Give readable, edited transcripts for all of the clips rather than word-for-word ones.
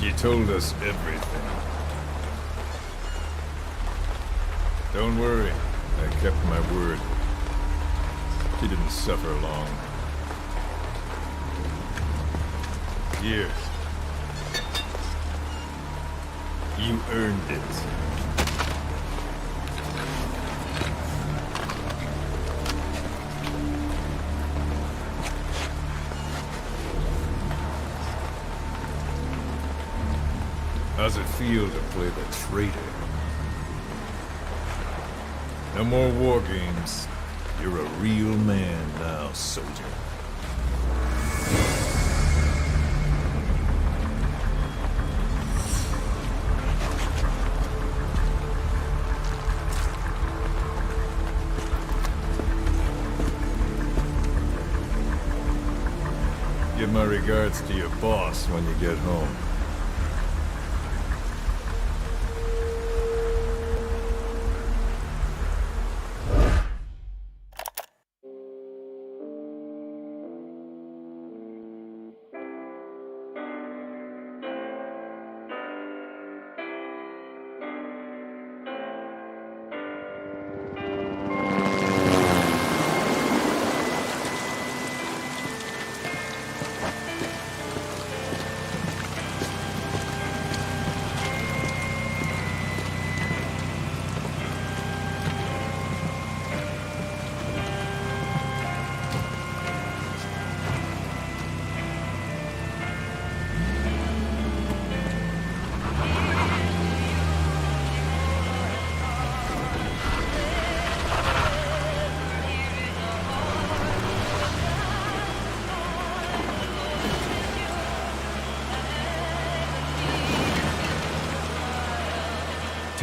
She told us everything. Don't worry, I kept my word. She didn't suffer long. Here. You earned it. How's it feel to play the traitor? No more war games. You're a real man now, soldier. Give my regards to your boss when you get home.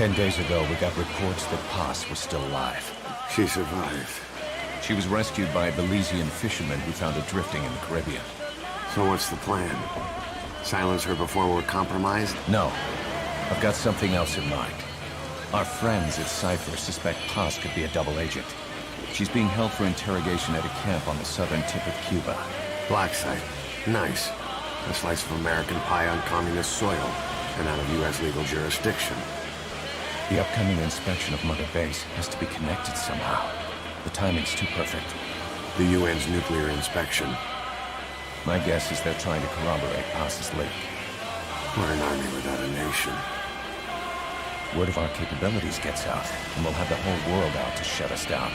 Ten days ago, we got reports that Paz was still alive. She survived. She was rescued by a Belizean fisherman who found her drifting in the Caribbean. So what's the plan? Silence her before we're compromised? No. I've got something else in mind. Our friends at Cypher suspect Paz could be a double agent. She's being held for interrogation at a camp on the southern tip of Cuba. Black site. Nice. A slice of American pie on communist soil, and out of U.S. legal jurisdiction. The upcoming inspection of Mother Base has to be connected somehow. The timing's too perfect. The UN's nuclear inspection. My guess is they're trying to corroborate Paz's leak. We're an army without a nation. Word of our capabilities gets out, and we'll have the whole world out to shut us down.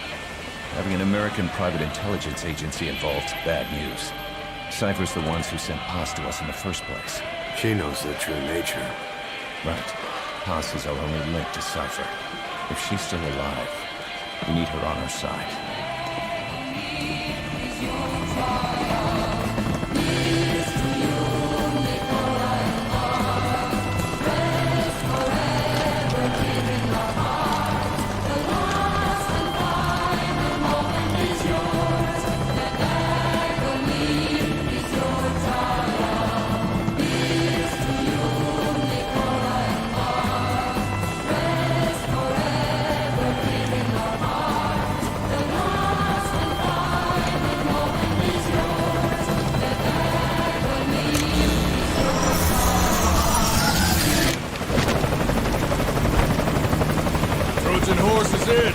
Having an American private intelligence agency involved's bad news. Cypher's the ones who sent Paz to us in the first place. She knows their true nature. Right. Paz is our only link to Cypher. If she's still alive, we need her on our side. Trojan horse is in!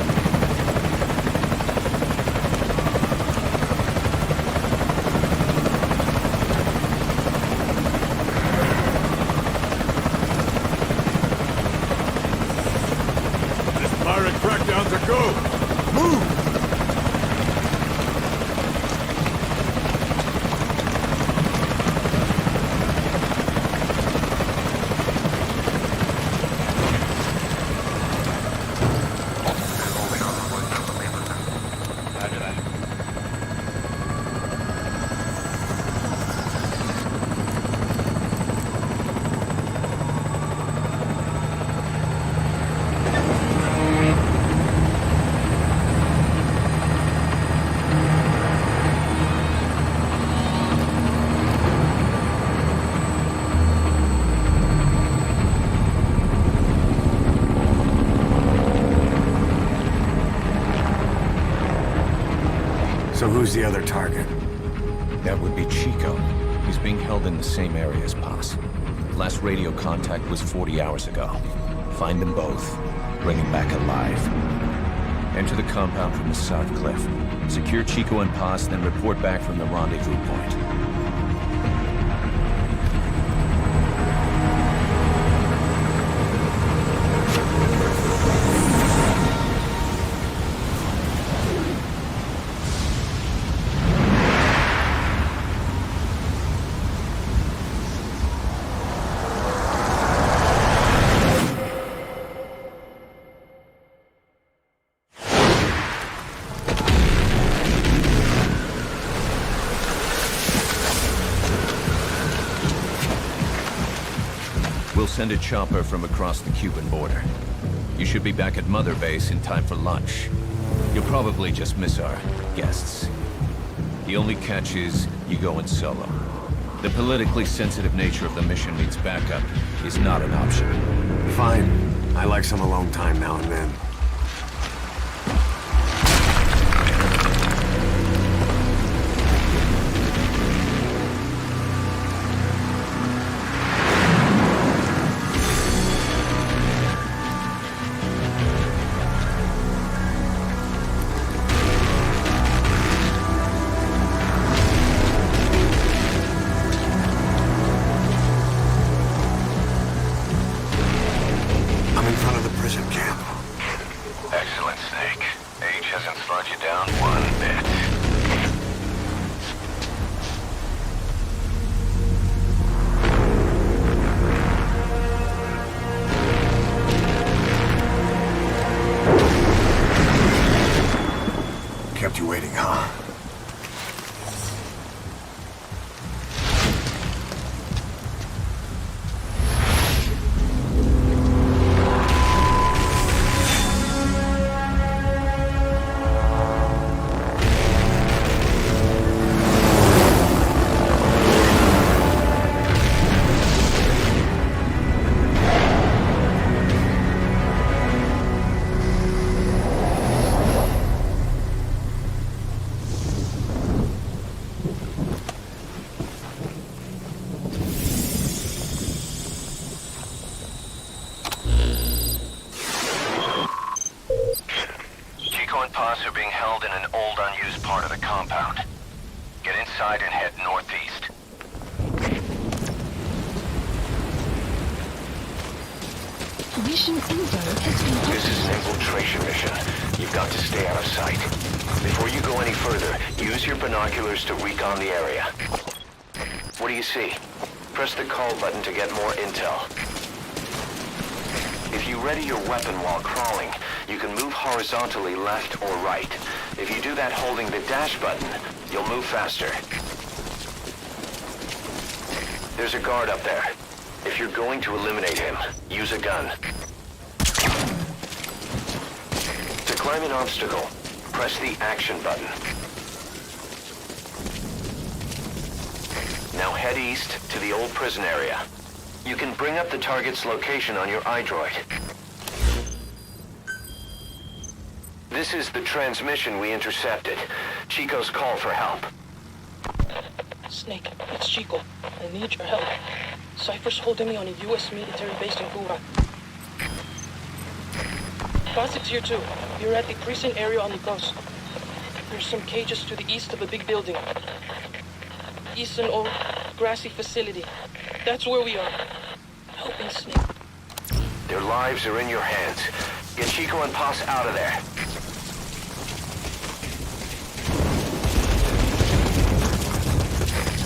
So who's the other target? That would be Chico. He's being held in the same area as Paz. Last radio contact was 40 hours ago. Find them both. Bring him back alive. Enter the compound from the south cliff. Secure Chico and Paz, then report back from the rendezvous point. We'll send a chopper from across the Cuban border. You should be back at Mother Base in time for lunch. You'll probably just miss our guests. The only catch is you go in solo. The politically sensitive nature of the mission means backup is not an option. Fine. I like some alone time now and then. Kept you waiting, huh? Are being held in an old unused part of the compound. Get inside and head northeast. Mission info has been... This is an infiltration mission. You've got to stay out of sight. Before you go any further, use your binoculars to recon the area. What do you see? Press the call button to get more intel. If you ready your weapon while crawling, you can move horizontally left or right. If you do that holding the dash button, you'll move faster. There's a guard up there. If you're going to eliminate him, use a gun. To climb an obstacle, press the action button. Now head east to the old prison area. You can bring up the target's location on your iDroid. This is the transmission we intercepted. Chico's call for help. Snake, it's Chico. I need your help. Cypher's holding me on a U.S. military base in Cuba. Gossip's here too. You're at the precinct area on the coast. There's some cages to the east of a big building. East an old grassy facility. That's where we are. Help me, Snake. Their lives are in your hands. Get Chico and Paz out of there.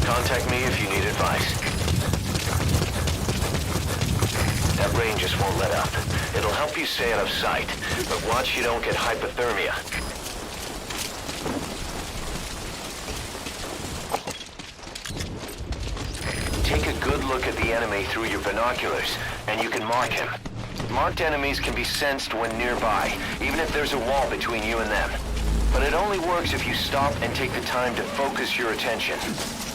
Contact me if you need advice. That range just won't let up. It'll help you stay out of sight, but watch you don't get hypothermia. Take a good look at the enemy through your binoculars, and you can mark him. Marked enemies can be sensed when nearby, even if there's a wall between you and them. But it only works if you stop and take the time to focus your attention.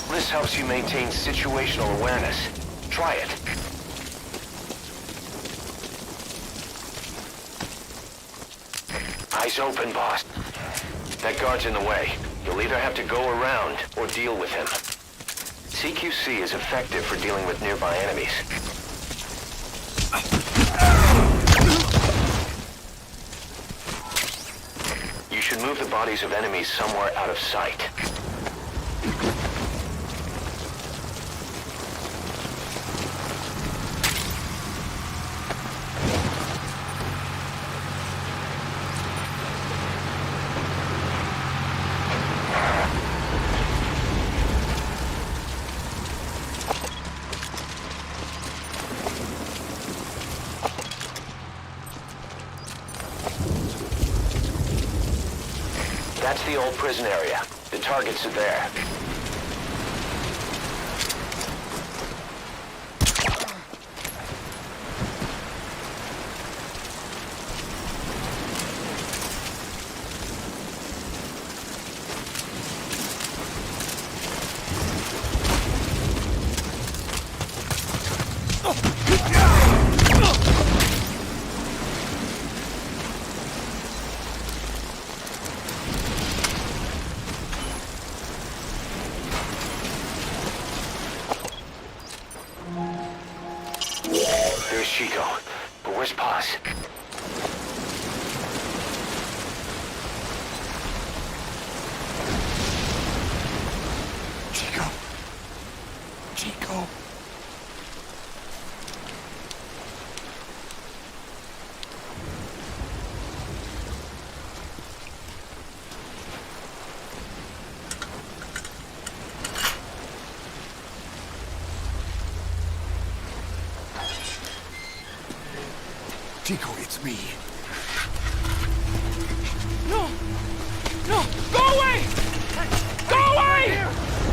This helps you maintain situational awareness. Try it. Eyes open, boss. That guard's in the way. You'll either have to go around or deal with him. CQC is effective for dealing with nearby enemies. You should move the bodies of enemies somewhere out of sight. That's the old prison area. The targets are there. There's Chico. But where's Paz? Chico. Chico. Chico, it's me. No! No! Go away! Go away!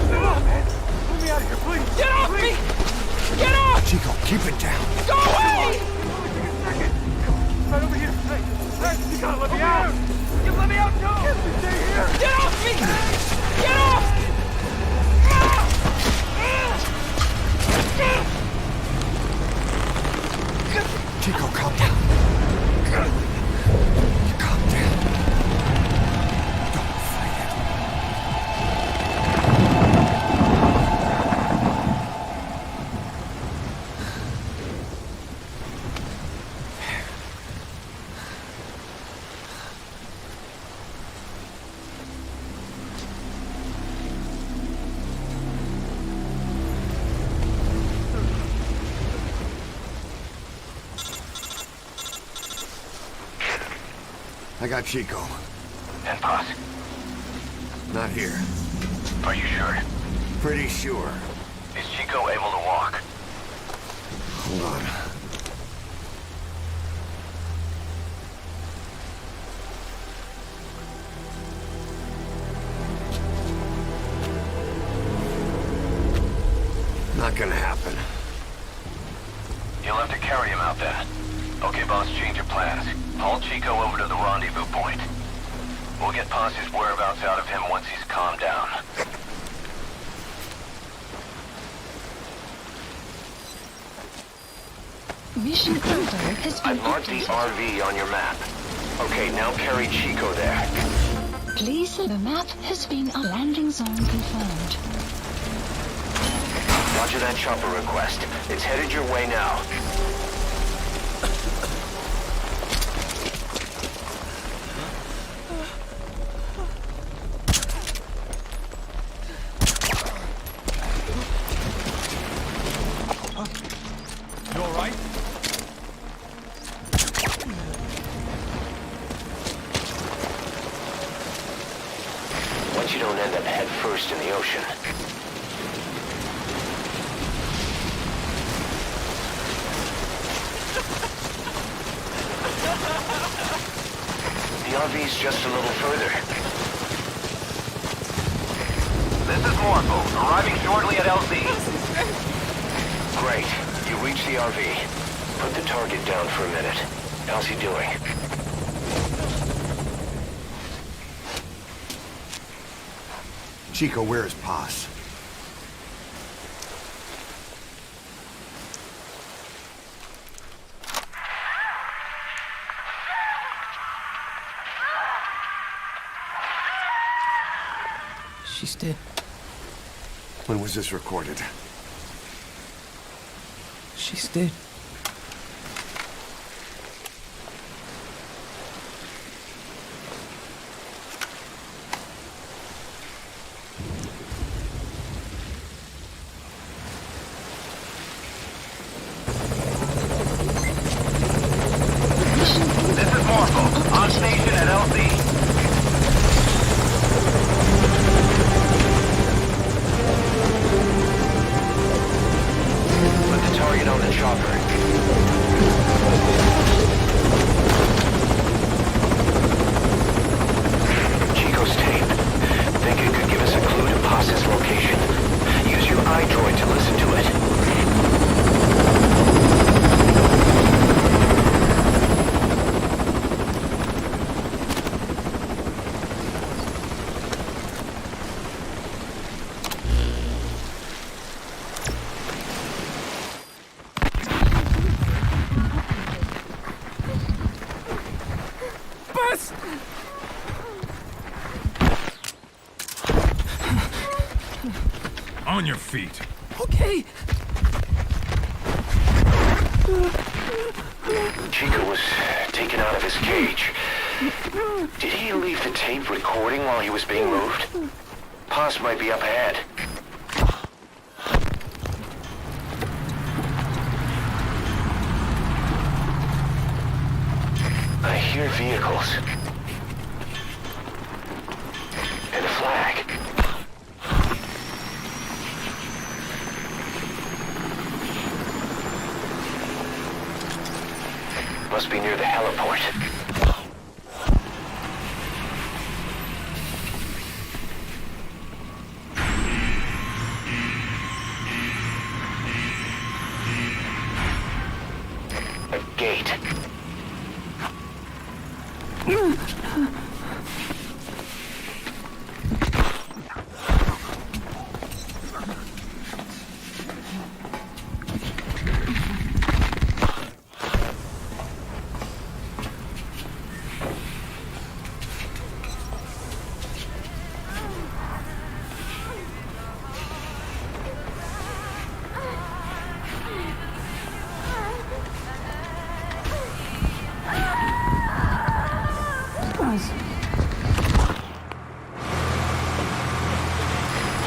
No, man. Let me out of here, please. Get off me! Get off! Chico, keep it down. Go away! Right over here. Hey, you gotta let me out. You let me out, no! Stay here. Get off me! Get off! Chico, calm down. Calm down. Don't fight it. I got Chico. And Paz? Not here. Are you sure? Pretty sure. Is Chico able to walk? Hold on. Not gonna happen. You'll have to carry him out then. Okay, boss, change your plans. Haul Chico over to the rendezvous point. We'll get Paz's whereabouts out of him once he's calmed down. Mission info has been I've marked the updated. RV on your map. Okay, now carry Chico there. Please, the map has been a landing zone confirmed. Roger that chopper request. It's headed your way now. You alright? Once you don't end up head first in the ocean. The RV's just a little further. This is Morpho, arriving shortly at LZ. Great. You reach the RV. Put the target down for a minute. How's he doing? Chico, where is Paz? She's dead. When was this recorded? She's dead. This is Morpho, on station at LZ. Put the target on the chopper. Chico's tape. Think it could give us a clue to Paz's location. Use your iDroid to listen to it. On your feet. Okay. Chico was taken out of his cage. Did he leave the tape recording while he was being moved? Paz might be up ahead. I hear vehicles. And a flag. Must be near the heliport. A gate.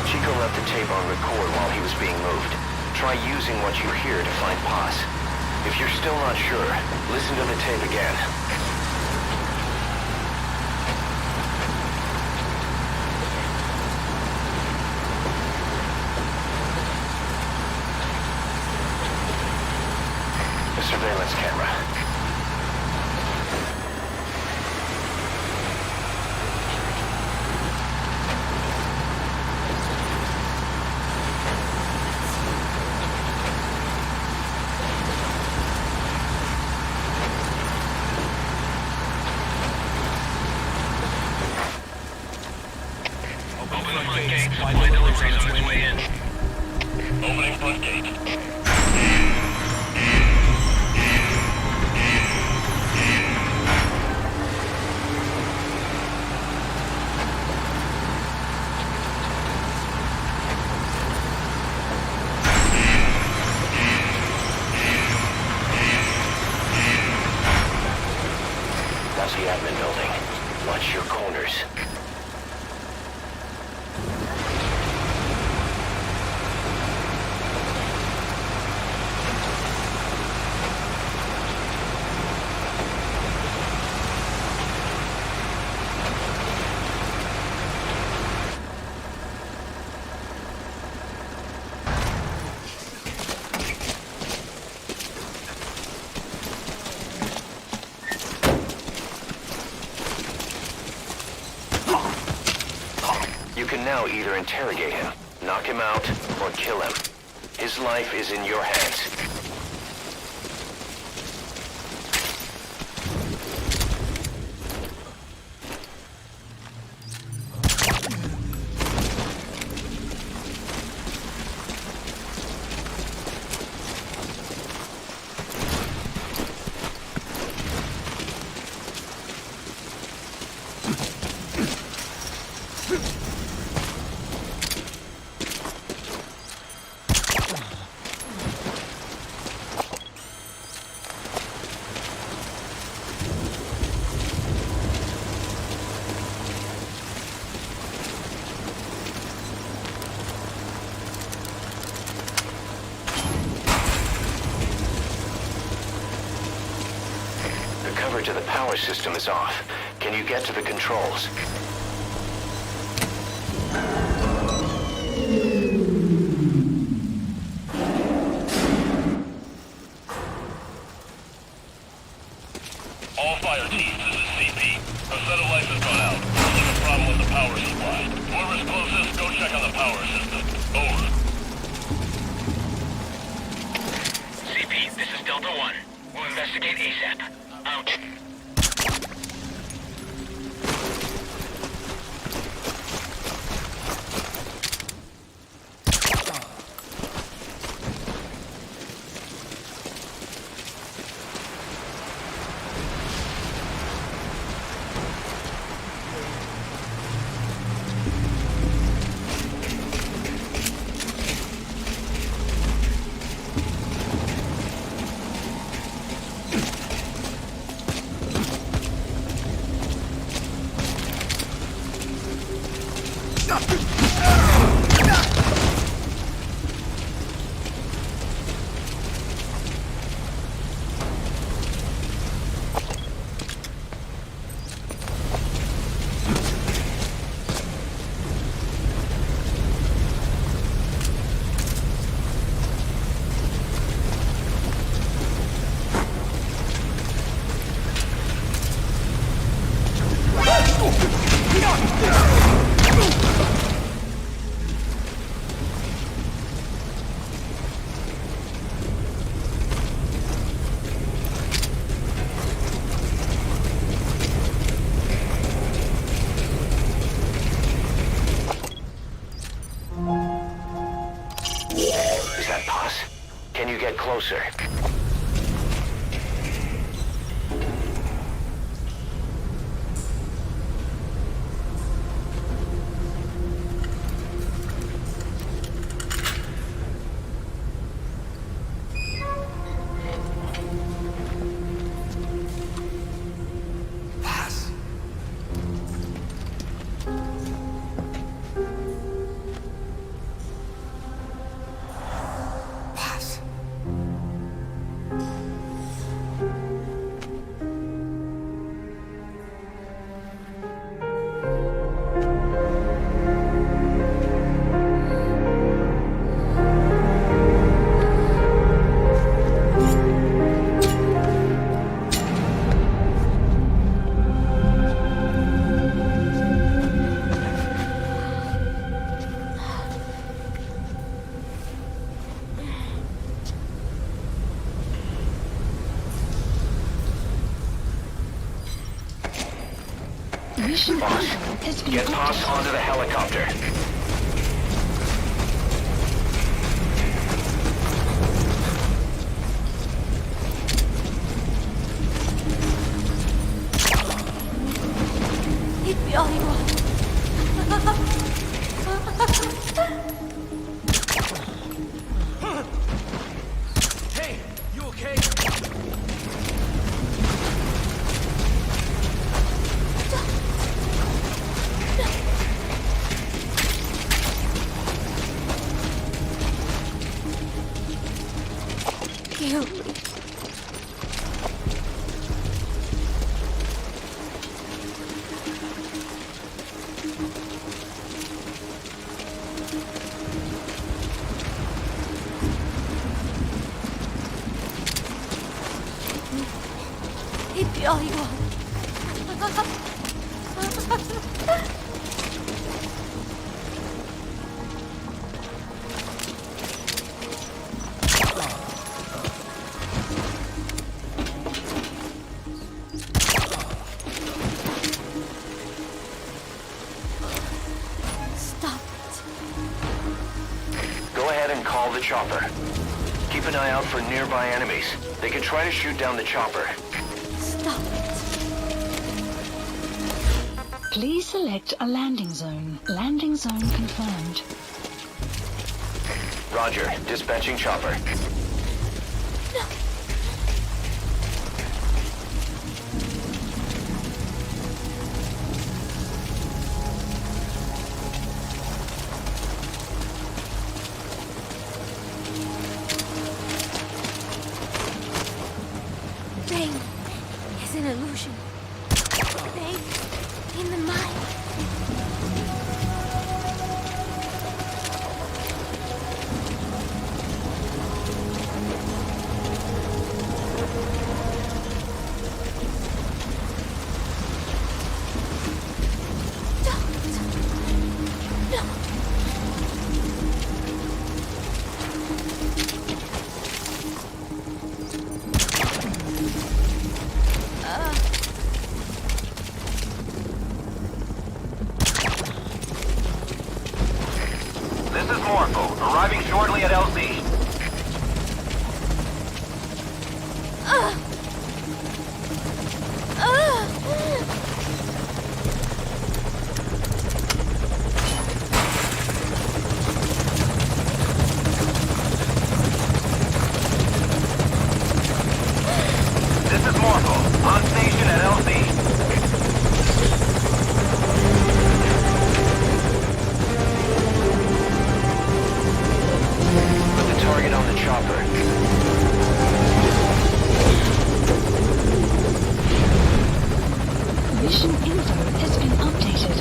Chico left the tape on record while he was being moved. Try using what you hear to find Paz. If you're still not sure, listen to the tape again. The surveillance camera. Opening front gate. That's the admin building. Watch your corners. You can now either interrogate him, knock him out, or kill him. His life is in your hands. cover to the power system is off. Can you get to the controls? All fire teams, this is CP. The satellite has gone out. Looks like a problem with the power supply. Whoever's closest, go check on the power system. Over. CP, this is Delta 1. We'll investigate ASAP. Out. Closer. Boss, get Boss onto the helicopter. Hey, you okay? Call the chopper. Keep an eye out for nearby enemies. They can try to shoot down the chopper. Stop it. Please select a landing zone. Landing zone confirmed. Roger. Dispatching chopper. is an illusion. Pain in the mind. Arriving shortly at LZ. This is Morpho, on station at LZ. Target on the chopper. Mission info has been updated.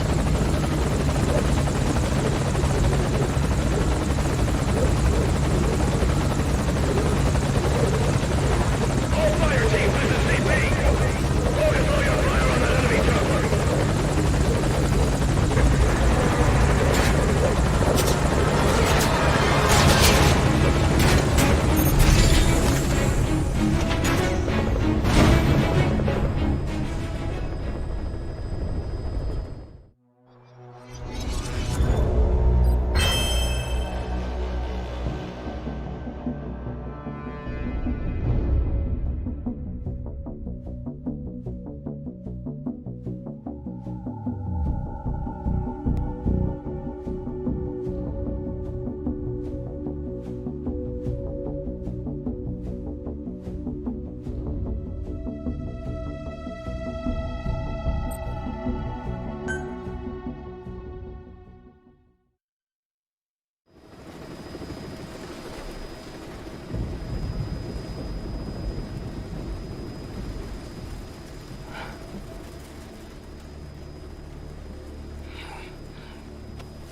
All fire teams in the CP! Focus all your fire on that enemy chopper!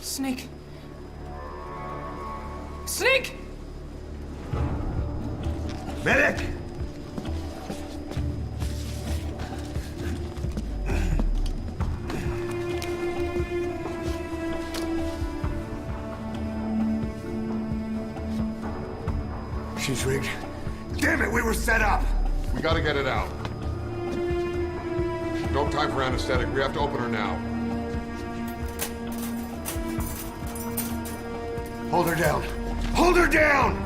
Snake! Snake! Medic! She's rigged. Damn it, we were set up! We gotta get it out. No time for anesthetic. We have to open her now. Hold her down. Hold her down!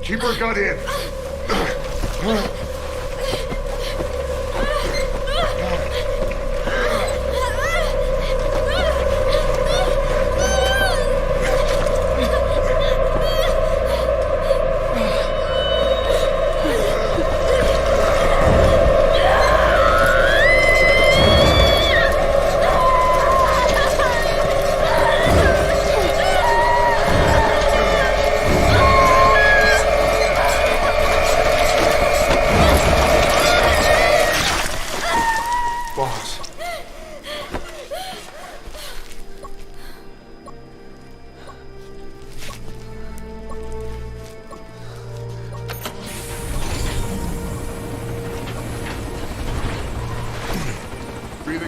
Keep her gut in.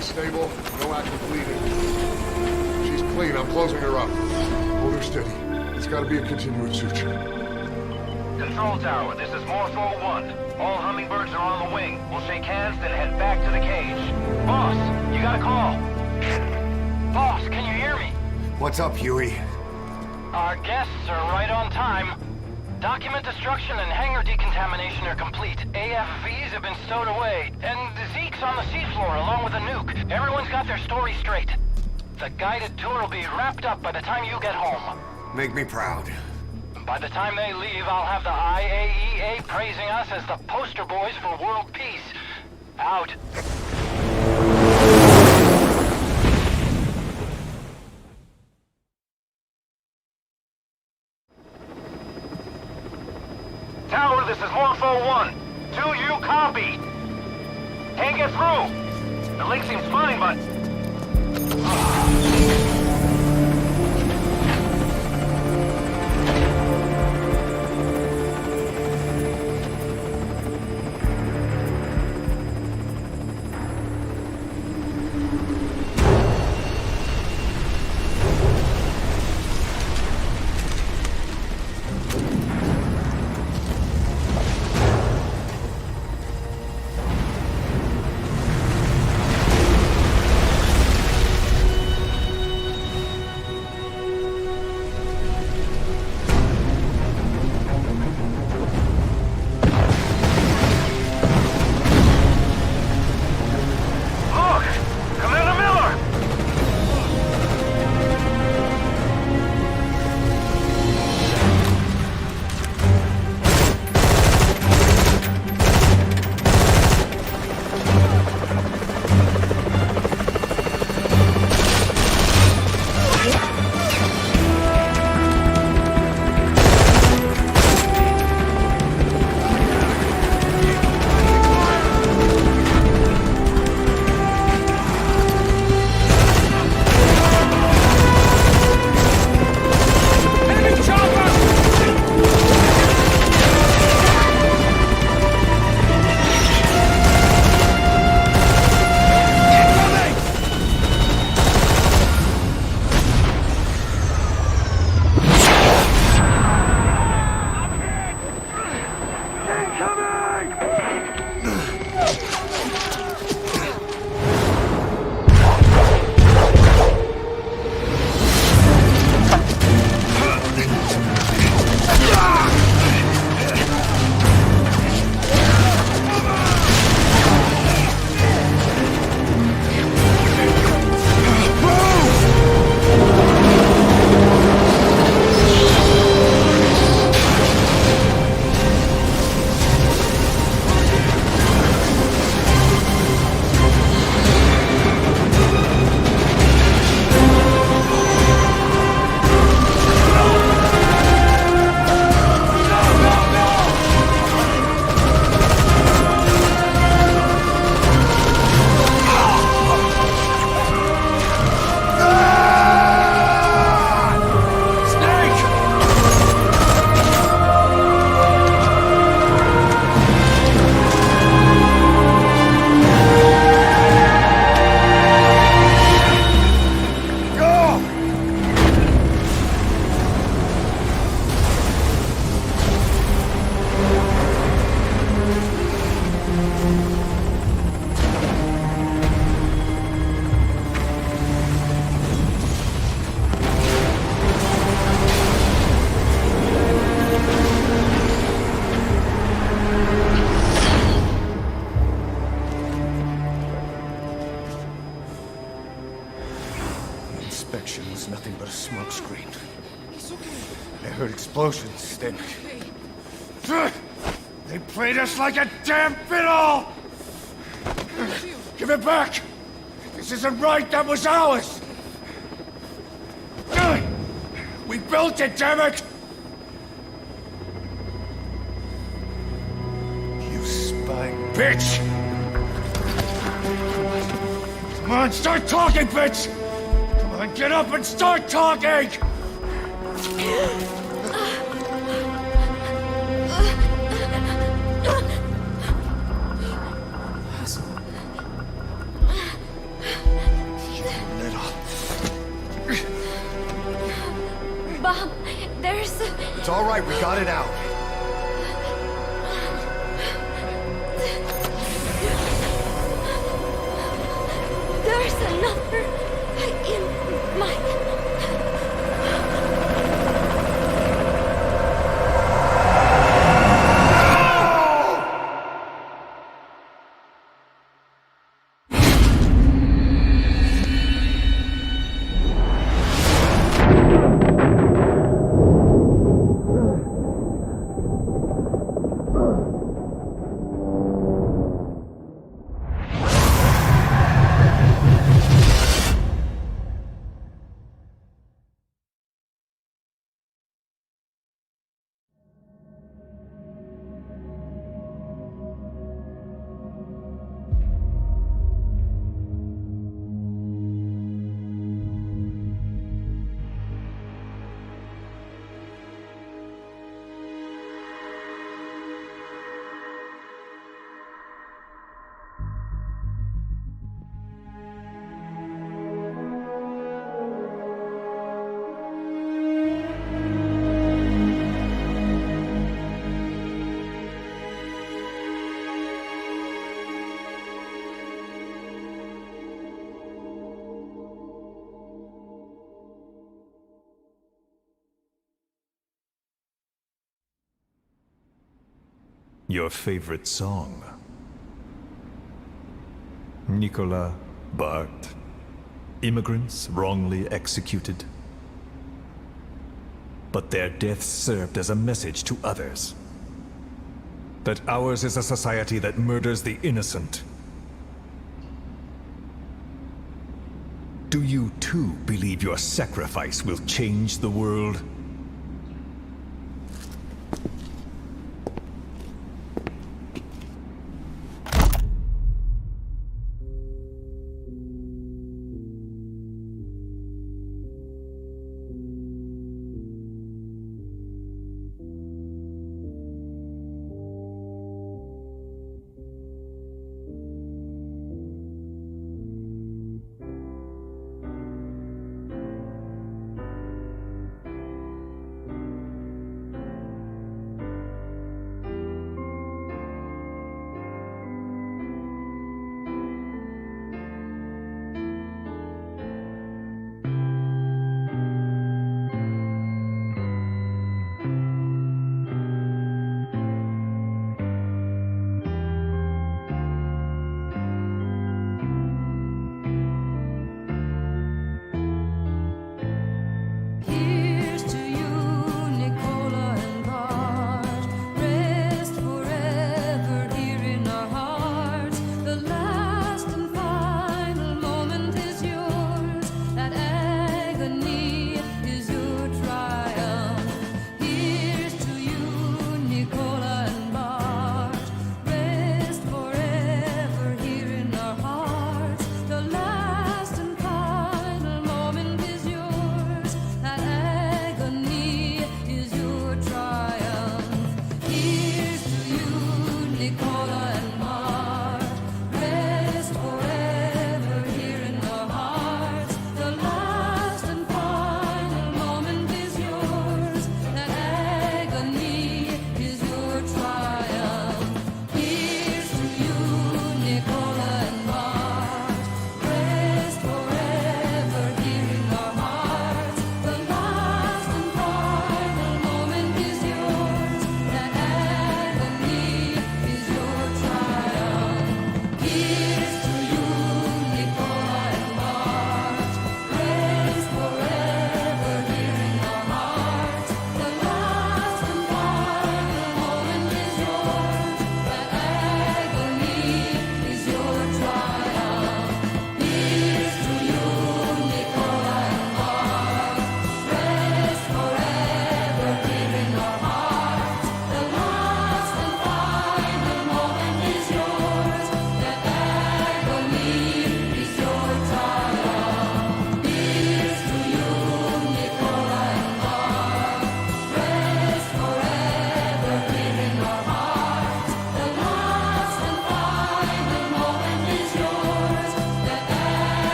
Stable, no active bleeding. She's clean, I'm closing her up. Hold her steady. It's gotta be a continuous suture. Control tower, this is Morpho 1. All hummingbirds are on the wing. We'll shake hands, then head back to the cage. Boss, you got a call. Boss, can you hear me? What's up, Huey? Our guests are right on time. Document destruction and hangar decontamination are complete. AFVs have been stowed away, and ZEKE's on the seafloor along with a nuke. Everyone's got their story straight. The guided tour will be wrapped up by the time you get home. Make me proud. By the time they leave, I'll have the IAEA praising us as the poster boys for world peace. Out. Tower, this is Morpho 1. Do you copy? Can't get through. The link seems fine, but... inspection was nothing but a smokescreen. I heard explosions, then... They played us like a damn fiddle! Give it back! This isn't right, that was ours! We built it, damn it! You spying bitch! Come on, start talking, bitch! Come on, get up and start talking! Bob, there's... It's all right, we got it out. Your favorite song. Nicola, Bart, immigrants wrongly executed. But their deaths served as a message to others. That ours is a society that murders the innocent. Do you too believe your sacrifice will change the world?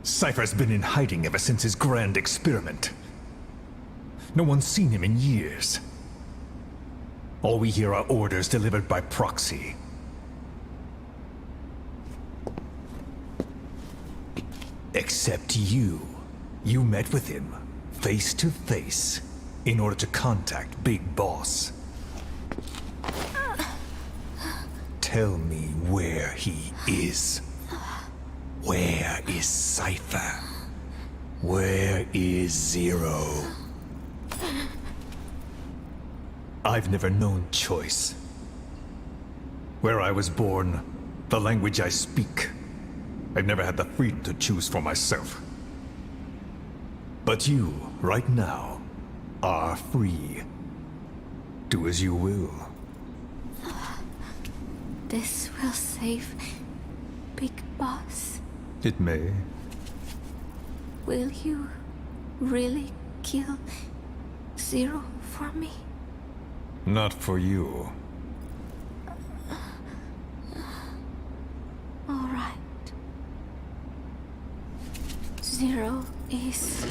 Cypher's been in hiding ever since his grand experiment. No one's seen him in years. All we hear are orders delivered by proxy. Except you. You met with him, face to face, in order to contact Big Boss. Tell me where he is. Where is Cypher? Where is Zero? I've never known choice. Where I was born, the language I speak, I've never had the freedom to choose for myself. But you, right now, are free. Do as you will. This will save Big Boss. It may. Will you really kill Zero for me? Not for you. All right. Zero is...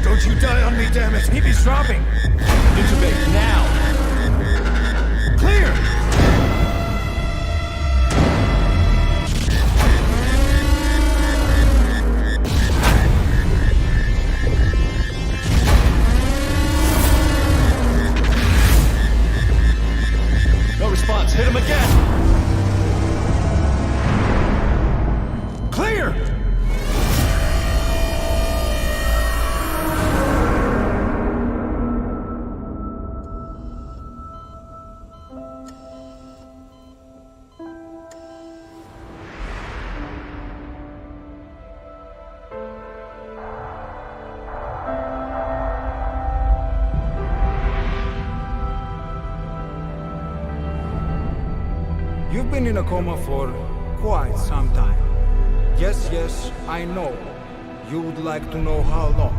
Don't you die on me, damn it! Keep his dropping! Intubate, now! Clear! No response, hit him again! Clear! You've been in a coma for quite some time. Yes, I know. You would like to know how long.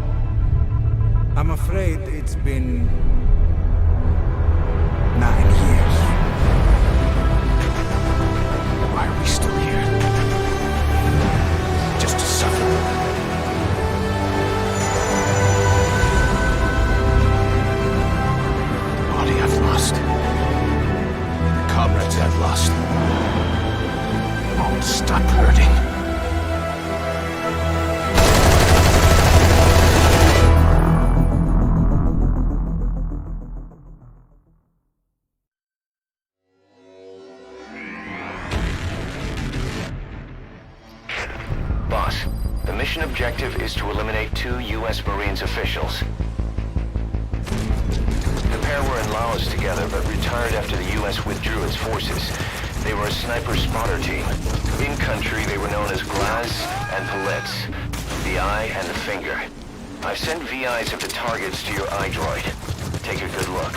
I'm afraid it's been 9 years. Why are we still here? Just to suffer. The body I've lost. The comrades I've lost. Won't stop hurting. Boss, the mission objective is to eliminate 2 U.S. Marines officials. The pair were in Laos together, but retired after the U.S. withdrew its forces. They were a sniper spotter team. In country, they were known as Glaz and Palitz, the eye and the finger. I've sent VIs of the targets to your iDroid. Take a good look.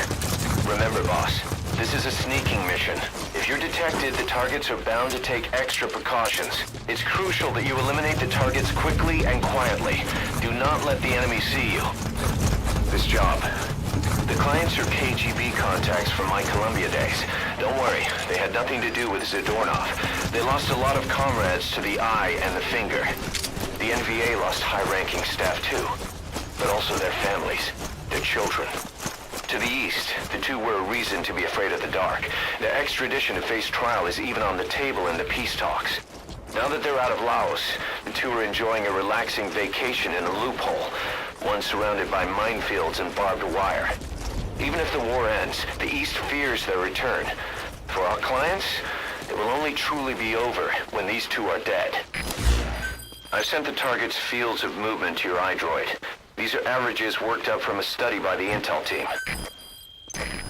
Remember, boss, this is a sneaking mission. If you're detected, the targets are bound to take extra precautions. It's crucial that you eliminate the targets quickly and quietly. Do not let the enemy see you. This job. The clients are KGB contacts from my Columbia days. Don't worry, they had nothing to do with Zadornov. They lost a lot of comrades to the eye and the finger. The NVA lost high-ranking staff too, but also their families, their children. To the east, the 2 were a reason to be afraid of the dark. Their extradition to face trial is even on the table in the peace talks. Now that they're out of Laos, the two are enjoying a relaxing vacation in a loophole, one surrounded by minefields and barbed wire. Even if the war ends, the East fears their return. For our clients, it will only truly be over when these two are dead. I've sent the target's fields of movement to your iDroid. These are averages worked up from a study by the intel team.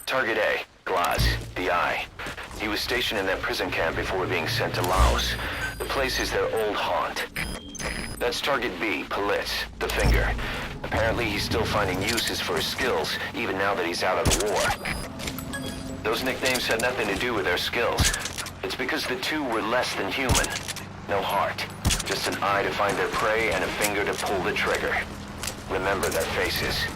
Target A, Glaz, the Eye. He was stationed in that prison camp before being sent to Laos. The place is their old haunt. That's Target B, Palitz, the Finger. Apparently he's still finding uses for his skills, even now that he's out of the war. Those nicknames had nothing to do with their skills. It's because the two were less than human. No heart. Just an eye to find their prey and a finger to pull the trigger. Remember their faces.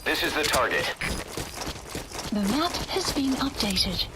This is the target. The map has been updated.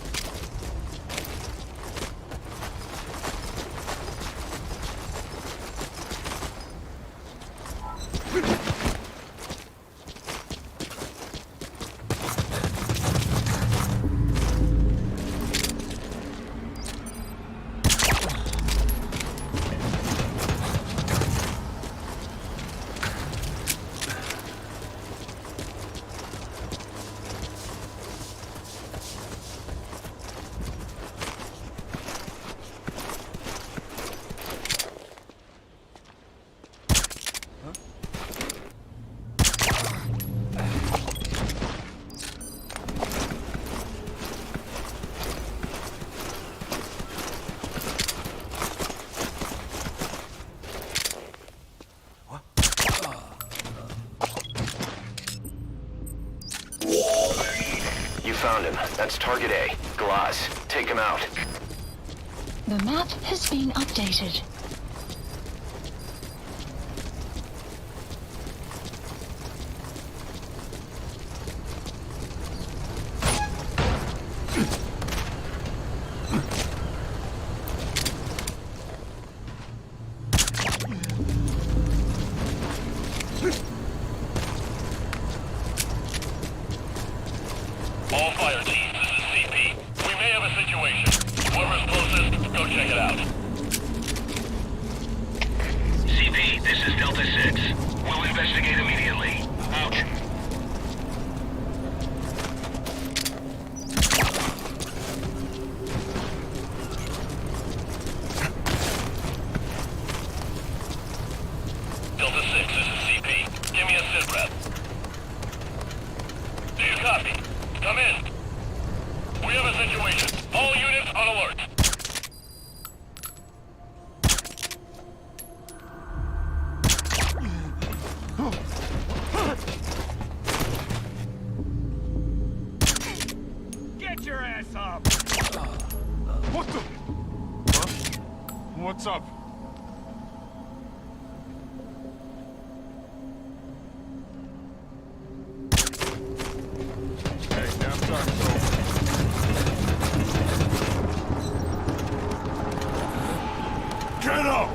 Found him. That's Target A. Glaz. Take him out. The map has been updated. All fire teams, this is CP. We may have a situation. Whoever's closest, go check it out. CP, this is Delta 6. We'll investigate immediately. Out. Delta 6, this is CP. Give me a sit rep. Do you copy? Come in. We have a situation. All units on alert. Get your ass up! What the? Huh? What's up? Get up!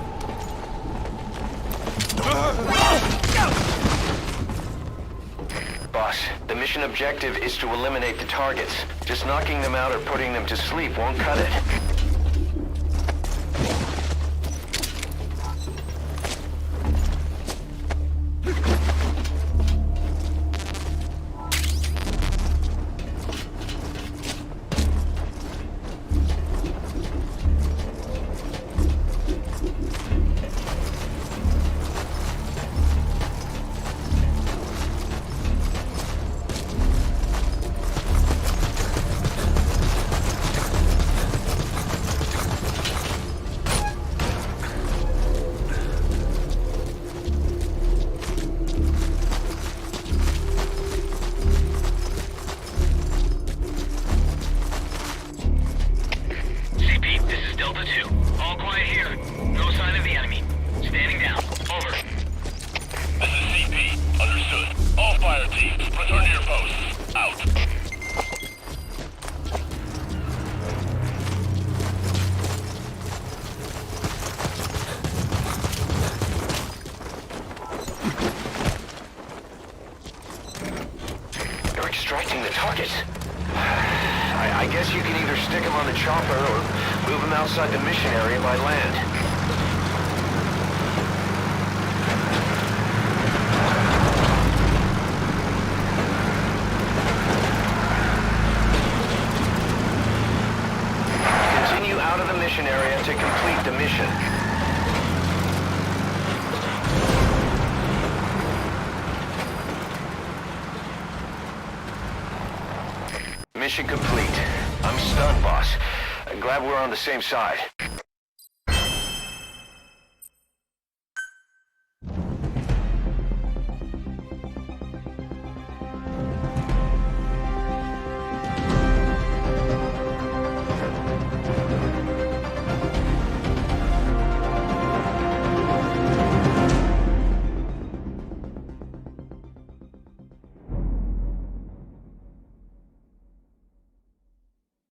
Boss, the mission objective is to eliminate the targets. Just knocking them out or putting them to sleep won't cut it. targets? I guess you can either stick them on the chopper or move them outside the mission area by land. Continue out of the mission area to complete the mission. Mission complete. I'm stunned, boss. I'm glad we're on the same side.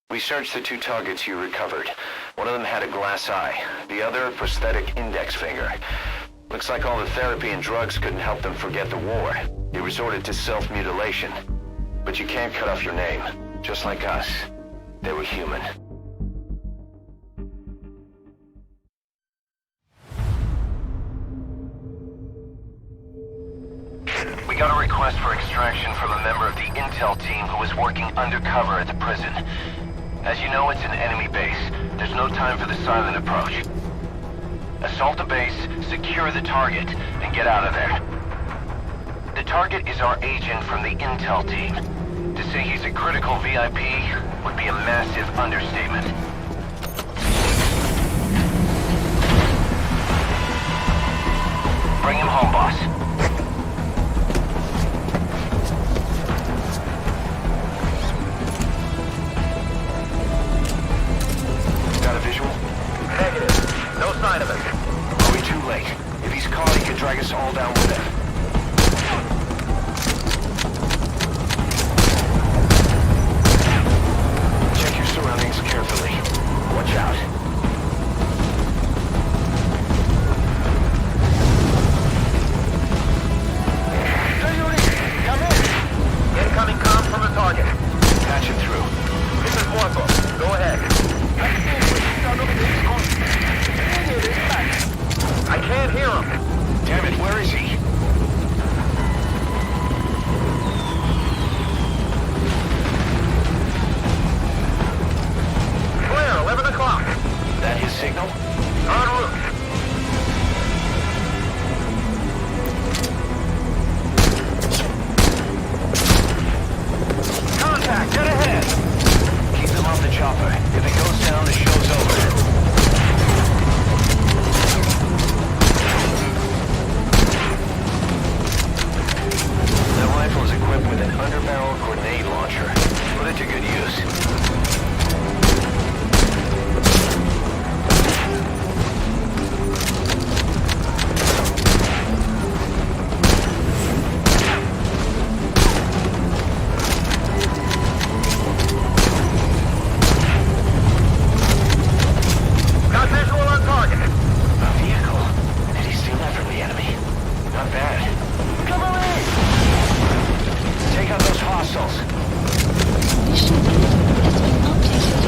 We searched the 2 targets you recovered. One of them had a glass eye, the other a prosthetic index finger. Looks like all the therapy and drugs couldn't help them forget the war. They resorted to self-mutilation. But you can't cut off your name. Just like us. They were human. We got a request for extraction from a member of the intel team who was working undercover at the prison. As you know, it's an enemy base. There's no time for the silent approach. Assault the base, secure the target, and get out of there. The target is our agent from the intel team. To say he's a critical VIP would be a massive understatement. Bring him home, boss. Negative. No sign of him. Are we too late? If he's caught, he could drag us all down with him. Check your surroundings carefully. Watch out. Come in. Incoming comm from the target. Patch him through. This is Morpho. Go ahead. I can't hear him. Damn it, where is he? Clear, 11 o'clock. That his signal? En route. Contact, get ahead. Keep them off the chopper. If it goes down, the show's over. That rifle is equipped with an underbarrel grenade launcher. Put it to good use. Got visual on target. A vehicle? Did he steal that from the enemy? Not bad. Cover me! Take out those hostiles. Mission has been updated.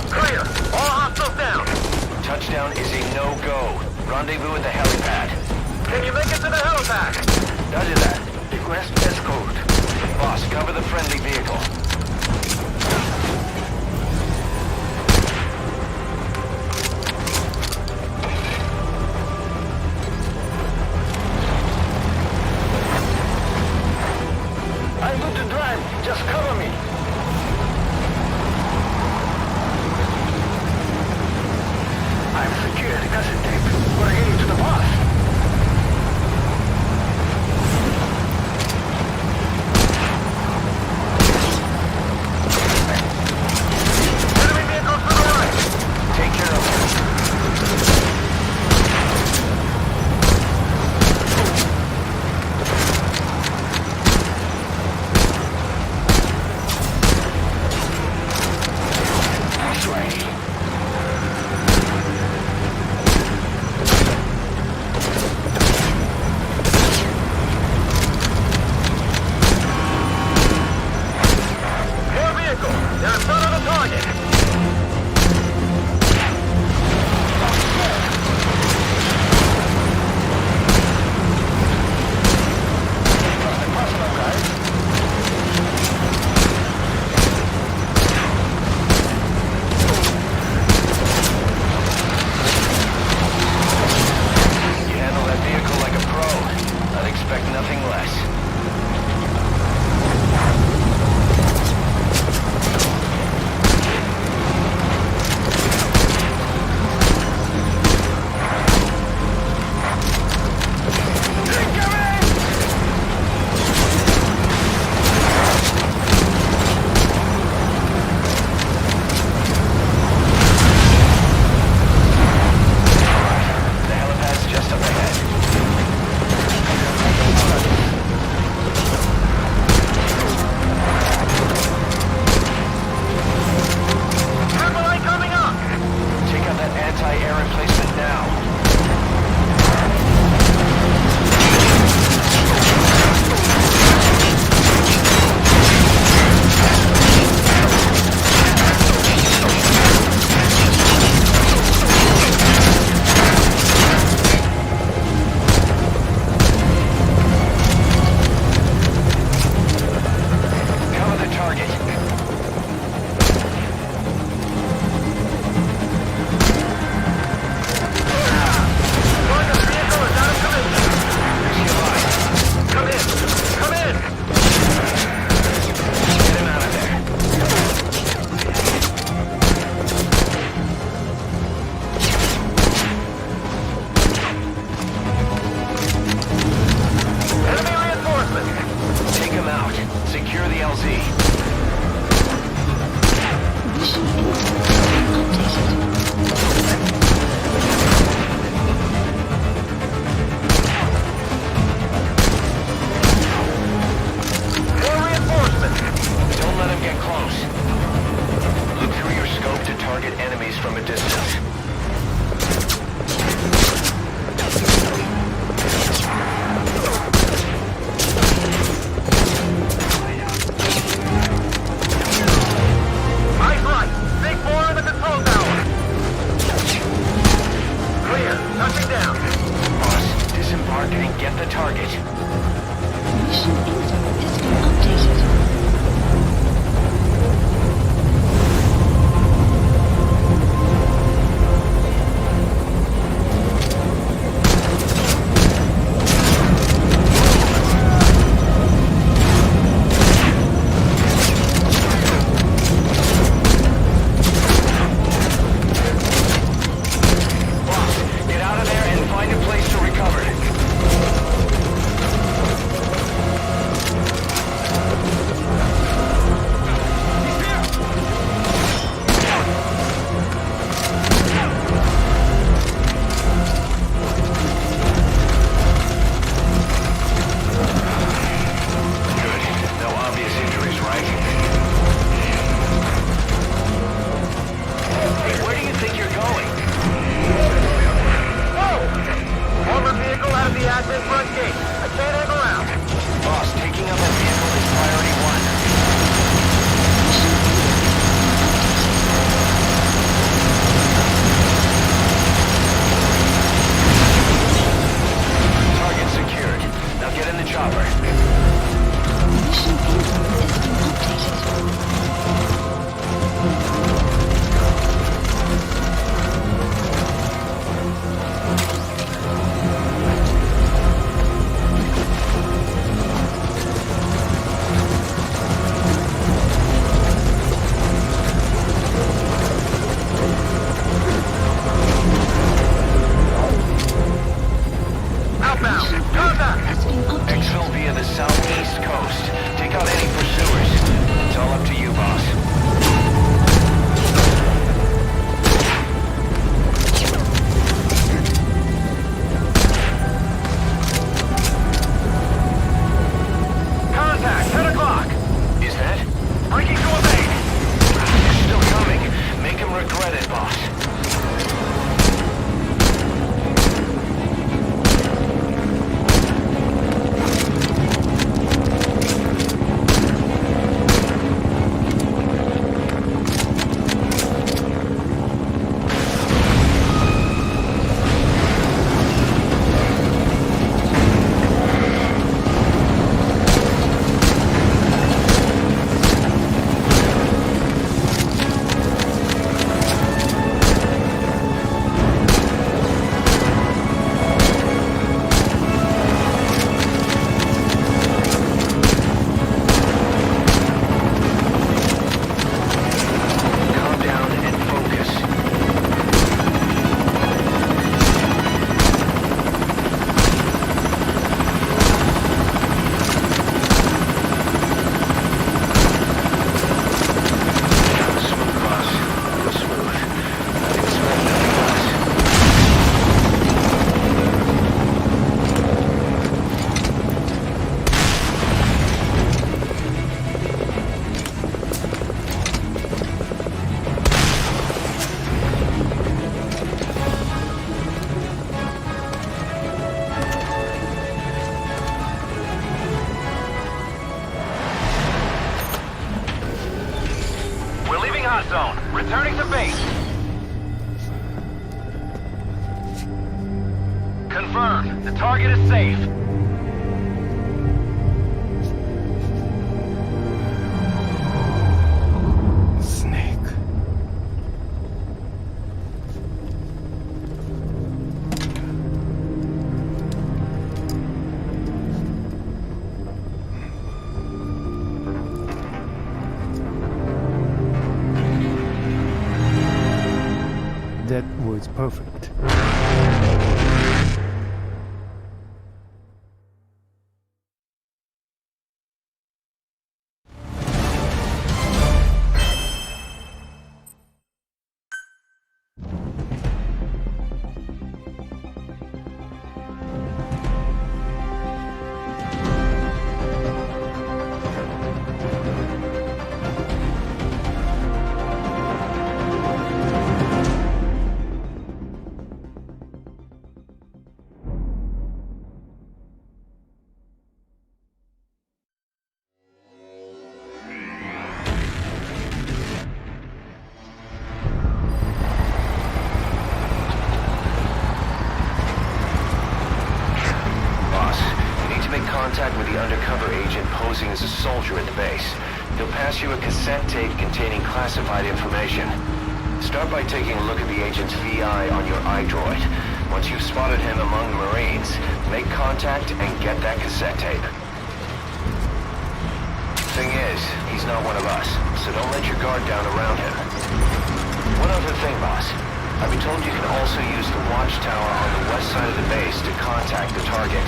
Clear! All hostiles down! Touchdown is a no-go. Rendezvous at the helipad. Can you make it to the helipad? Roger that. Request escort. Boss, cover the friendly vehicle. I'm good to drive. Just cover me. I'm secured. Cassette tape. We're heading to the boss. zone. Returning to base. Confirmed. The target is safe. That was perfect. Contact with the undercover agent posing as a soldier at the base. He'll pass you a cassette tape containing classified information. Start by taking a look at the agent's VI on your iDroid. Once you've spotted him among the Marines, make contact and get that cassette tape. Thing is, he's not one of us, so don't let your guard down around him. One other thing, boss. I've been told you can also use the watchtower on the west side of the base to contact the target.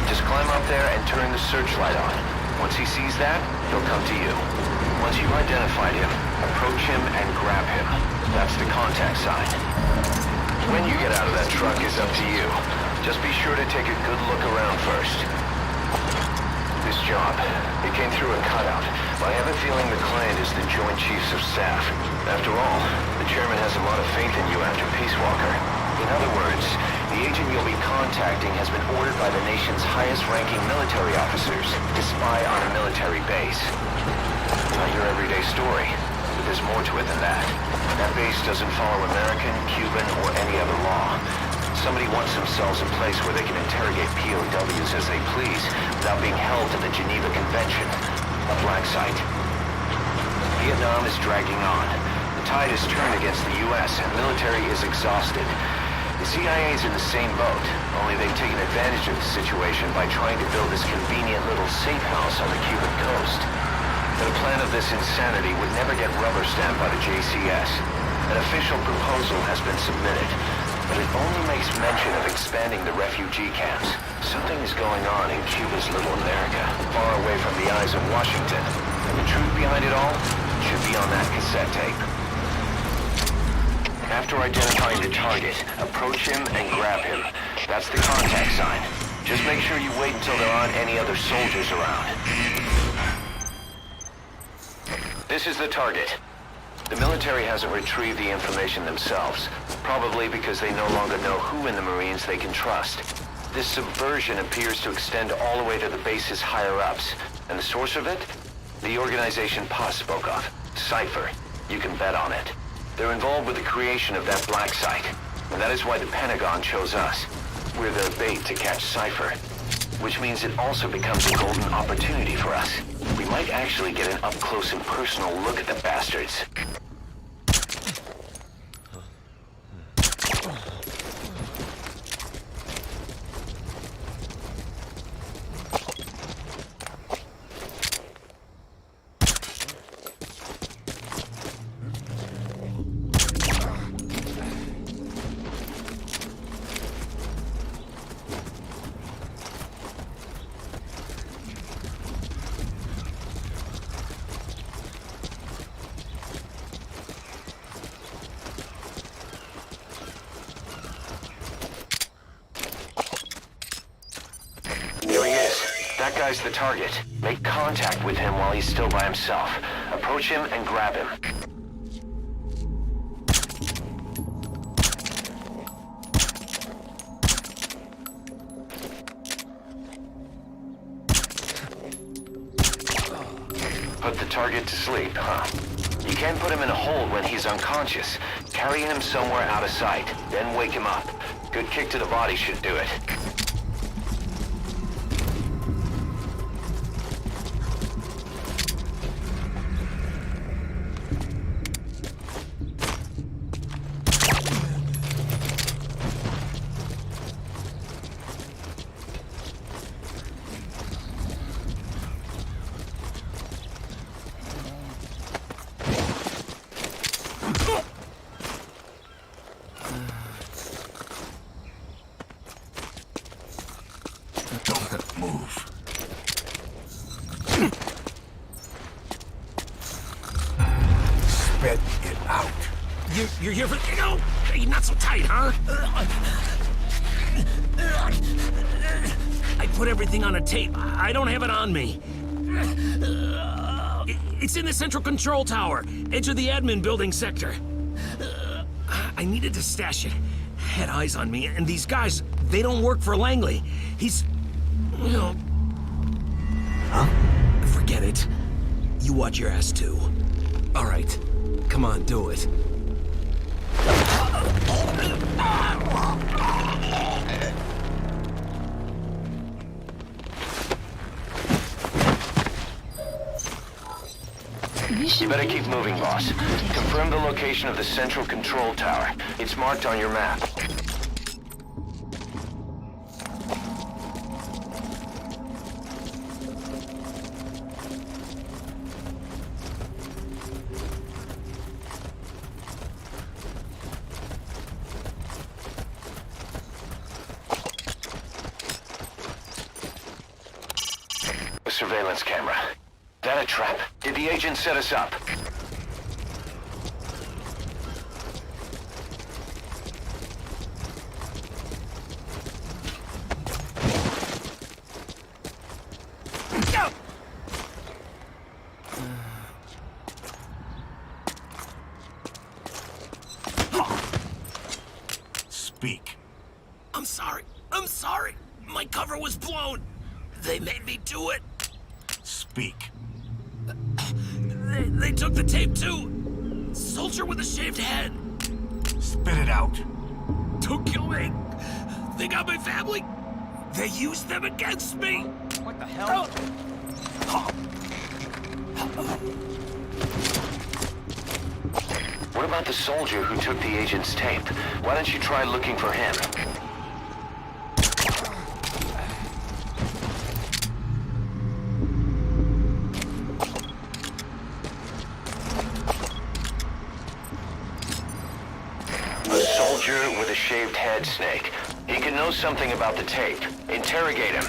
Just climb up there and turn the searchlight on. Once he sees that, he'll come to you. Once you've identified him, approach him and grab him. That's the contact sign. When you get out of that truck is up to you. Just be sure to take a good look around first. This job, it came through a cutout, but I have a feeling the client is the Joint Chiefs of Staff. After all, the chairman has a lot of faith in you after Peace Walker. In other words, the agent you'll be contacting has been ordered by the nation's highest-ranking military officers to spy on a military base. Not your everyday story, but there's more to it than that. That base doesn't follow American, Cuban, or any other law. Somebody wants themselves a place where they can interrogate POWs as they please without being held to the Geneva Convention, a black site. Vietnam is dragging on. The tide has turned against the U.S. and the military is exhausted. The CIA is in the same boat, only they've taken advantage of the situation by trying to build this convenient little safe house on the Cuban coast. But a plan of this insanity would never get rubber stamped by the JCS. An official proposal has been submitted, but it only makes mention of expanding the refugee camps. Something is going on in Cuba's little America, far away from the eyes of Washington. And the truth behind it all should be on that cassette tape. After identifying the target, approach him and grab him. That's the contact sign. Just make sure you wait until there aren't any other soldiers around. This is the target. The military hasn't retrieved the information themselves, probably because they no longer know who in the Marines they can trust. This subversion appears to extend all the way to the base's higher-ups. And the source of it? The organization Pa spoke of, Cypher. You can bet on it. They're involved with the creation of that black site, and that is why the Pentagon chose us. We're their bait to catch Cypher, which means it also becomes a golden opportunity for us. We might actually get an up-close and personal look at the bastards. That guy's the target. Make contact with him while he's still by himself. Approach him and grab him. Put the target to sleep, huh? You can't put him in a hold when he's unconscious. Carry him somewhere out of sight, then wake him up. Good kick to the body should do it. You're here for... No! Hey, not so tight, huh? I put everything on a tape. I don't have it on me. It's in the central control tower, edge of the admin building sector. I needed to stash it. Had eyes on me, and these guys, they don't work for Langley. He's... you know... Huh? Forget it. You watch your ass, too. All right. Come on, do it. You better keep moving, boss. Confirm the location of the central control tower. It's marked on your map. A surveillance camera. That a trap? Did the agent set us up? Speak. I'm sorry. I'm sorry. My cover was blown. They made me do it. Speak. They took the tape too. Soldier with a shaved head. Spit it out. Don't kill me. They got my family. They used them against me. What the hell? What about the soldier who took the agent's tape? Why don't you try looking for him? With a shaved head, Snake. He can know something about the tape. Interrogate him.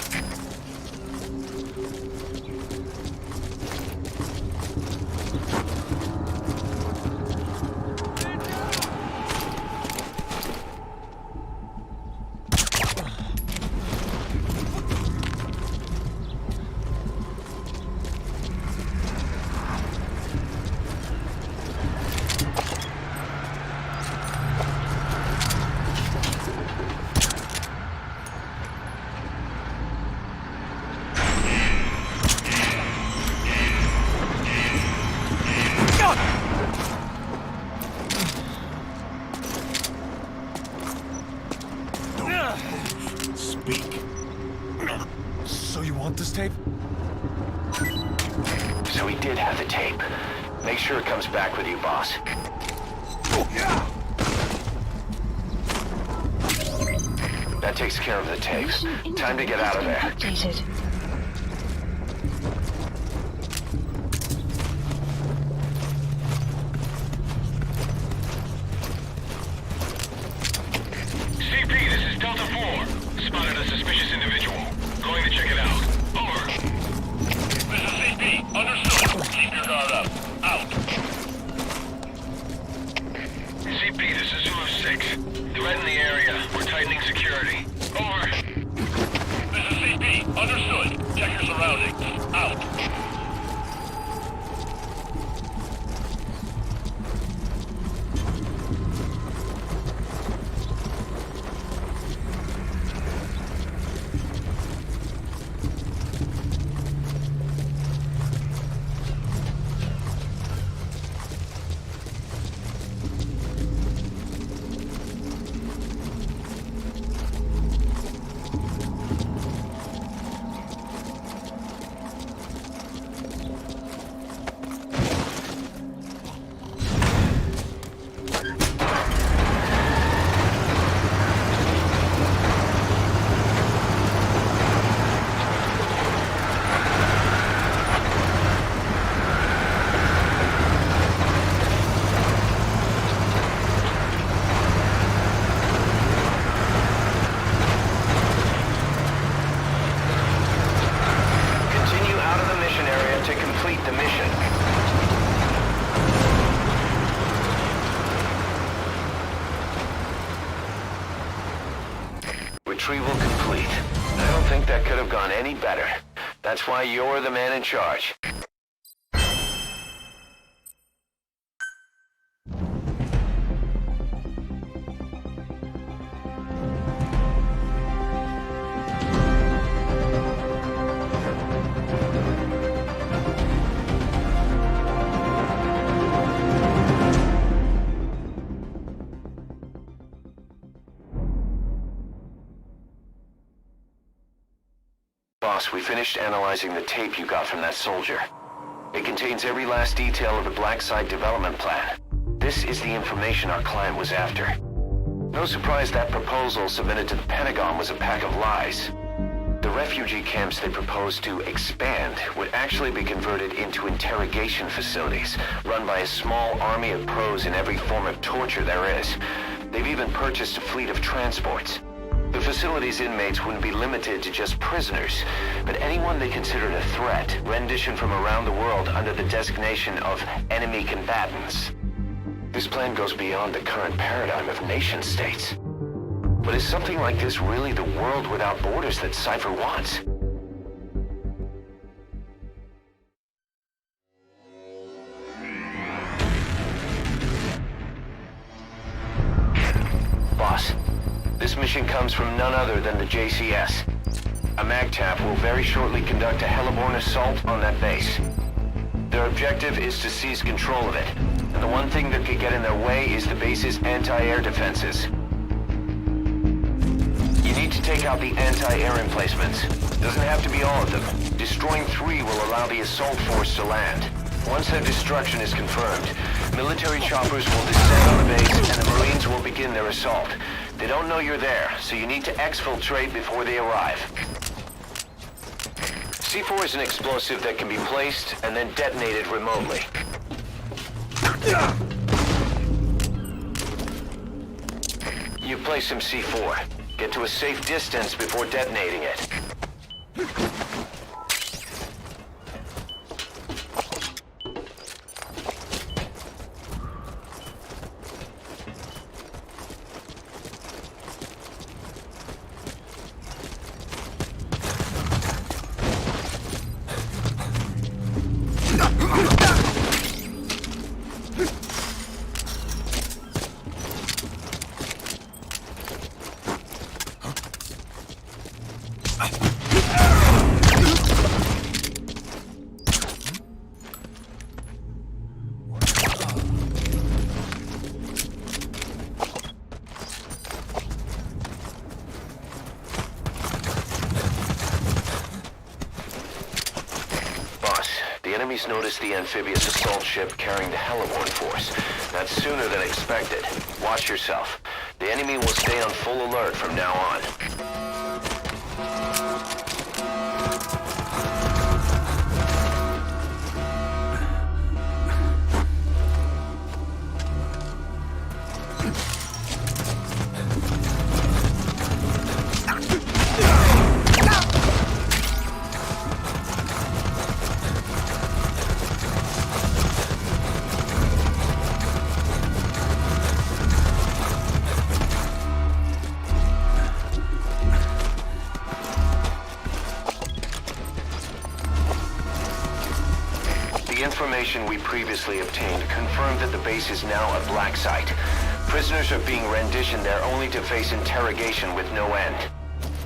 Tape? So he did have the tape. Make sure it comes back with you, boss. That takes care of the tapes. Time to get out of there. Updated. CP, this is Delta 4. Spotted a suspicious individual. Going to check it out. Over. This is CP. Understood. Keep your guard up. Out. CP, this is Zulu 6. Threat in the area. We're tightening security. Over. This is CP. Understood. Check your surroundings. Out. retrieval complete. I don't think that could have gone any better. That's why you're the man in charge. Boss, we finished analyzing the tape you got from that soldier. It contains every last detail of the Black Site development plan. This is the information our client was after. No surprise that proposal submitted to the Pentagon was a pack of lies. The refugee camps they proposed to expand would actually be converted into interrogation facilities, run by a small army of pros in every form of torture there is. They've even purchased a fleet of transports. The facility's inmates wouldn't be limited to just prisoners, but anyone they considered a threat, rendition from around the world under the designation of enemy combatants. This plan goes beyond the current paradigm of nation-states. But is something like this really the world without borders that Cypher wants? Boss. This mission comes from none other than the JCS. A MAGTF will very shortly conduct a heliborne assault on that base. Their objective is to seize control of it, and the one thing that could get in their way is the base's anti-air defenses. You need to take out the anti-air emplacements. Doesn't have to be all of them. Destroying 3 will allow the assault force to land. Once their destruction is confirmed, military choppers will descend on the base and the Marines will begin their assault. They don't know you're there, so you need to exfiltrate before they arrive. C4 is an explosive that can be placed and then detonated remotely. You place some C4. Get to a safe distance before detonating it. Noticed the amphibious assault ship carrying the heliborne force. That's sooner than expected. Watch yourself. The enemy will stay on full alert from now on. Information we previously obtained confirmed that the base is now a black site. Prisoners are being renditioned there only to face interrogation with no end.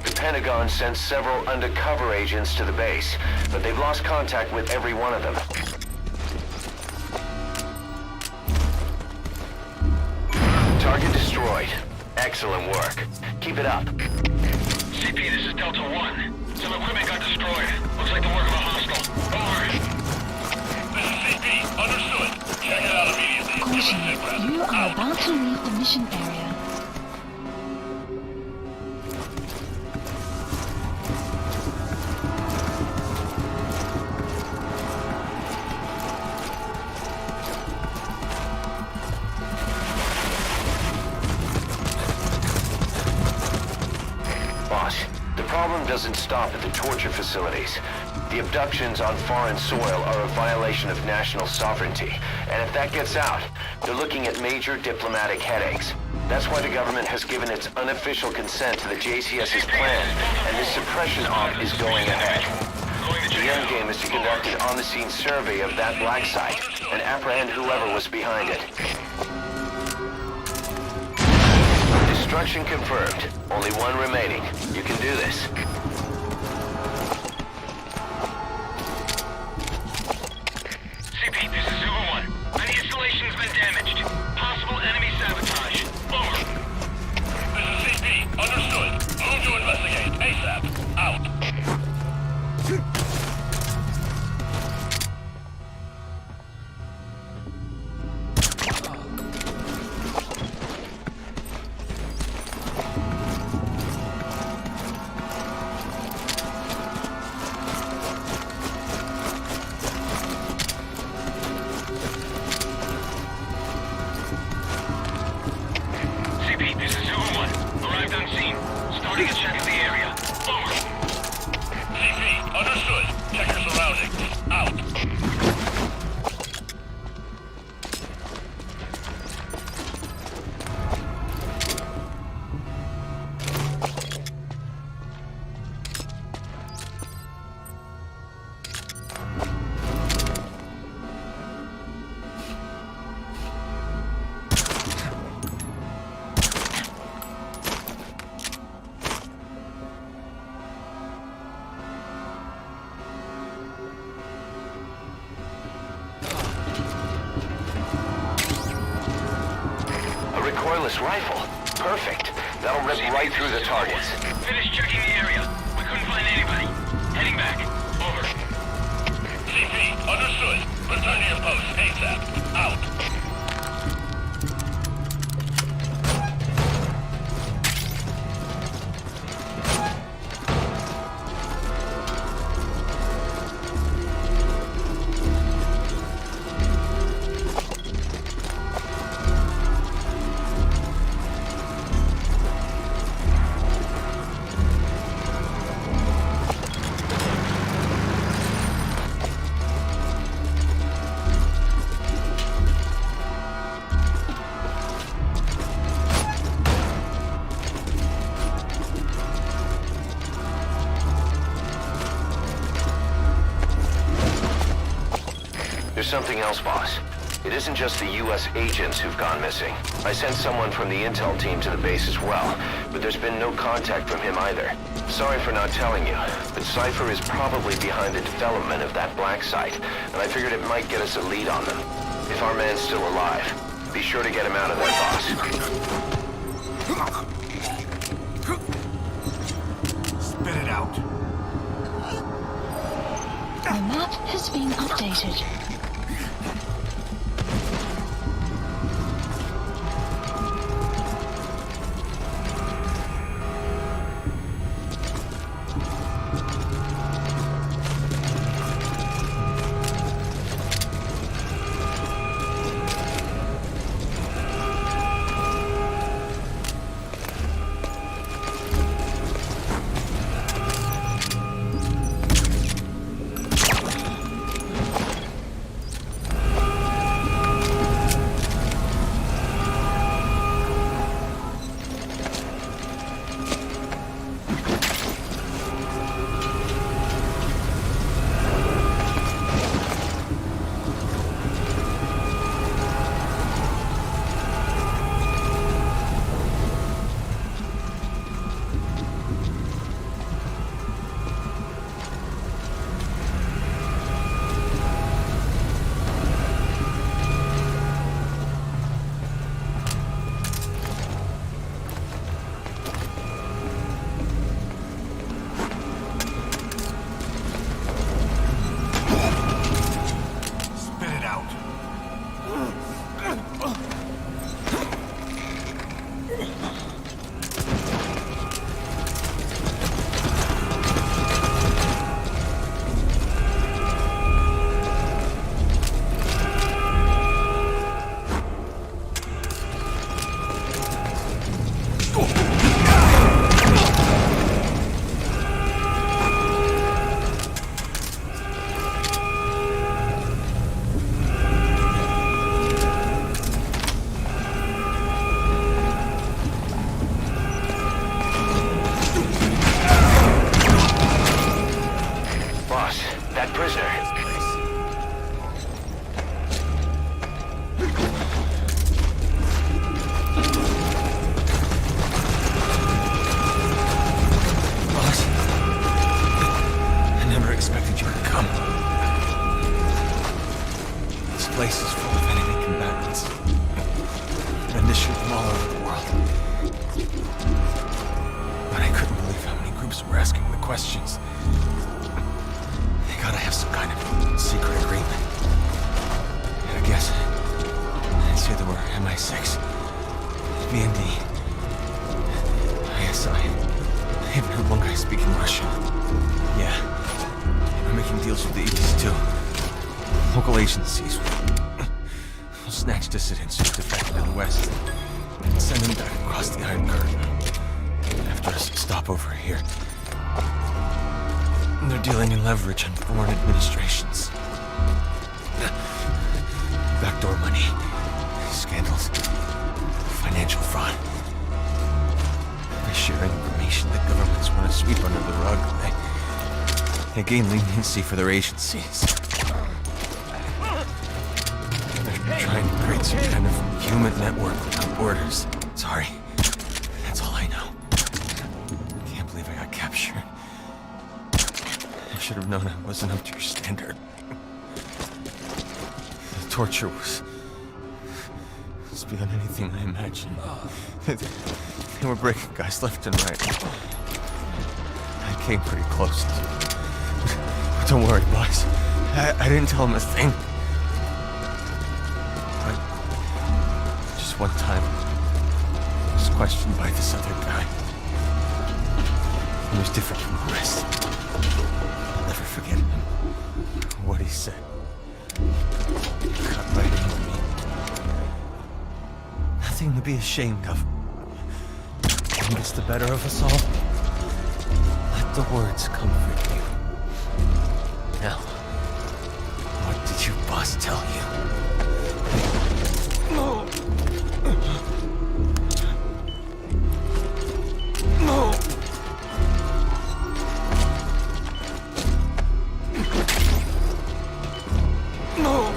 The Pentagon sent several undercover agents to the base, but they've lost contact with every one of them. Target destroyed. Excellent work. Keep it up. CP, this is Delta 1. Some equipment got destroyed. Looks like the work of a hostile. Over. Understood. Check it out immediately. Caution, you are about to leave the mission area. Boss, the problem doesn't stop at the torture facilities. The abductions on foreign soil are a violation of national sovereignty, and if that gets out, they're looking at major diplomatic headaches. That's why the government has given its unofficial consent to the JCS's plan, and this suppression op is going ahead. The end game is to conduct an on-the-scene survey of that black site and apprehend whoever was behind it. Destruction confirmed. Only one remaining. You can do this. CP, this is Zulu 1. An installation's been damaged. Possible enemy sabotage. Over. This is CP. Understood. Move to investigate. ASAP. Out. Recoilless rifle. Perfect. That'll rip right through the targets. Finish checking the area. We couldn't find anybody. Heading back. Over. CP, understood. Return to your post. ASAP. Out. There's something else, boss. It isn't just the U.S. agents who've gone missing. I sent someone from the intel team to the base as well, but there's been no contact from him either. Sorry for not telling you, but Cypher is probably behind the development of that black site, and I figured it might get us a lead on them. If our man's still alive, be sure to get him out of there, boss. Spit it out. The map has been updated. captured them all over the world. But I couldn't believe how many groups were asking the questions. They gotta have some kind of secret agreement. And I guess I'd say there were MI6, BND, ISI. I even heard one guy speaking Russian. Yeah, they were making deals with the East too. Local agencies will snatch dissidents who've defected in the West and send them back across the Iron Curtain after a stopover here. And they're dealing in leverage on foreign administrations. Backdoor money, scandals, financial fraud. They share information that governments want to sweep under the rug. They gain leniency for their agencies. They're trying to create some kind of human network without borders. Sorry, that's all I know. Can't believe I got captured. I should have known I wasn't up to your standard. The torture was beyond anything I imagined. They were breaking guys left and right. I came pretty close to you. But don't worry, boys. I didn't tell him a thing. But just one time, I was questioned by this other guy. He was different from the rest. I'll never forget him. What he said. He cut right into me. Nothing to be ashamed of. When it gets the better of us all, let the words comfort you. Now, what did your boss tell you? No. No. No.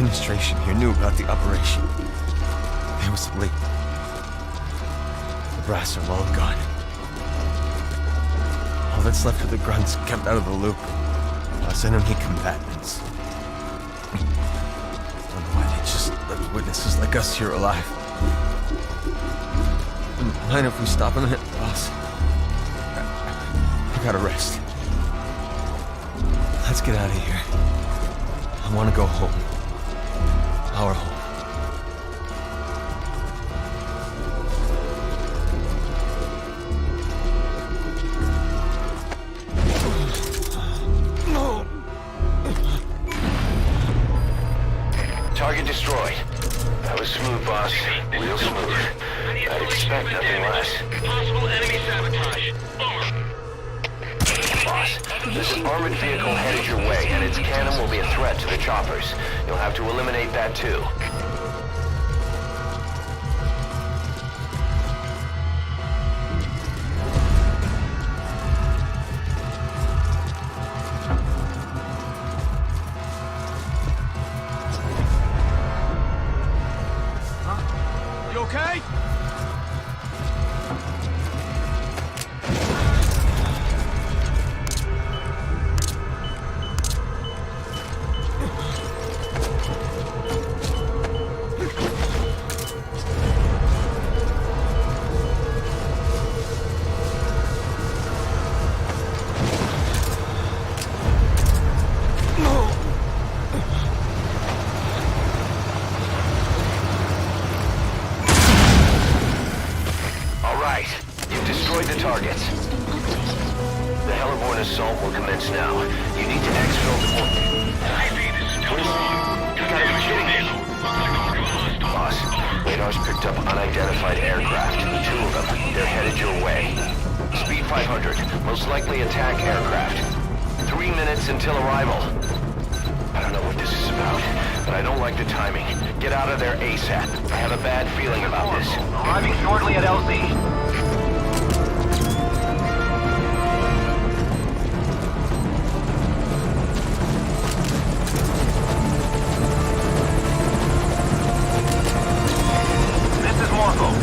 Administration here knew about the operation. They was late. The brass are long gone. All that's left of the grunts kept out of the loop. Us enemy combatants. Don't know why they just left witnesses like us here alive. Mind if we stop a minute, boss? I gotta rest. Let's get out of here. I want to go home. Our home. No. Target destroyed. That was smooth, boss. Real smooth. I'd expect nothing less. Possible enemy sabotage. Over. Boss, there's an armored vehicle headed your way, and its cannon will be a threat to the choppers. You'll have to eliminate that too. Huh? You okay? most likely attack aircraft. 3 minutes until arrival. I don't know what this is about, but I don't like the timing. Get out of there ASAP. I have a bad feeling about this. Arriving shortly at LZ.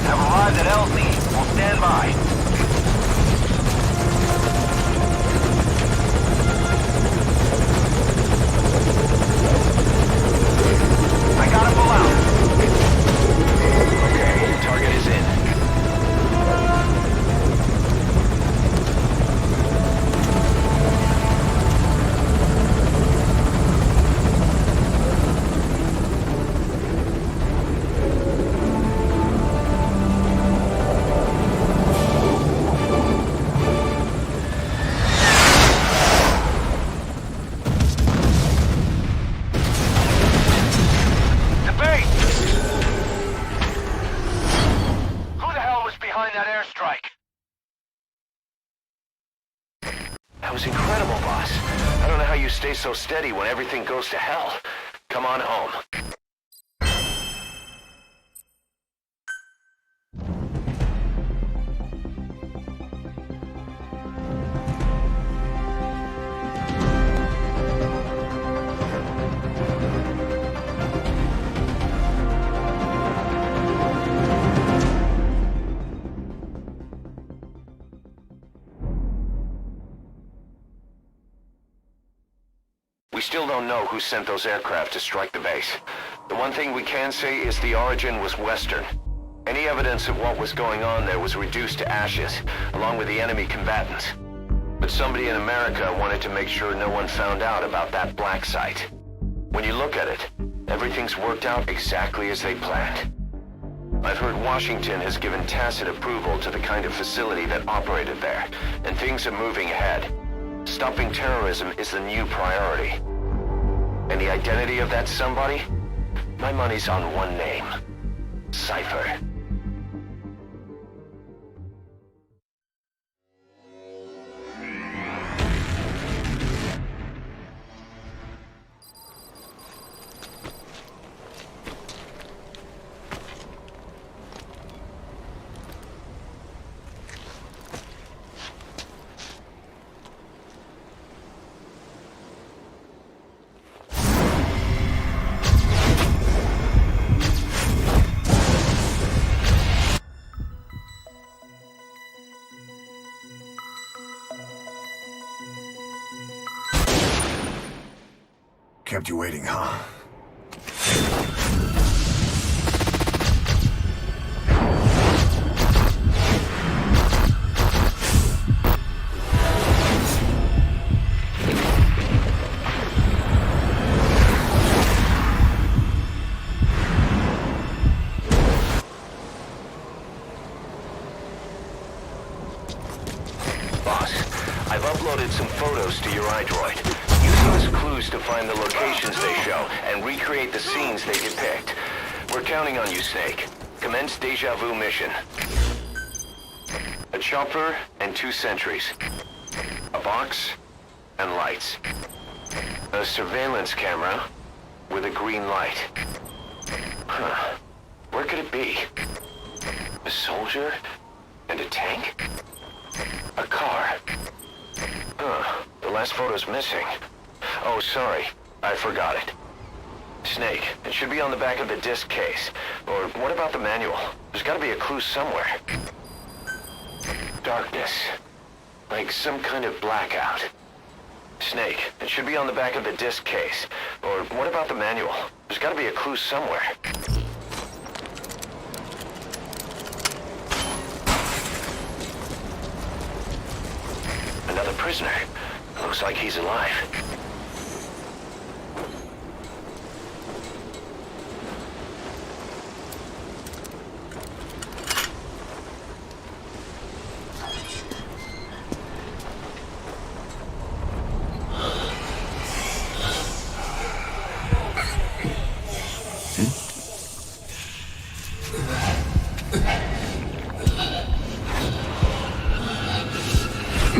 Have arrived at LZ. We'll stand by. I gotta pull out. Okay, target is in. Stay so steady when everything goes to hell. Come on home. We still don't know who sent those aircraft to strike the base. The one thing we can say is the origin was Western. Any evidence of what was going on there was reduced to ashes, along with the enemy combatants. But somebody in America wanted to make sure no one found out about that black site. When you look at it, everything's worked out exactly as they planned. I've heard Washington has given tacit approval to the kind of facility that operated there, and things are moving ahead. Stopping terrorism is the new priority. And the identity of that somebody? My money's on one name. Cypher. Kept you waiting, huh? Boss, I've uploaded some photos to your iDroid. Use them as clues to find the locations they show and recreate the scenes they depict. We're counting on you, Snake. Commence Déjà Vu mission. A chopper and 2 sentries. A box and lights. A surveillance camera with a green light. Huh. Where could it be? A soldier and a tank? A car. Huh. The last photo's missing. Oh, sorry. I forgot it. Snake, it should be on the back of the disc case. Or what about the manual? There's gotta be a clue somewhere. Darkness. Like some kind of blackout. Snake, it should be on the back of the disc case. Or what about the manual? There's gotta be a clue somewhere. Another prisoner. Looks like he's alive.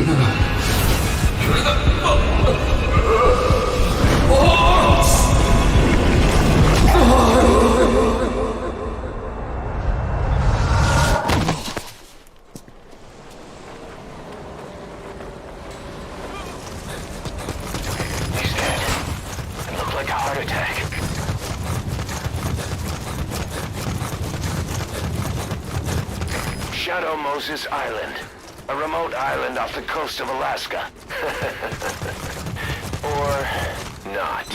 Hmm? like a heart attack. Shadow Moses Island. A remote island off the coast of Alaska. Or not.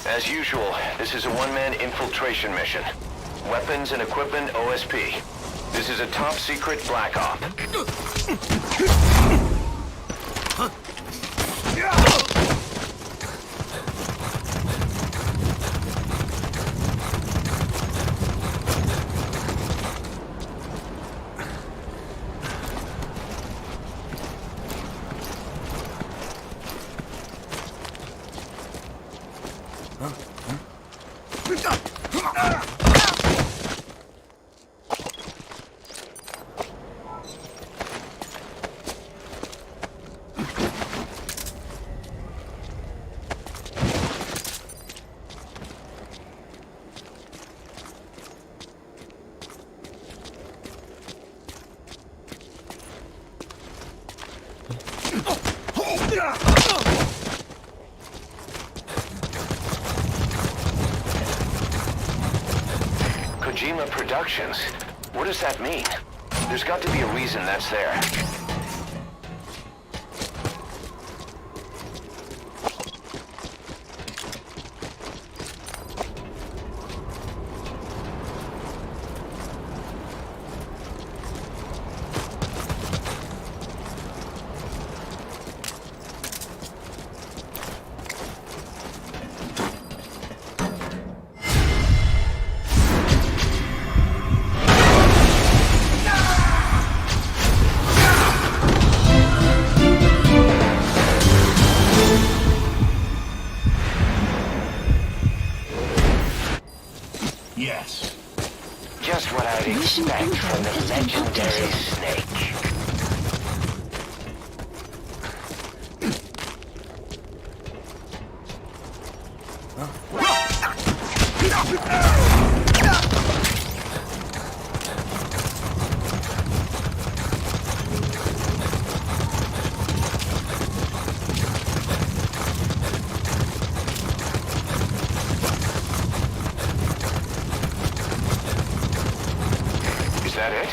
As usual, this is a one-man infiltration mission. Weapons and equipment OSP. This is a top-secret black op. Kojima Productions? What does that mean? There's got to be a reason that's there. Yes. Just what I'd expect from the legendary Snake. Is that it?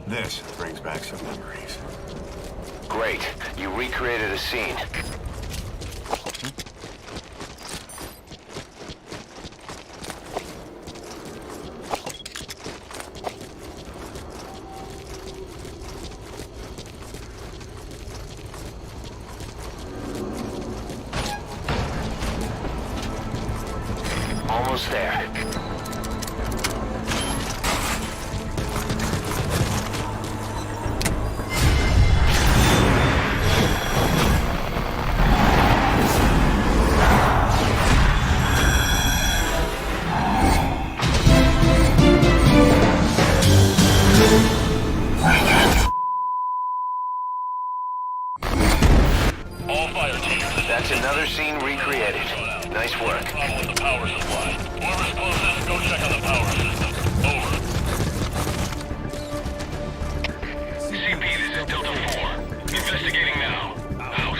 This brings back some memories. Great. You recreated a scene. Almost there. All fire teams. That's another scene recreated. Nice work. Problem with the power supply. Whoever's closest, go check on the power system. Over. CP, this is Delta 4. Investigating now. Out.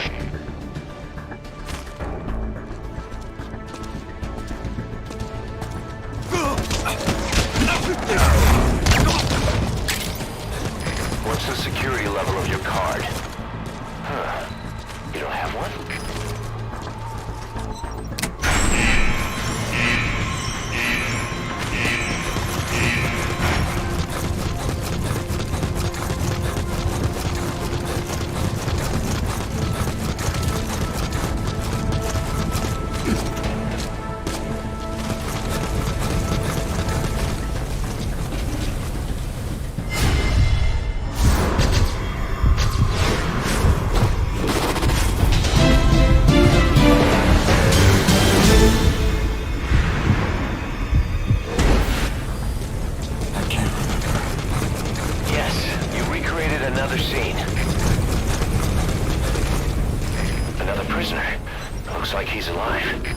What's the security level of your card? Huh. You don't have one? prisoner. Looks like he's alive.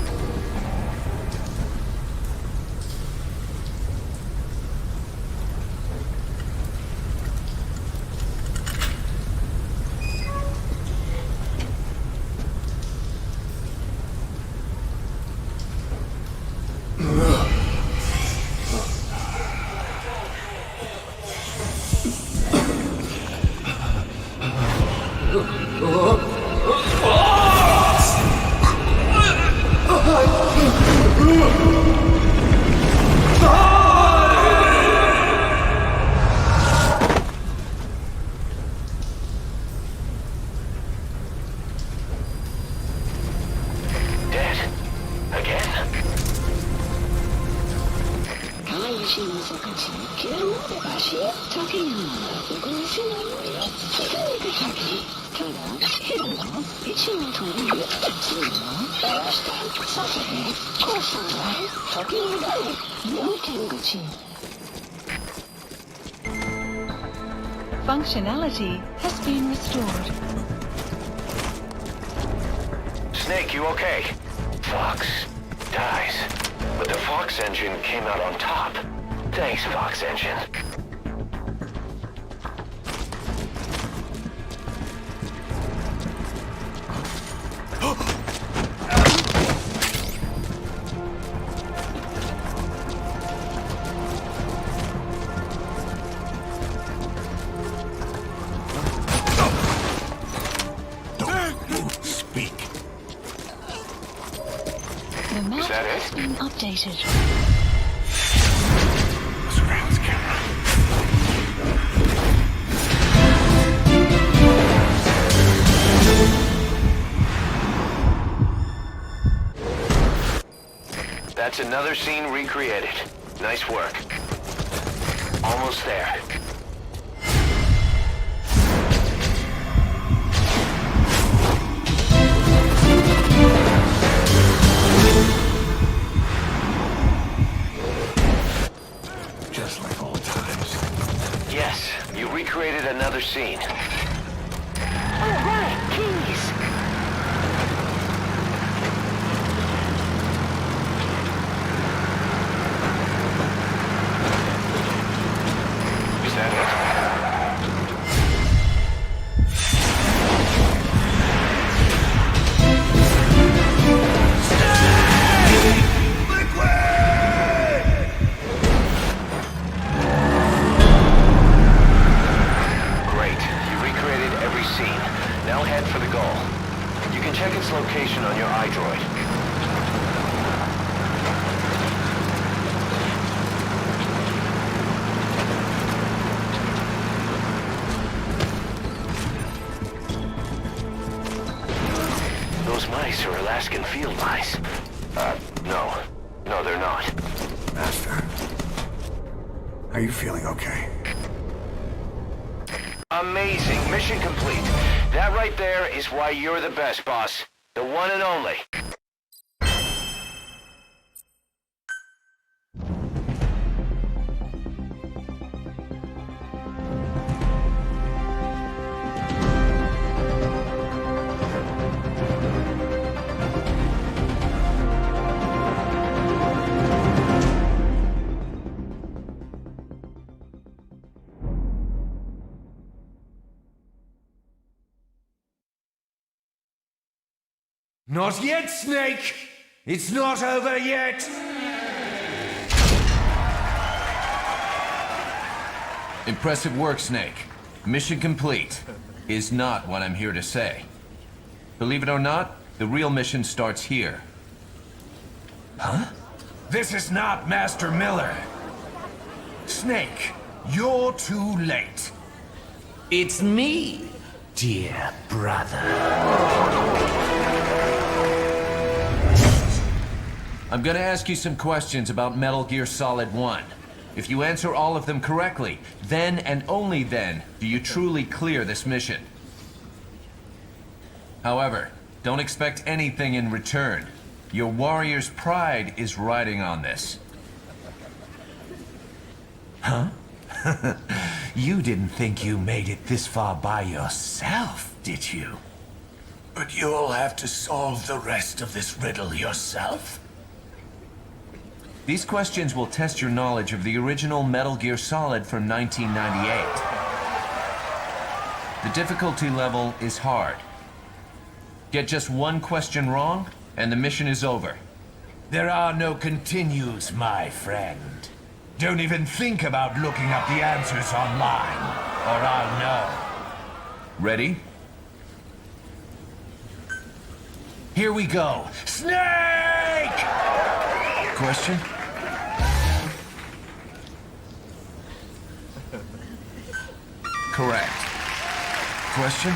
Functionality has been restored. Snake, you okay? Fox dies. But the Fox engine came out on top. Thanks, Fox engine. Updated. Surveillance camera. That's another scene recreated. Nice work. Almost there. Recreated another scene. Oh, right, keys. Is that it? Now head for the goal. You can check its location on your iDroid. Those mice are Alaskan field mice. No. No, they're not. Master, are you feeling okay? Amazing. Mission complete. That right there is why you're the best, boss. The one and only. Not yet, Snake! It's not over yet! Impressive work, Snake. Mission complete. Is not what I'm here to say. Believe it or not, the real mission starts here. Huh? This is not Master Miller. Snake, you're too late. It's me, dear brother. I'm gonna ask you some questions about Metal Gear Solid 1. If you answer all of them correctly, then and only then do you truly clear this mission. However, don't expect anything in return. Your warrior's pride is riding on this. Huh? You didn't think you made it this far by yourself, did you? But you'll have to solve the rest of this riddle yourself. These questions will test your knowledge of the original Metal Gear Solid from 1998. The difficulty level is hard. Get just one question wrong, and the mission is over. There are no continues, my friend. Don't even think about looking up the answers online, or I'll know. Ready? Here we go. Snake! Question? Correct. Question?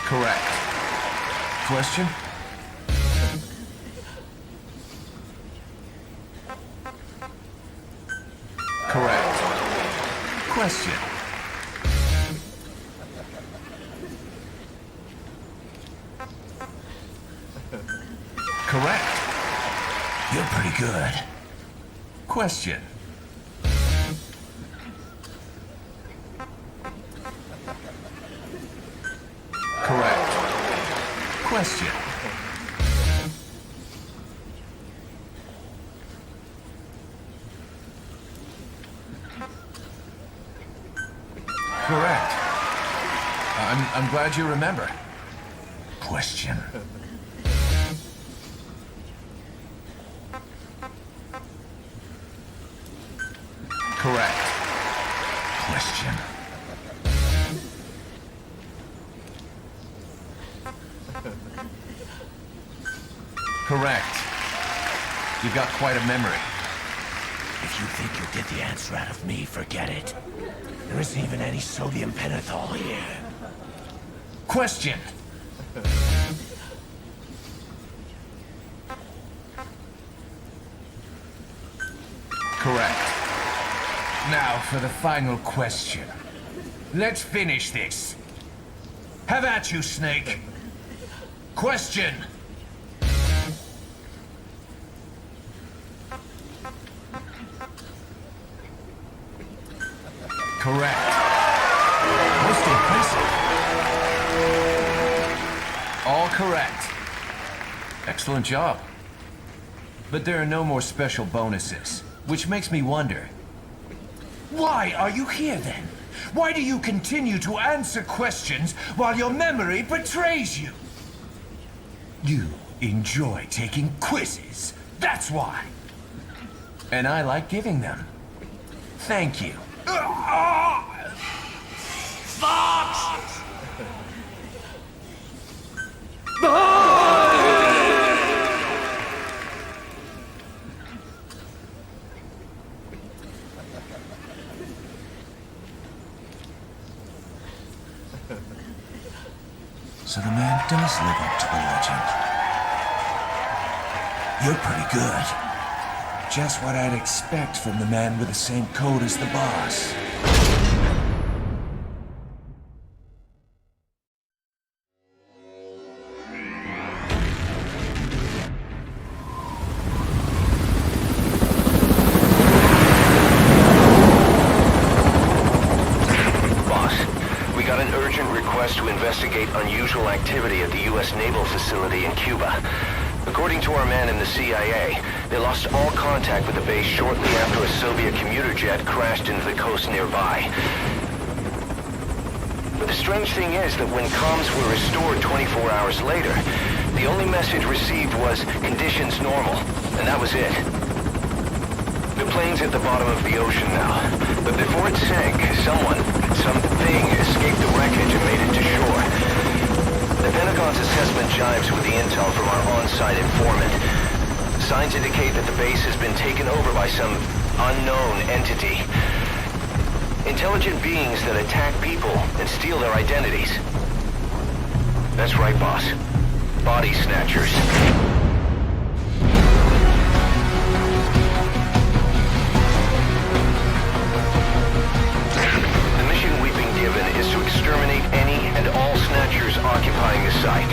Correct. Question? Correct. Question? Correct. You're pretty good. Question? Correct. Question? Correct. I'm glad you remember. Question. Correct. Question. Correct. You've got quite a memory. If you think you'll get the answer out of me, forget it. There isn't even any sodium pentothal here. Question. Correct. Now for the final question. Let's finish this. Have at you, Snake. Question. Correct. Most impressive. All correct. Excellent job. But there are no more special bonuses, which makes me wonder. Why are you here then? Why do you continue to answer questions while your memory betrays you? You enjoy taking quizzes. That's why. And I like giving them. Thank you. Fox! So the man does live up to the legend. You're pretty good. Just what I'd expect from the man with the same code as the boss. To investigate unusual activity at the U.S. naval facility in Cuba. According to our man in the CIA, they lost all contact with the base shortly after a Soviet commuter jet crashed into the coast nearby. But the strange thing is that when comms were restored 24 hours later, the only message received was conditions normal, and that was it. The plane's at the bottom of the ocean now, but before it sank, something escaped the wreckage and made it to shore. The Pentagon's assessment jives with the intel from our on-site informant. Signs indicate that the base has been taken over by some unknown entity. Intelligent beings that attack people and steal their identities. That's right, boss. Body snatchers. Is to exterminate any and all snatchers occupying the site.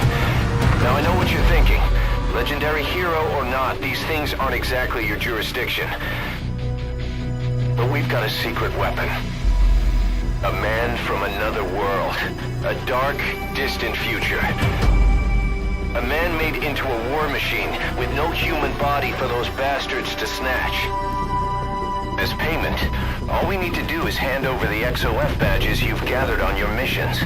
Now I know what you're thinking. Legendary hero or not, these things aren't exactly your jurisdiction. But we've got a secret weapon. A man from another world. A dark, distant future. A man made into a war machine with no human body for those bastards to snatch. As payment, all we need to do is hand over the XOF badges you've gathered on your missions.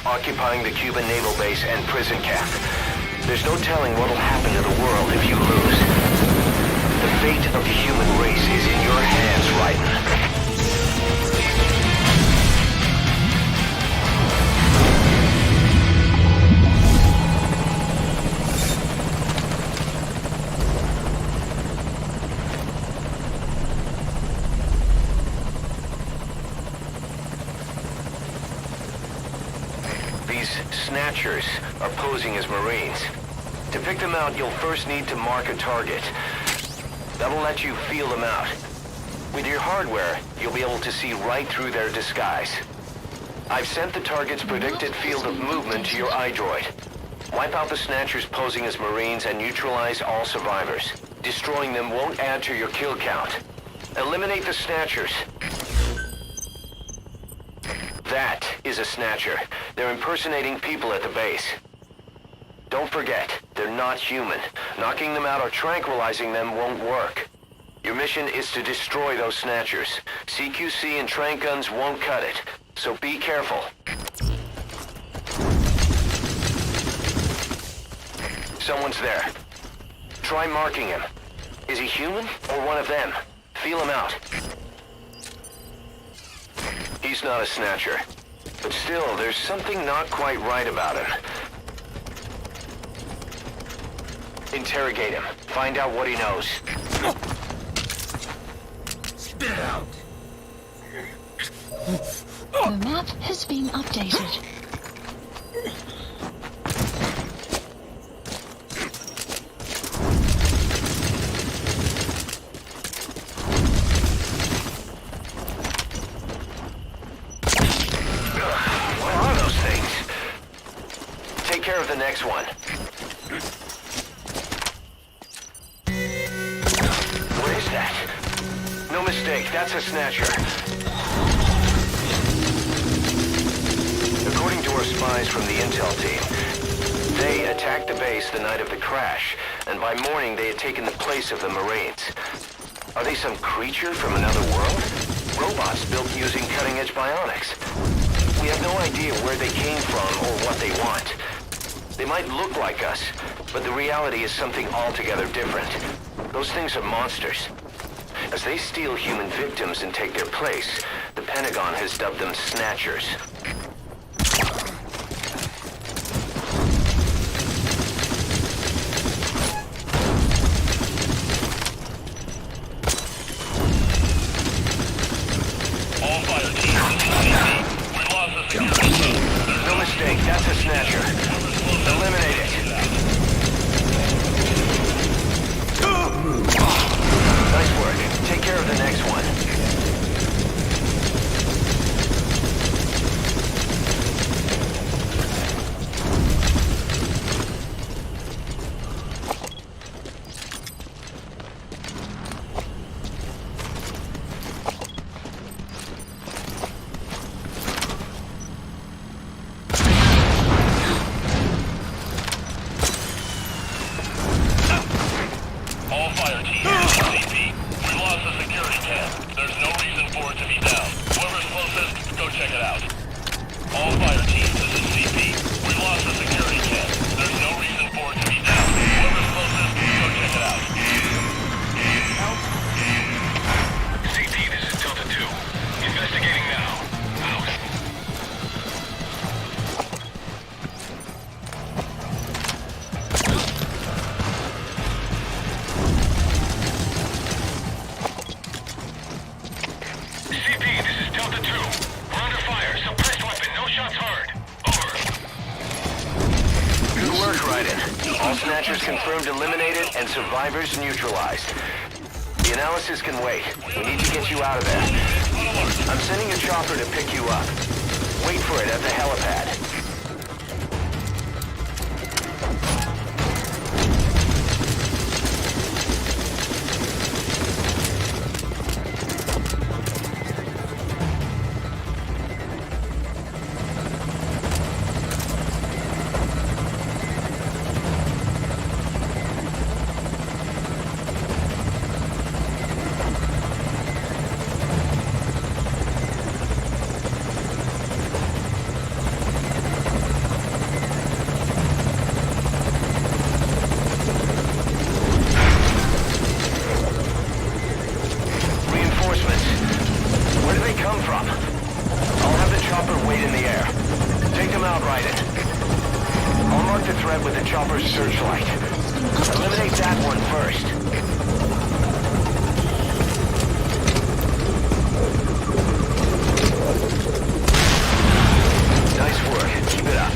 Occupying the Cuban naval base and prison camp. There's no telling what'll happen to the world if you lose. The fate of the human race is in your hands, Raiden. Snatchers are posing as Marines. To pick them out, you'll first need to mark a target. That'll let you feel them out. With your hardware, you'll be able to see right through their disguise. I've sent the target's predicted field of movement to your iDroid. Wipe out the Snatchers posing as Marines and neutralize all survivors. Destroying them won't add to your kill count. Eliminate the Snatchers. That is a Snatcher. They're impersonating people at the base. Don't forget, they're not human. Knocking them out or tranquilizing them won't work. Your mission is to destroy those Snatchers. CQC and trank guns won't cut it, so be careful. Someone's there. Try marking him. Is he human or one of them? Feel him out. He's not a Snatcher. But still, there's something not quite right about him. Interrogate him. Find out what he knows. Spit it out! The map has been updated. The next one. What is that? No mistake, that's a Snatcher. According to our spies from the intel team, they attacked the base the night of the crash, and by morning they had taken the place of the Marines. Are they some creature from another world? Robots built using cutting-edge bionics. We have no idea where they came from or what they want. They might look like us, but the reality is something altogether different. Those things are monsters. As they steal human victims and take their place, the Pentagon has dubbed them Snatchers. All fire teams, we lost the security. No mistake, that's a Snatcher. Eliminate it. Nice work. Take care of the next one. fire teams to the CP. We lost the security cam. There's no reason for it to be down. Whoever's closest, go check it out. All fire teams, this is CP. We lost the security cam. There's no reason for it to be down. Whoever's closest, go check it out. CP, this is Delta 2. Investigating now. Out. CP, this is Delta 2. We're under fire. Suppressed weapon. No shots heard. Over. Good work, Raiden. All snatchers confirmed eliminated and survivors neutralized. The analysis can wait. We need to get you out of there. I'm sending a chopper to pick you up. Wait for it at the helipad. Searchlight. Eliminate that one first. Nice work. Keep it up.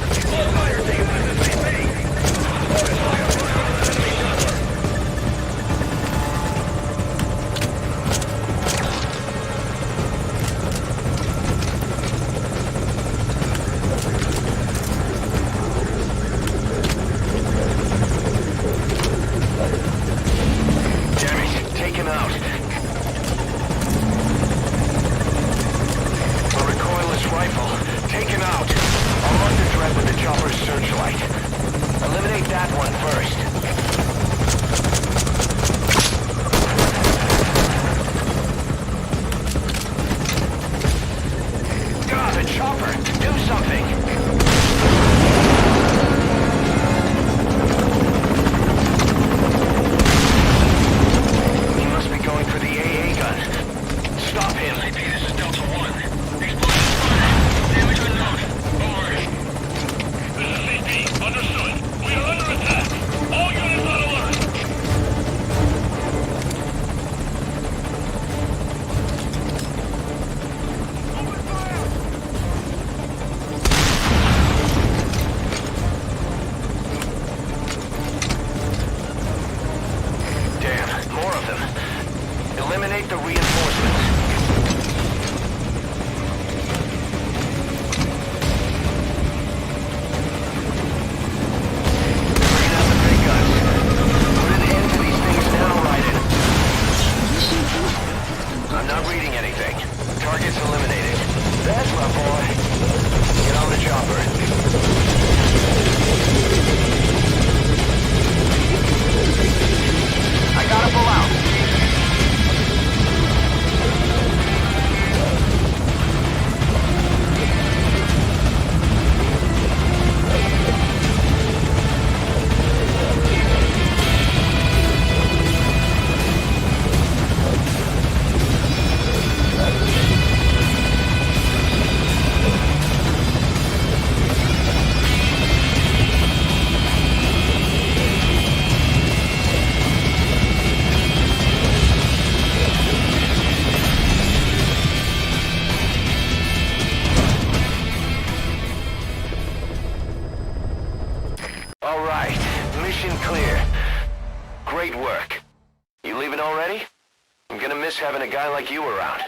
Having a guy like you around.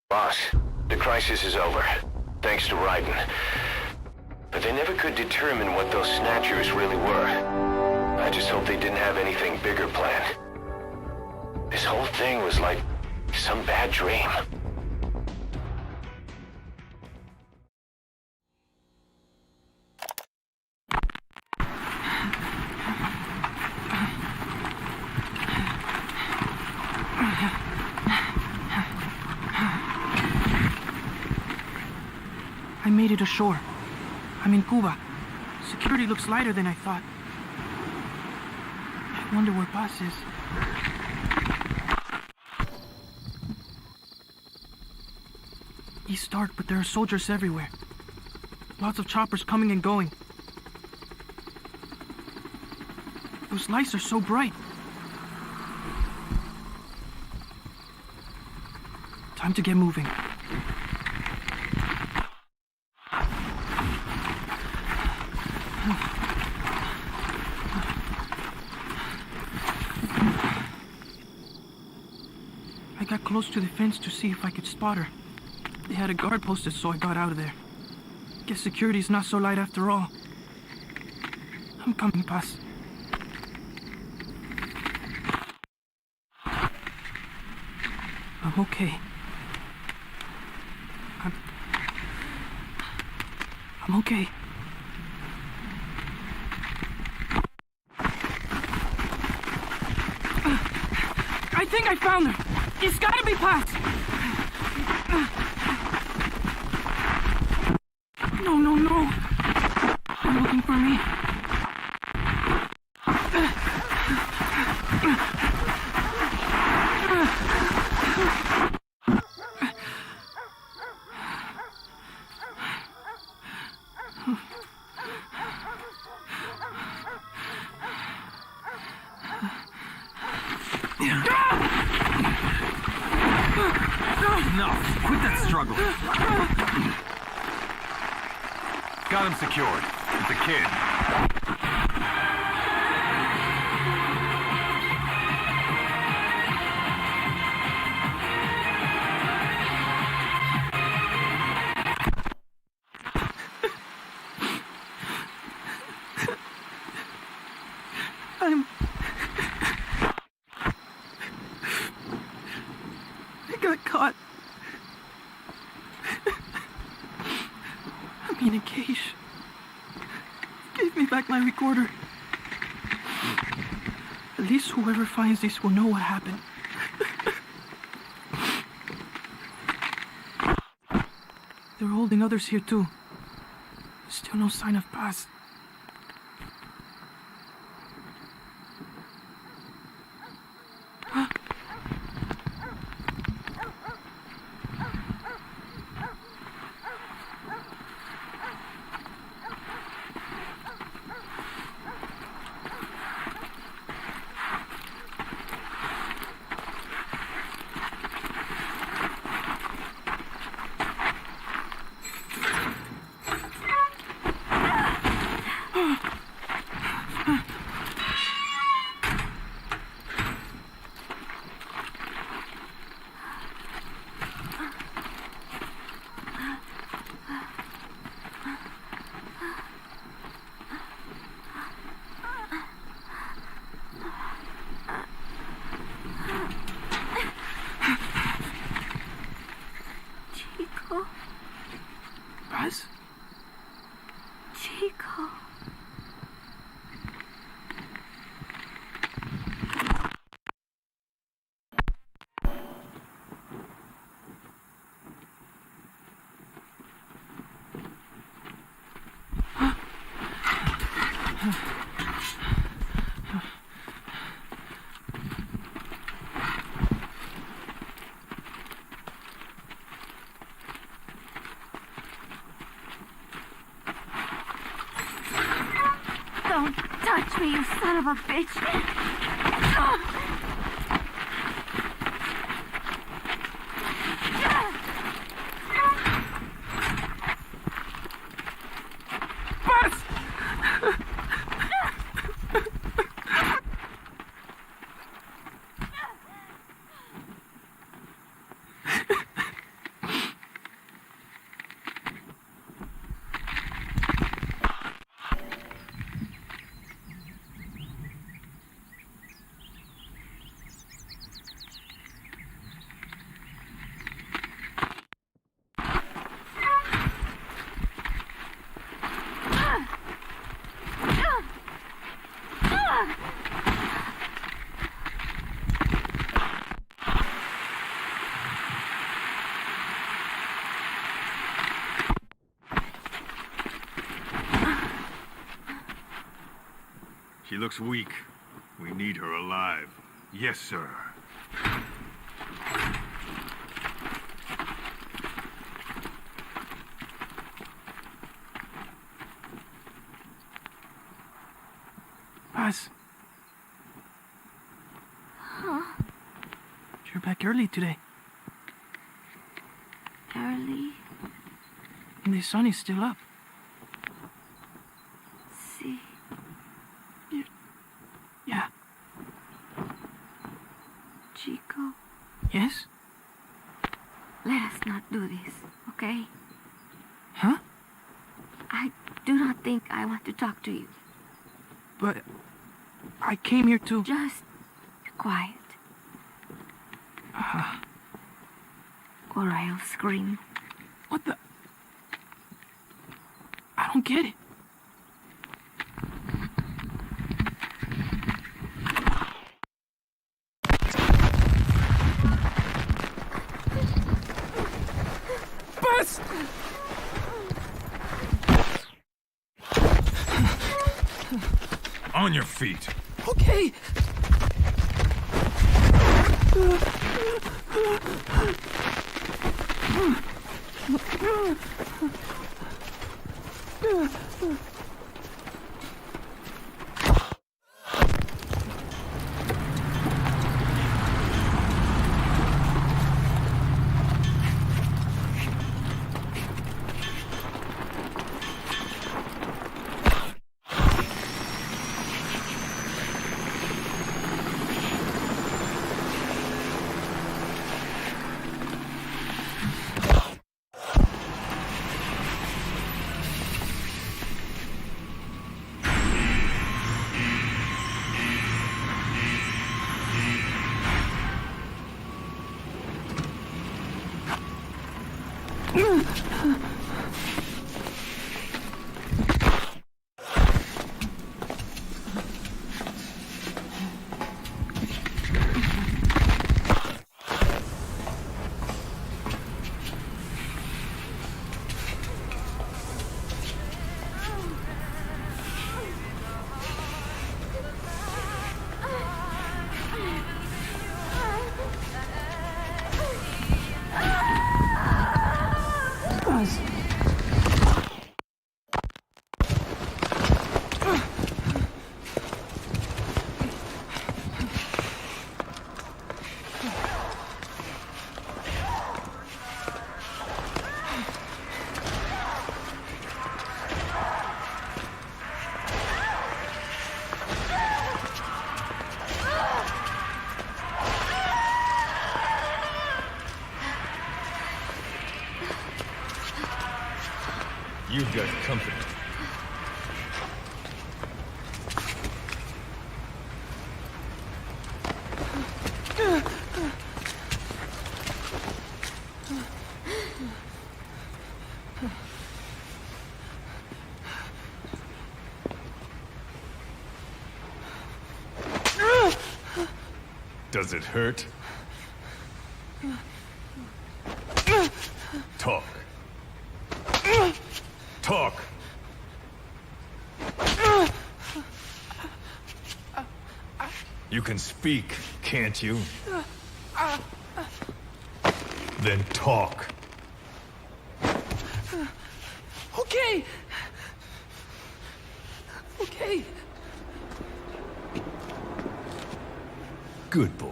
Boss, the crisis is over, thanks to Raiden. But they never could determine what those snatchers really were. I just hope they didn't have anything bigger planned. This whole thing was like some bad dream. I made it ashore. I'm in Cuba. Security looks lighter than I thought. I wonder where Paz is. East dark, but there are soldiers everywhere. Lots of choppers coming and going. Those lights are so bright. Time to get moving. I got close to the fence to see if I could spot her. They had a guard posted, so I got out of there. Guess security's not so light after all. I'm coming, Paz. I'm okay. I'm okay. I think I found her. It's gotta be Paz. No. They're looking for me. Enough. Quit that struggle. Got him secured. With the kid. I got caught. I'm in a cage. Give me back my recorder. At least whoever finds this will know what happened. They're holding others here too. Still no sign of Paz. Chico. Paz? Chico. Don't touch me, you son of a bitch! She looks weak. We need her alive. Yes, sir. Boss. Huh? You're back early today. Early? And the sun is still up. See? Yeah. Chico, Yes? let us not do this, okay? Huh? I do not think I want to talk to you. But I came here to... Just be quiet. Or I'll scream. What the... I don't get it. Bus! On your feet. Okay. You've got company. Does it hurt? Talk. Talk! You can speak, can't you? Then talk. Okay. Okay. Good boy.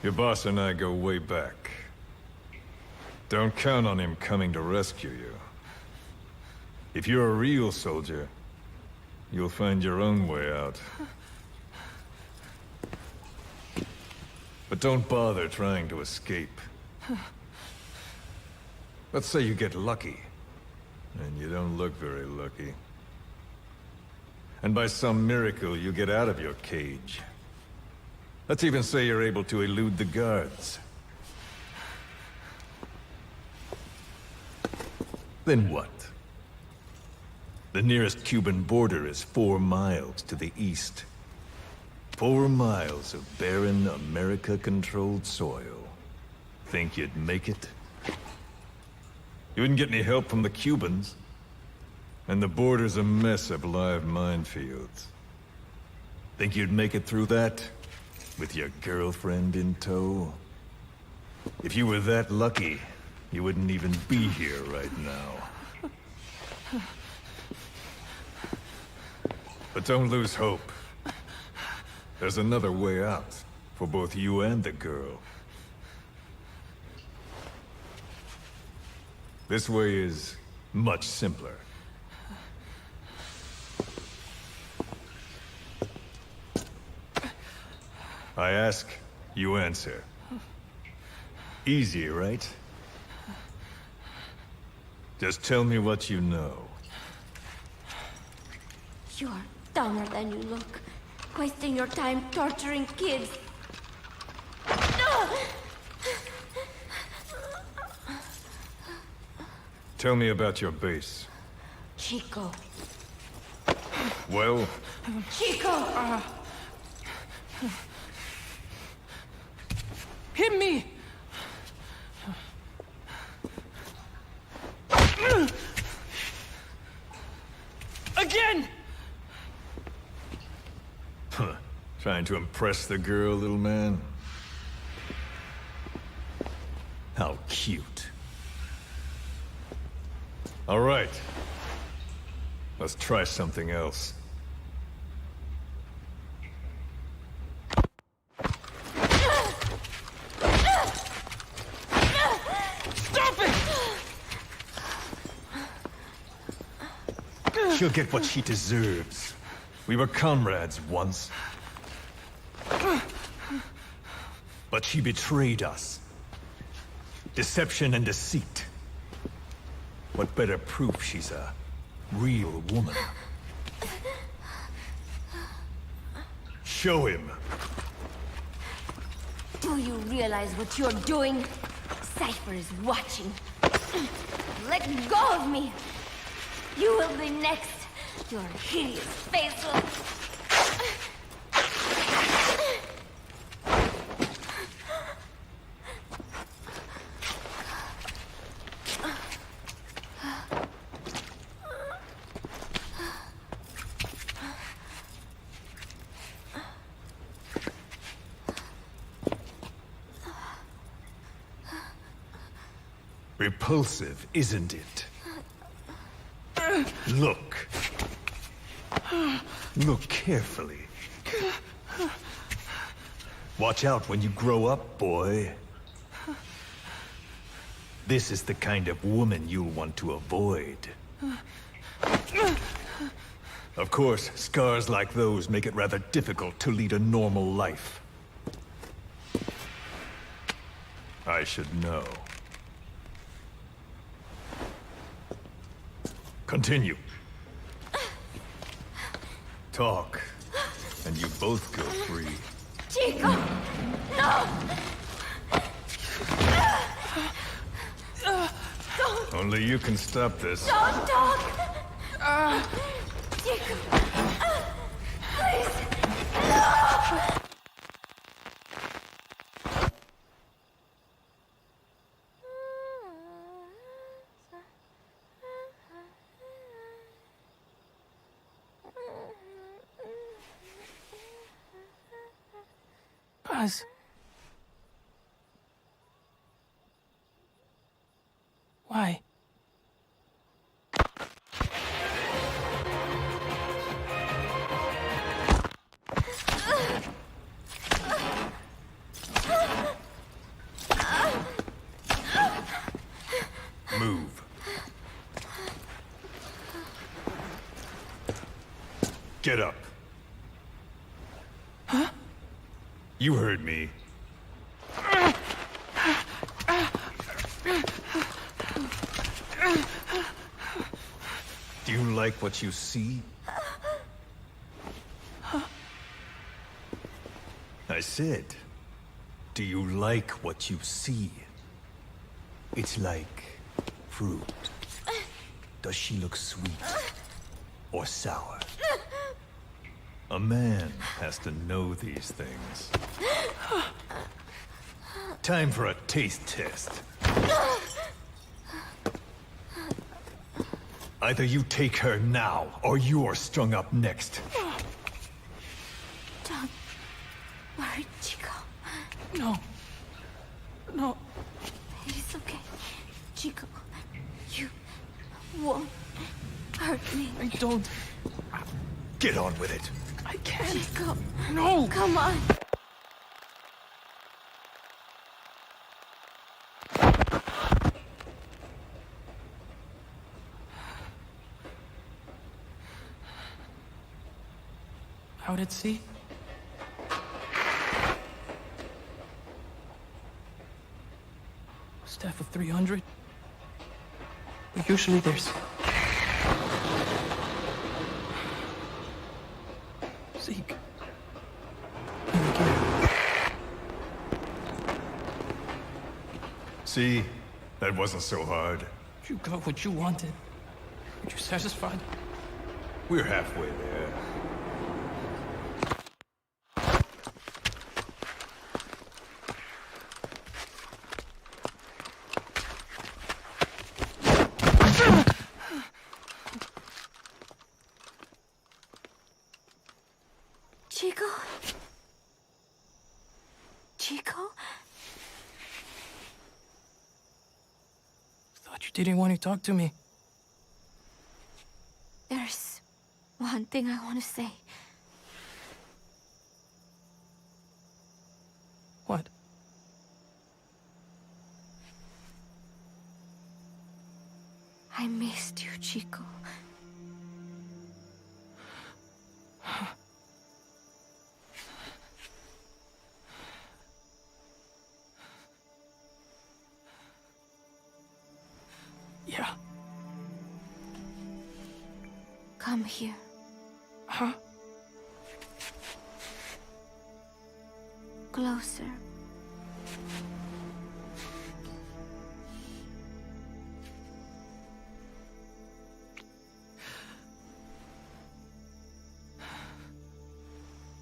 Your boss and I go way back. Don't count on him coming to rescue you. If you're a real soldier, you'll find your own way out. But don't bother trying to escape. Let's say you get lucky, and you don't look very lucky. And by some miracle, you get out of your cage. Let's even say you're able to elude the guards. Then what? The nearest Cuban border is 4 miles to the east. 4 miles of barren, America-controlled soil. Think you'd make it? You wouldn't get any help from the Cubans. And the border's a mess of live minefields. Think you'd make it through that? With your girlfriend in tow? If you were that lucky, you wouldn't even be here right now. But don't lose hope. There's another way out, for both you and the girl. This way is much simpler. I ask, you answer. Easy, right? Just tell me what you know. You're dumber than you look. Wasting your time torturing kids. Tell me about your base. Chico. Well? Chico! Hit me! Again! Huh. Trying to impress the girl, little man? How cute. All right. Let's try something else. She'll get what she deserves. We were comrades once. But she betrayed us. Deception and deceit. What better proof she's a real woman? Show him. Do you realize what you're doing? Cypher is watching. Let go of me! You will be next. Your hideous face will... Repulsive, isn't it? Look. Look carefully. Watch out when you grow up, boy. This is the kind of woman you'll want to avoid. Of course, scars like those make it rather difficult to lead a normal life. I should know. Continue. Talk, and you both go free. Chico! No! Don't! Only you can stop this. Don't talk! Chico! Please! No! Buzz. Why? Move. Get up. Huh? You heard me. Do you like what you see? I said, do you like what you see? It's like fruit. Does she look sweet or sour? A man has to know these things. Time for a taste test. Either you take her now, or you're strung up next. Don't worry, Chico. No. No. It's okay. Chico, you won't hurt me. I don't. Get on with it. I can't. Chico. No. Come on. Out at sea? Staff of 300? But usually there's... ZEKE. See? That wasn't so hard. You got what you wanted. Are you satisfied? We're halfway there. Chico? Chico? Thought you didn't want to talk to me. There's one thing I want to say. What? I missed you, Chico. Yeah. Come here. Huh? Closer.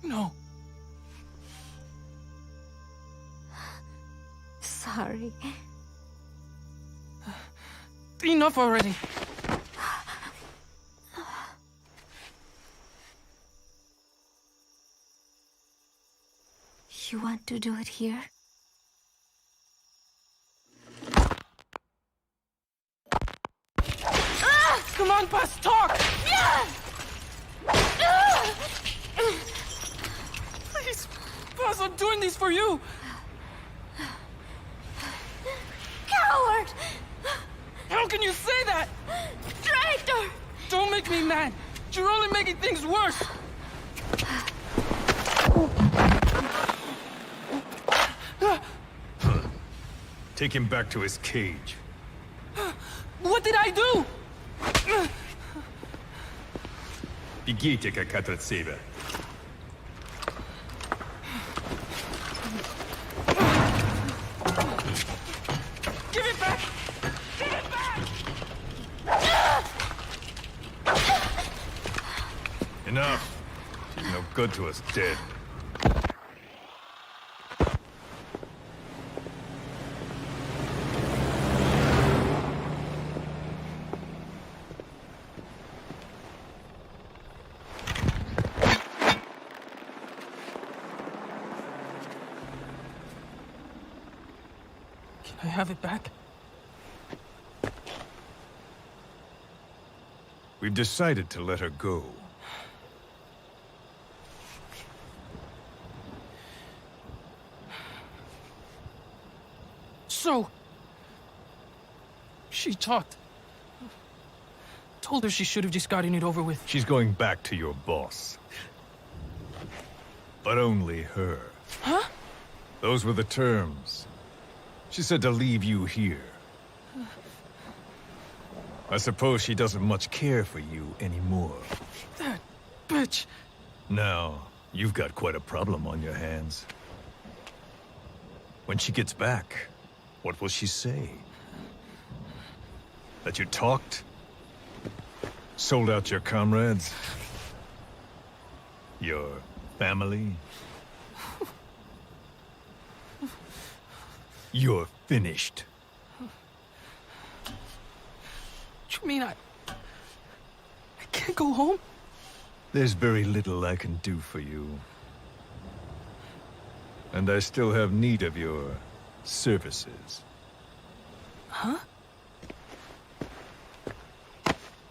No. Sorry. Enough already. You want to do it here? Come on, Buzz, talk! Please, Buzz, I'm doing these for you! Coward! How can you say that? Traitor! Don't make me mad! You're only making things worse! Take him back to his cage. What did I do? Бегите, как от себя. Give it back! Give it back! Enough. She's no good to us dead. I have it back? We've decided to let her go. So... she talked. Told her she should have just gotten it over with. She's going back to your boss. But only her. Huh? Those were the terms. She said to leave you here. I suppose she doesn't much care for you anymore. That bitch! Now, you've got quite a problem on your hands. When she gets back, what will she say? That you talked? Sold out your comrades? Your family? You're finished. You mean go home? There's very little I can do for you. And I still have need of your services. Huh?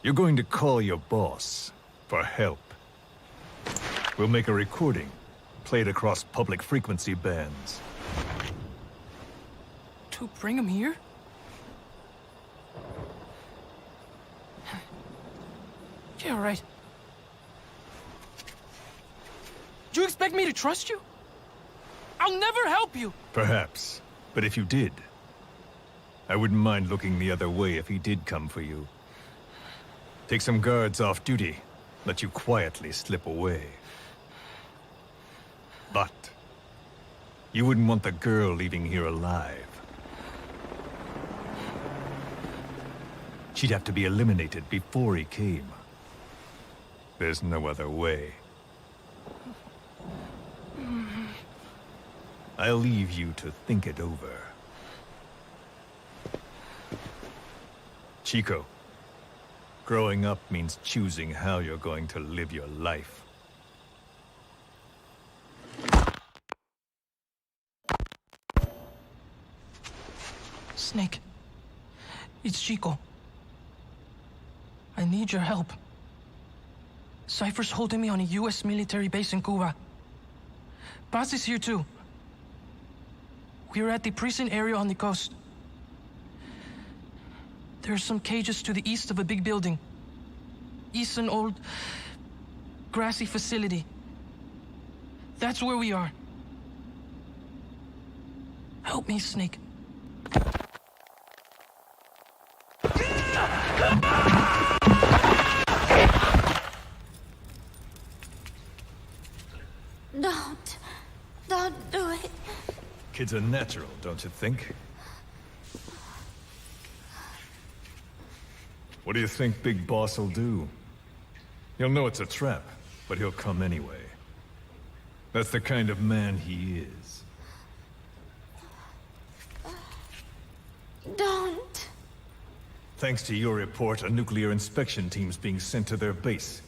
You're going to call your boss for help. We'll make a recording, play it across public frequency bands. To bring him here? Yeah, right. Do you expect me to trust you? I'll never help you! Perhaps. But if you did, I wouldn't mind looking the other way if he did come for you. Take some guards off duty, let you quietly slip away. But you wouldn't want the girl leaving here alive. She'd have to be eliminated before he came. There's no other way. I'll leave you to think it over. Chico, growing up means choosing how you're going to live your life. Snake, it's Chico. I need your help. Cypher's holding me on a US military base in Cuba. Boss is here too. We're at the prison area on the coast. There are some cages to the east of a big building. East an old, grassy facility. That's where we are. Help me, Snake. Don't do it. Kid's a natural, don't you think? What do you think Big Boss will do? He'll know it's a trap, but he'll come anyway. That's the kind of man he is. Don't. Thanks to your report, a nuclear inspection team's being sent to their base.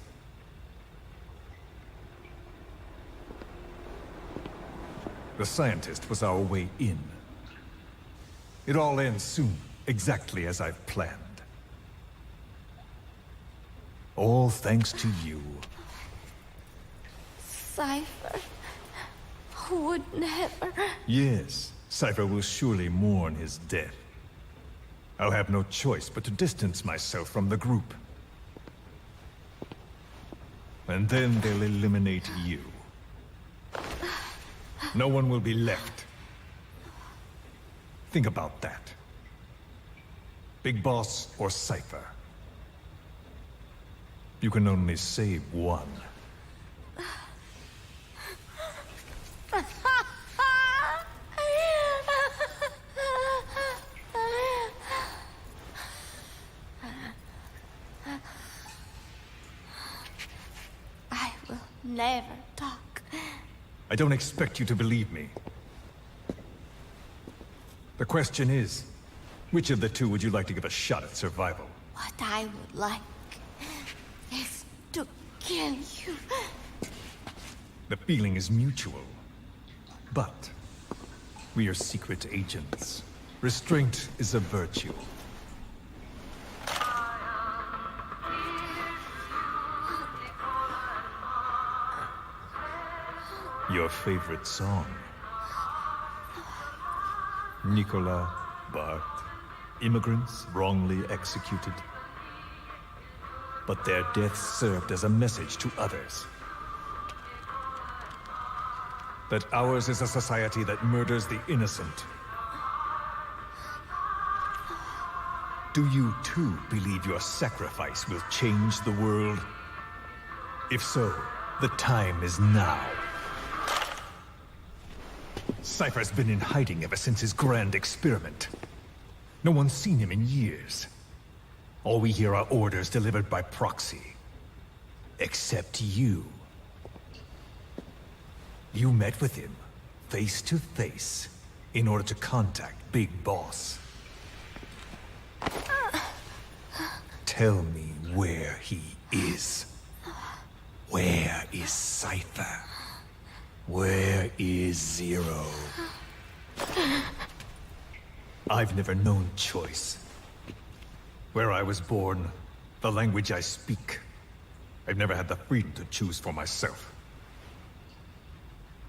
The scientist was our way in. It all ends soon, exactly as I've planned. All thanks to you. Cypher would never... Yes, Cypher will surely mourn his death. I'll have no choice but to distance myself from the group. And then they'll eliminate you. No one will be left. Think about that. Big Boss or Cypher. You can only save one. I will never talk. I don't expect you to believe me. The question is, which of the two would you like to give a shot at survival? What I would like is to kill you. The feeling is mutual. But we are secret agents. Restraint is a virtue. Your favorite song? Nicola, Bart, immigrants wrongly executed. But their deaths served as a message to others. That ours is a society that murders the innocent. Do you too believe your sacrifice will change the world? If so, the time is now. Cypher's been in hiding ever since his grand experiment. No one's seen him in years. All we hear are orders delivered by proxy. Except you. You met with him, face to face, in order to contact Big Boss. Tell me where he is. Where is Cypher? Where is Zero? I've never known choice. Where I was born, the language I speak. I've never had the freedom to choose for myself.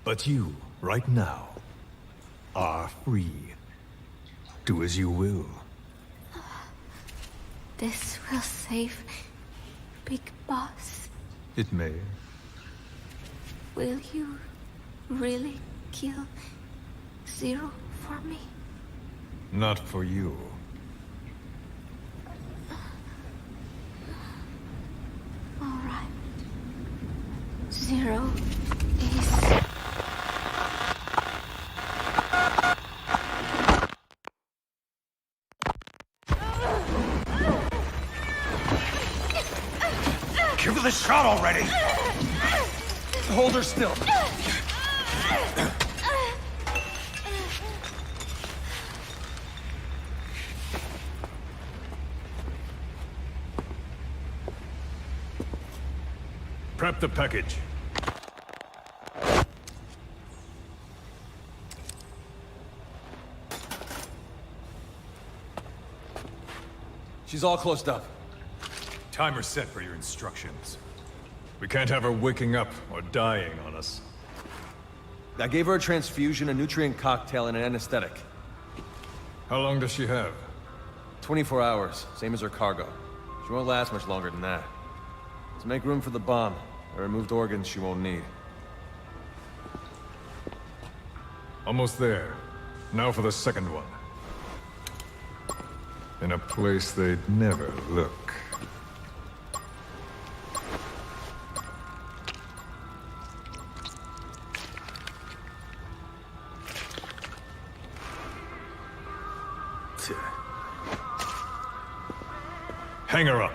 But you, right now, are free. Do as you will. This will save Big Boss. It may. Will you really kill Zero for me? Not for you. All right. Zero is... Give her the shot already! Hold her still. Prep the package. She's all closed up. Timer set for your instructions. We can't have her waking up or dying on us. I gave her a transfusion, a nutrient cocktail, and an anesthetic. How long does she have? 24 hours, same as her cargo. She won't last much longer than that. To make room for the bomb, I removed organs she won't need. Almost there. Now for the second one. In a place they'd never look. Hang her up.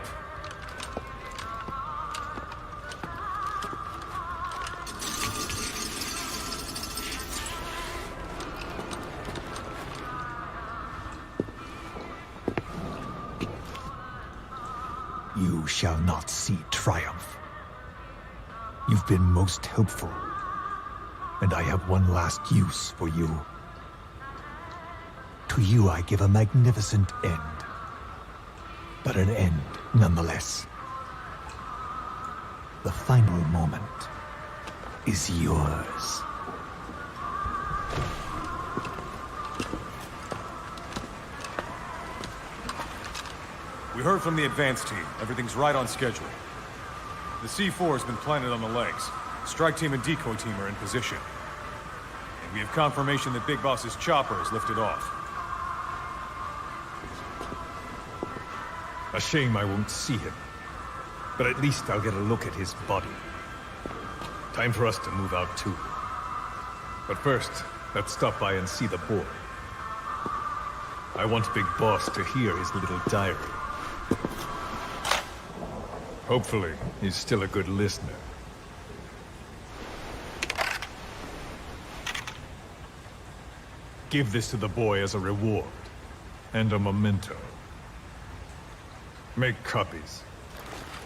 You shall not see triumph. You've been most helpful, and I have one last use for you. To you I give a magnificent end, but an end nonetheless. The final moment is yours. We heard from the advance team. Everything's right on schedule. The C4 has been planted on the legs. Strike team and decoy team are in position. And we have confirmation that Big Boss's chopper is lifted off. A shame I won't see him. But at least I'll get a look at his body. Time for us to move out too. But first, let's stop by and see the boy. I want Big Boss to hear his little diary. Hopefully, he's still a good listener. Give this to the boy as a reward, and a memento. Make copies.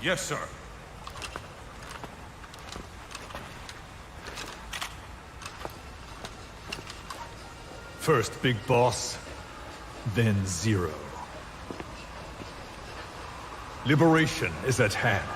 Yes, sir. First Big Boss, then Zero. Liberation is at hand.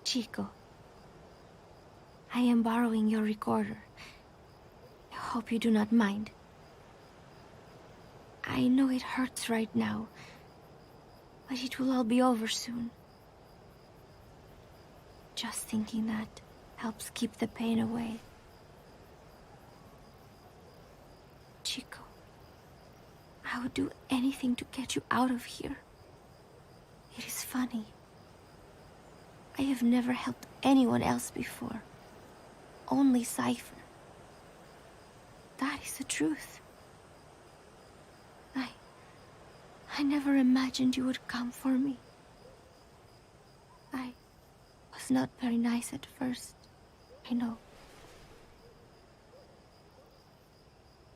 Chico, I am borrowing your recorder. I hope you do not mind. I know it hurts right now, but it will all be over soon. Just thinking that helps keep the pain away. I would do anything to get you out of here. It is funny. I have never helped anyone else before. Only Cypher. That is the truth. I never imagined you would come for me. I was not very nice at first, I know.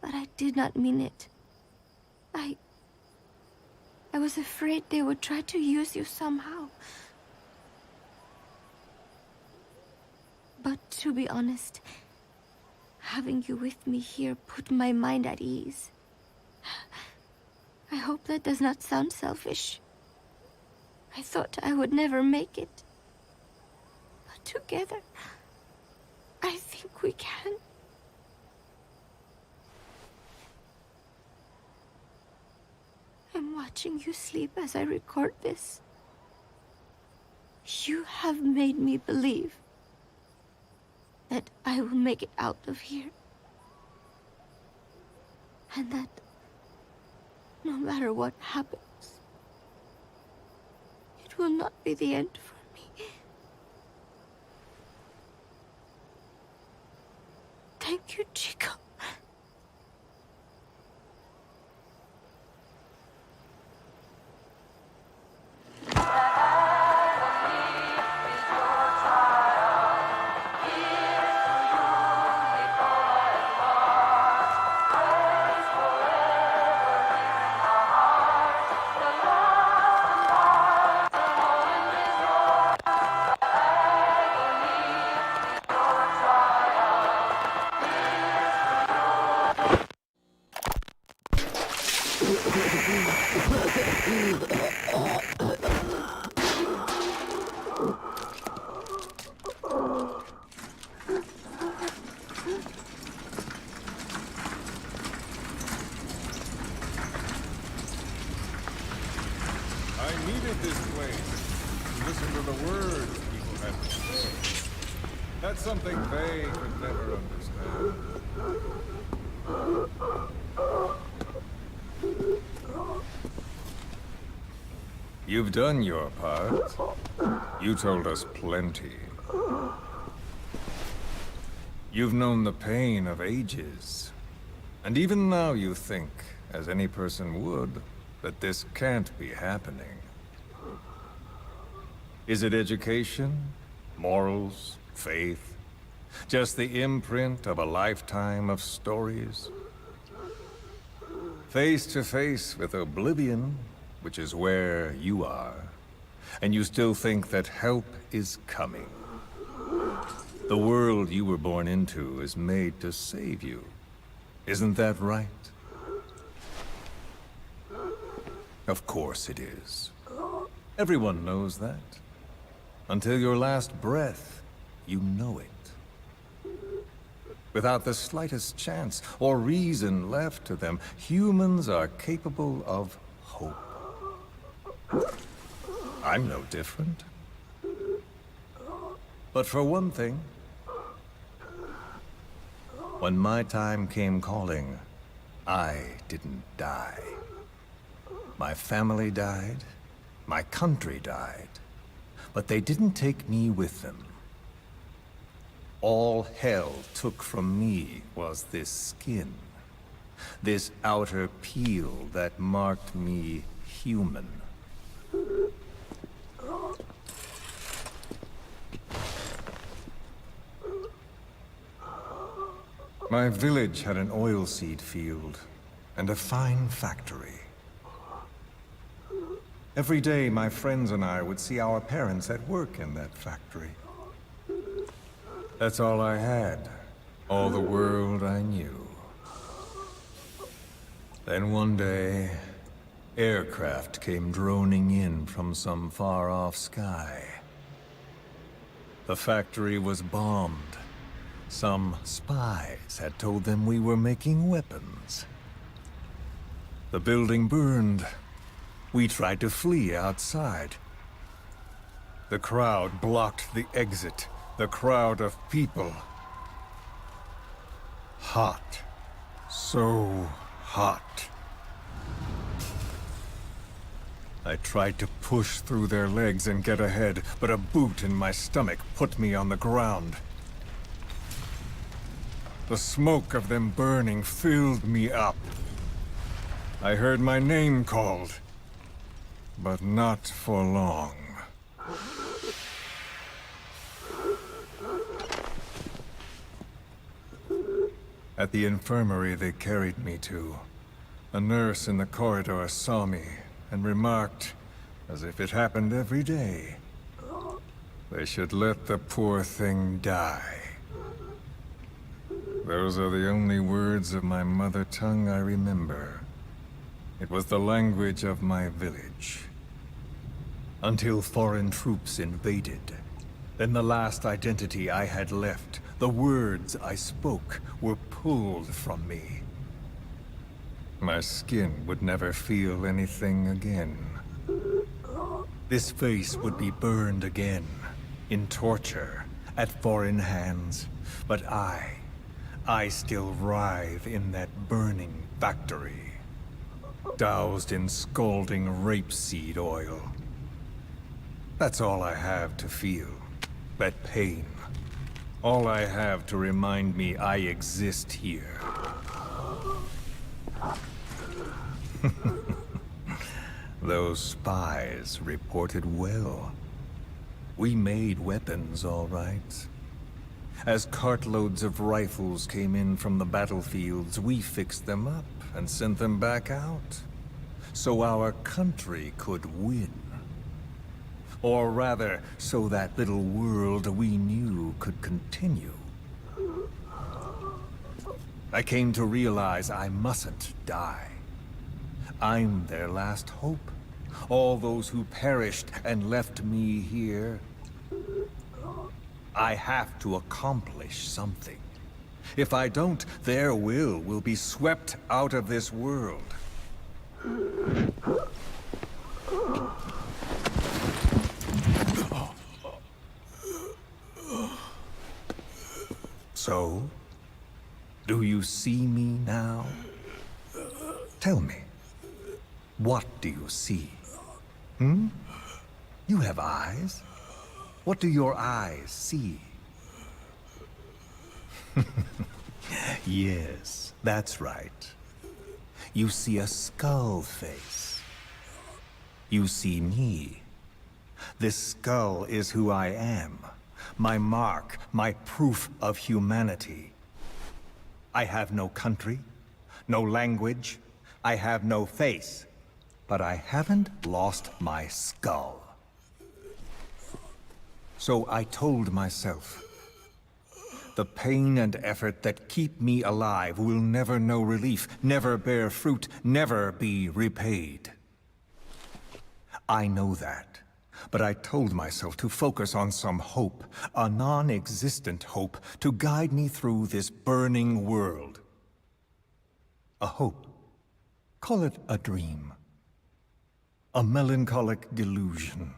But I did not mean it. I was afraid they would try to use you somehow. But to be honest, having you with me here put my mind at ease. I hope that does not sound selfish. I thought I would never make it. But together, I think we can. I'm watching you sleep as I record this. You have made me believe that I will make it out of here. And that no matter what happens, it will not be the end for me. Thank you, Chico. That's something they could never understand. You've done your part. You told us plenty. You've known the pain of ages. And even now you think, as any person would, that this can't be happening. Is it education? Morals? Faith? Just the imprint of a lifetime of stories? Face to face with oblivion, which is where you are, and you still think that help is coming. The world you were born into is made to save you. Isn't that right? Of course it is. Everyone knows that. Until your last breath, you know it. Without the slightest chance or reason left to them, humans are capable of hope. I'm no different. But for one thing, when my time came calling, I didn't die. My family died, my country died, but they didn't take me with them. All hell took from me was this skin, this outer peel that marked me human. My village had an oilseed field and a fine factory. Every day, my friends and I would see our parents at work in that factory. That's all I had, all the world I knew. Then one day, aircraft came droning in from some far-off sky. The factory was bombed. Some spies had told them we were making weapons. The building burned. We tried to flee outside. The crowd blocked the exit. The crowd of people. Hot. So hot. I tried to push through their legs and get ahead, but a boot in my stomach put me on the ground. The smoke of them burning filled me up. I heard my name called, but not for long. At the infirmary they carried me to, a nurse in the corridor saw me and remarked, as if it happened every day, they should let the poor thing die. Those are the only words of my mother tongue I remember. It was the language of my village. Until foreign troops invaded. Then the last identity I had left, the words I spoke, were pulled from me. My skin would never feel anything again. This face would be burned again, in torture, at foreign hands. But I still writhe in that burning factory, doused in scalding rapeseed oil. That's all I have to feel, that pain. All I have to remind me I exist here. Those spies reported well. We made weapons, all right. As cartloads of rifles came in from the battlefields, we fixed them up and sent them back out, so our country could win. Or rather, so that little world we knew could continue. I came to realize I mustn't die. I'm their last hope. All those who perished and left me here. I have to accomplish something. If I don't, their will be swept out of this world. So, do you see me now? Tell me, what do you see? You have eyes. What do your eyes see? Yes, that's right. You see a skull face. You see me. This skull is who I am. My mark, my proof of humanity. I have no country, no language, I have no face, but I haven't lost my skull. So I told myself, the pain and effort that keep me alive will never know relief, never bear fruit, never be repaid. I know that, but I told myself to focus on some hope, a non-existent hope, to guide me through this burning world. A hope. Call it a dream. A melancholic delusion.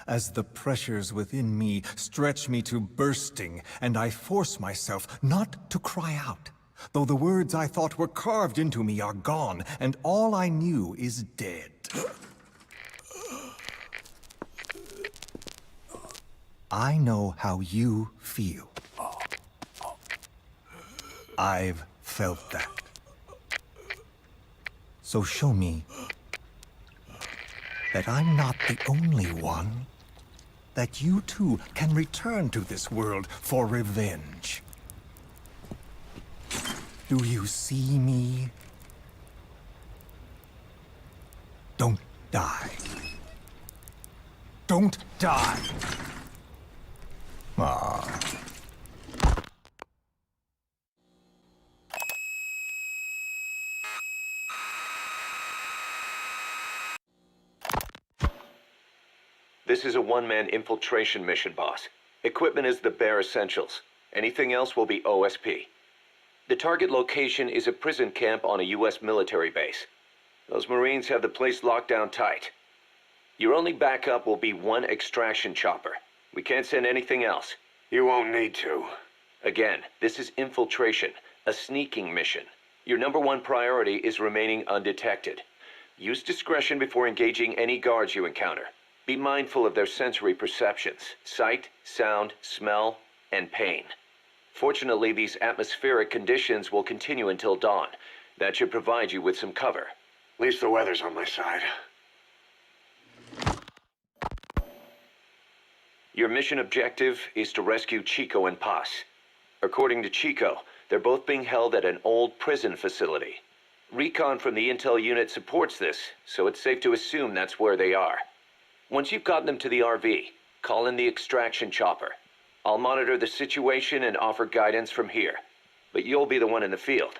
As the pressures within me stretch me to bursting, and I force myself not to cry out, though the words I thought were carved into me are gone, and all I knew is dead. I know how you feel. I've felt that. So show me that I'm not the only one. That you too can return to this world for revenge. Do you see me? Don't die. Don't die! Ah. This is a one-man infiltration mission, boss. Equipment is the bare essentials. Anything else will be OSP. The target location is a prison camp on a U.S. military base. Those Marines have the place locked down tight. Your only backup will be one extraction chopper. We can't send anything else. You won't need to. Again, this is infiltration, a sneaking mission. Your #1 priority is remaining undetected. Use discretion before engaging any guards you encounter. Be mindful of their sensory perceptions: sight, sound, smell, and pain. Fortunately, these atmospheric conditions will continue until dawn. That should provide you with some cover. At least the weather's on my side. Your mission objective is to rescue Chico and Paz. According to Chico, they're both being held at an old prison facility. Recon from the intel unit supports this, so it's safe to assume that's where they are. Once you've gotten them to the RV, call in the extraction chopper. I'll monitor the situation and offer guidance from here, but you'll be the one in the field.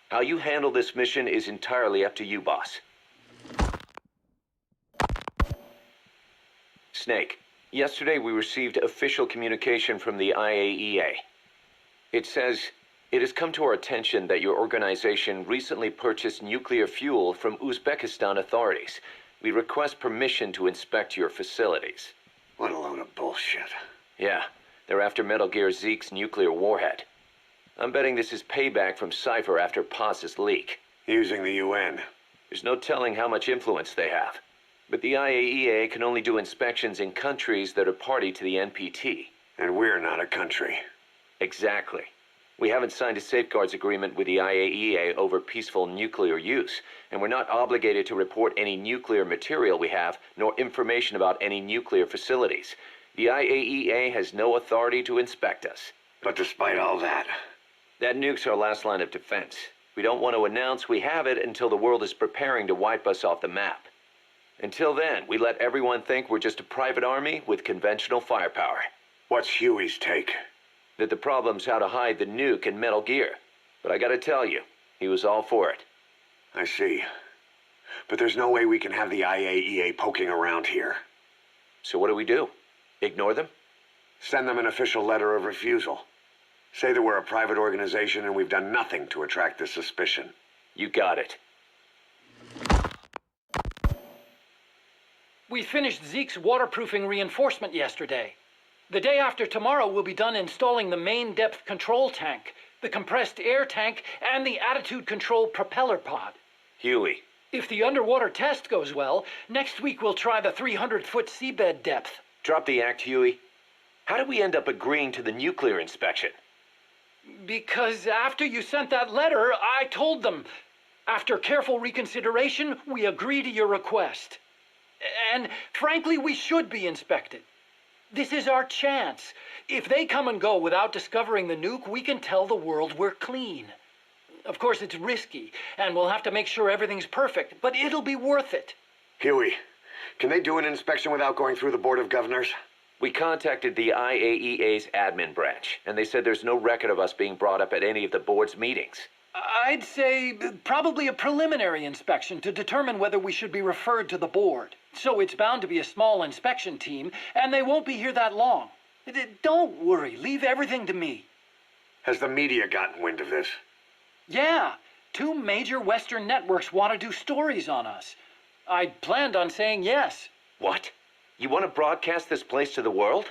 How you handle this mission is entirely up to you, boss. Snake, yesterday we received official communication from the IAEA. It says, "It has come to our attention that your organization recently purchased nuclear fuel from Uzbekistan authorities. We request permission to inspect your facilities." What a load of bullshit. Yeah, they're after Metal Gear Zeke's nuclear warhead. I'm betting this is payback from Cypher after Paz's leak. Using the UN. There's no telling how much influence they have. But the IAEA can only do inspections in countries that are party to the NPT. And we're not a country. Exactly. We haven't signed a safeguards agreement with the IAEA over peaceful nuclear use, and we're not obligated to report any nuclear material we have, nor information about any nuclear facilities. The IAEA has no authority to inspect us. But despite all that... That nuke's our last line of defense. We don't want to announce we have it until the world is preparing to wipe us off the map. Until then, we let everyone think we're just a private army with conventional firepower. What's Huey's take? That the problem's how to hide the nuke in Metal Gear. But I gotta tell you, he was all for it. I see. But there's no way we can have the IAEA poking around here. So what do? Ignore them? Send them an official letter of refusal. Say that we're a private organization and we've done nothing to attract this suspicion. You got it. We finished Zeke's waterproofing reinforcement yesterday. The day after tomorrow, we'll be done installing the main depth control tank, the compressed air tank, and the attitude control propeller pod. Huey. If the underwater test goes well, next week we'll try the 300-foot seabed depth. Drop the act, Huey. How did we end up agreeing to the nuclear inspection? Because after you sent that letter, I told them. After careful reconsideration, we agree to your request. And frankly, we should be inspected. This is our chance. If they come and go without discovering the nuke, we can tell the world we're clean. Of course, it's risky, and we'll have to make sure everything's perfect, but it'll be worth it. Huey, can they do an inspection without going through the Board of Governors? We contacted the IAEA's admin branch, and they said there's no record of us being brought up at any of the board's meetings. I'd say probably a preliminary inspection to determine whether we should be referred to the board. So it's bound to be a small inspection team, and they won't be here that long. Don't worry, leave everything to me. Has the media gotten wind of this? Yeah, 2 major Western networks want to do stories on us. I'd planned on saying yes. What? You want to broadcast this place to the world?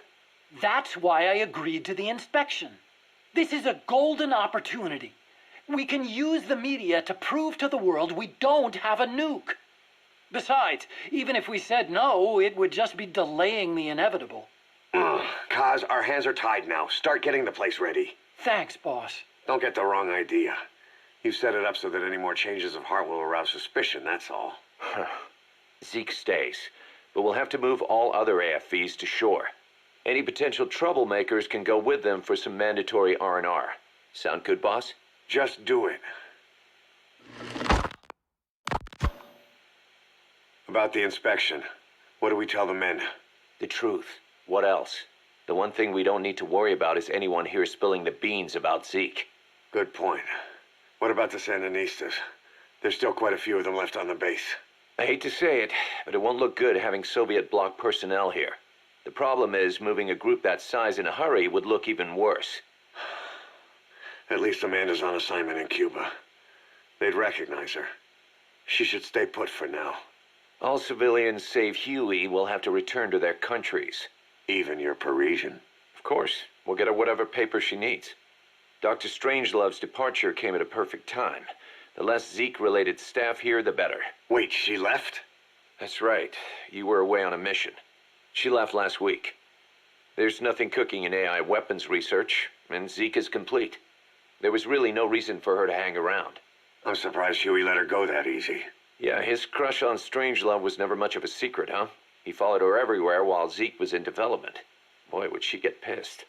That's why I agreed to the inspection. This is a golden opportunity. We can use the media to prove to the world we don't have a nuke. Besides, even if we said no, it would just be delaying the inevitable. Kaz, our hands are tied now. Start getting the place ready. Thanks, boss. Don't get the wrong idea. You've set it up so that any more changes of heart will arouse suspicion, that's all. Zeke stays, but we'll have to move all other AFVs to shore. Any potential troublemakers can go with them for some mandatory R&R. Sound good, boss? Just do it. About the inspection, what do we tell the men? The truth. What else? The one thing we don't need to worry about is anyone here spilling the beans about Zeke. Good point. What about the Sandinistas? There's still quite a few of them left on the base. I hate to say it, but it won't look good having Soviet bloc personnel here. The problem is, moving a group that size in a hurry would look even worse. At least Amanda's on assignment in Cuba. They'd recognize her. She should stay put for now. All civilians save Huey will have to return to their countries. Even your Parisian? Of course. We'll get her whatever paper she needs. Dr. Strangelove's departure came at a perfect time. The less Zeke-related staff here, the better. Wait, she left? That's right. You were away on a mission. She left last week. There's nothing cooking in AI weapons research, and Zeke is complete. There was really no reason for her to hang around. I'm surprised Huey let her go that easy. Yeah, his crush on Strangelove was never much of a secret, huh? He followed her everywhere while Zeke was in development. Boy, would she get pissed.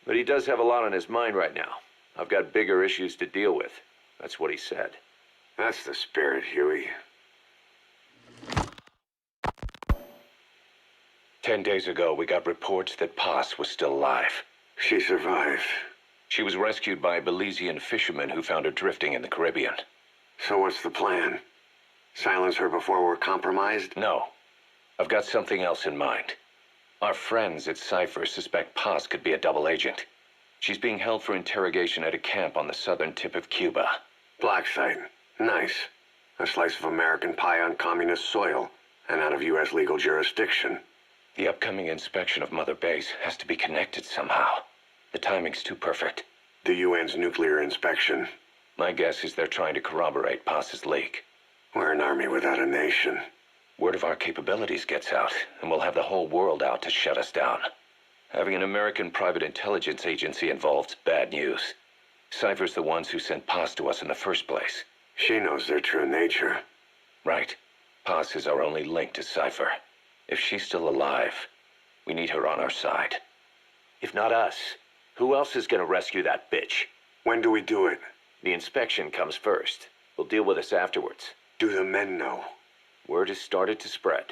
But he does have a lot on his mind right now. I've got bigger issues to deal with. That's what he said. That's the spirit, Huey. 10 days ago, we got reports that Paz was still alive. She survived. She was rescued by Belizean fishermen who found her drifting in the Caribbean. So what's the plan? Silence her before we're compromised? No. I've got something else in mind. Our friends at Cypher suspect Paz could be a double agent. She's being held for interrogation at a camp on the southern tip of Cuba. Black site. Nice. A slice of American pie on communist soil, and out of U.S. legal jurisdiction. The upcoming inspection of Mother Base has to be connected somehow. The timing's too perfect. The UN's nuclear inspection. My guess is they're trying to corroborate Paz's leak. We're an army without a nation. Word of our capabilities gets out, and we'll have the whole world out to shut us down. Having an American private intelligence agency involved's bad news. Cypher's the ones who sent Paz to us in the first place. She knows their true nature. Right. Paz is our only link to Cypher. If she's still alive, we need her on our side. If not us, who else is gonna rescue that bitch? When do we do it? The inspection comes first. We'll deal with us afterwards. Do the men know? Word has started to spread.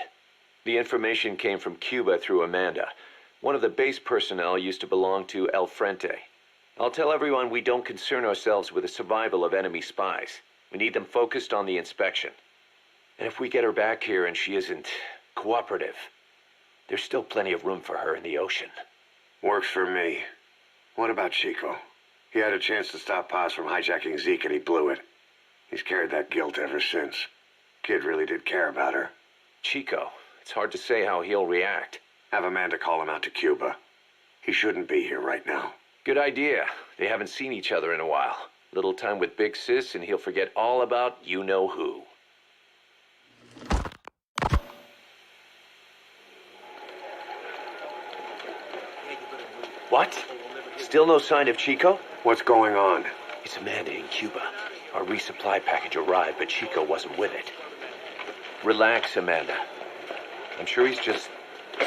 The information came from Cuba through Amanda. One of the base personnel used to belong to El Frente. I'll tell everyone we don't concern ourselves with the survival of enemy spies. We need them focused on the inspection. And if we get her back here and she isn't cooperative, there's still plenty of room for her in the ocean. Works for me. What about Chico? He had a chance to stop Paz from hijacking Zeke and he blew it. He's carried that guilt ever since. Kid really did care about her. Chico, it's hard to say how he'll react. Have Amanda call him out to Cuba. He shouldn't be here right now. Good idea. They haven't seen each other in a while. Little time with Big Sis and he'll forget all about you-know-who. What? Still no sign of Chico? What's going on? It's Amanda in Cuba. Our resupply package arrived, but Chico wasn't with it. Relax, Amanda. I'm sure he's just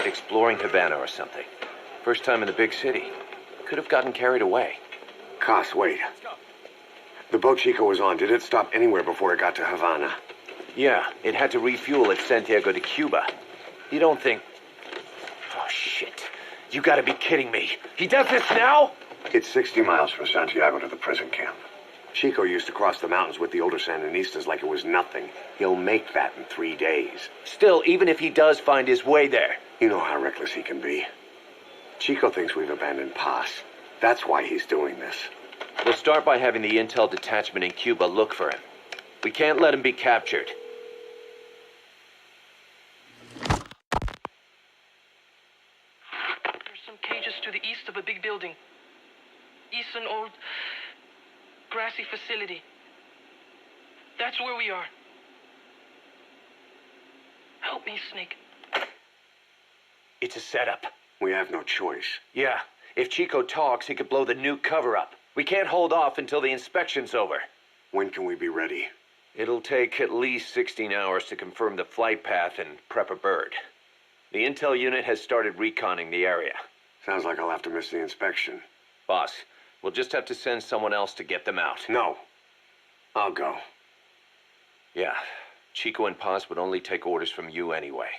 exploring Havana or something. First time in the big city. Could have gotten carried away. Cos, wait. The boat Chico was on, did it stop anywhere before it got to Havana? Yeah, it had to refuel at Santiago de Cuba. You don't think... Oh, shit. You gotta be kidding me. He does this now? It's 60 miles from Santiago to the prison camp. Chico used to cross the mountains with the older Sandinistas like it was nothing. He'll make that in 3 days. Still, even if he does find his way there... You know how reckless he can be. Chico thinks we've abandoned Paz. That's why he's doing this. We'll start by having the intel detachment in Cuba look for him. We can't let him be captured. There's some cages to the east of a big building. East an old grassy facility. That's where we are. Help me, Snake. It's a setup. We have no choice. Yeah. If Chico talks, he could blow the nuke cover up. We can't hold off until the inspection's over. When can we be ready? It'll take at least 16 hours to confirm the flight path and prep a bird. The intel unit has started reconning the area. Sounds like I'll have to miss the inspection. Boss, we'll just have to send someone else to get them out. No. I'll go. Yeah. Chico and Paz would only take orders from you anyway.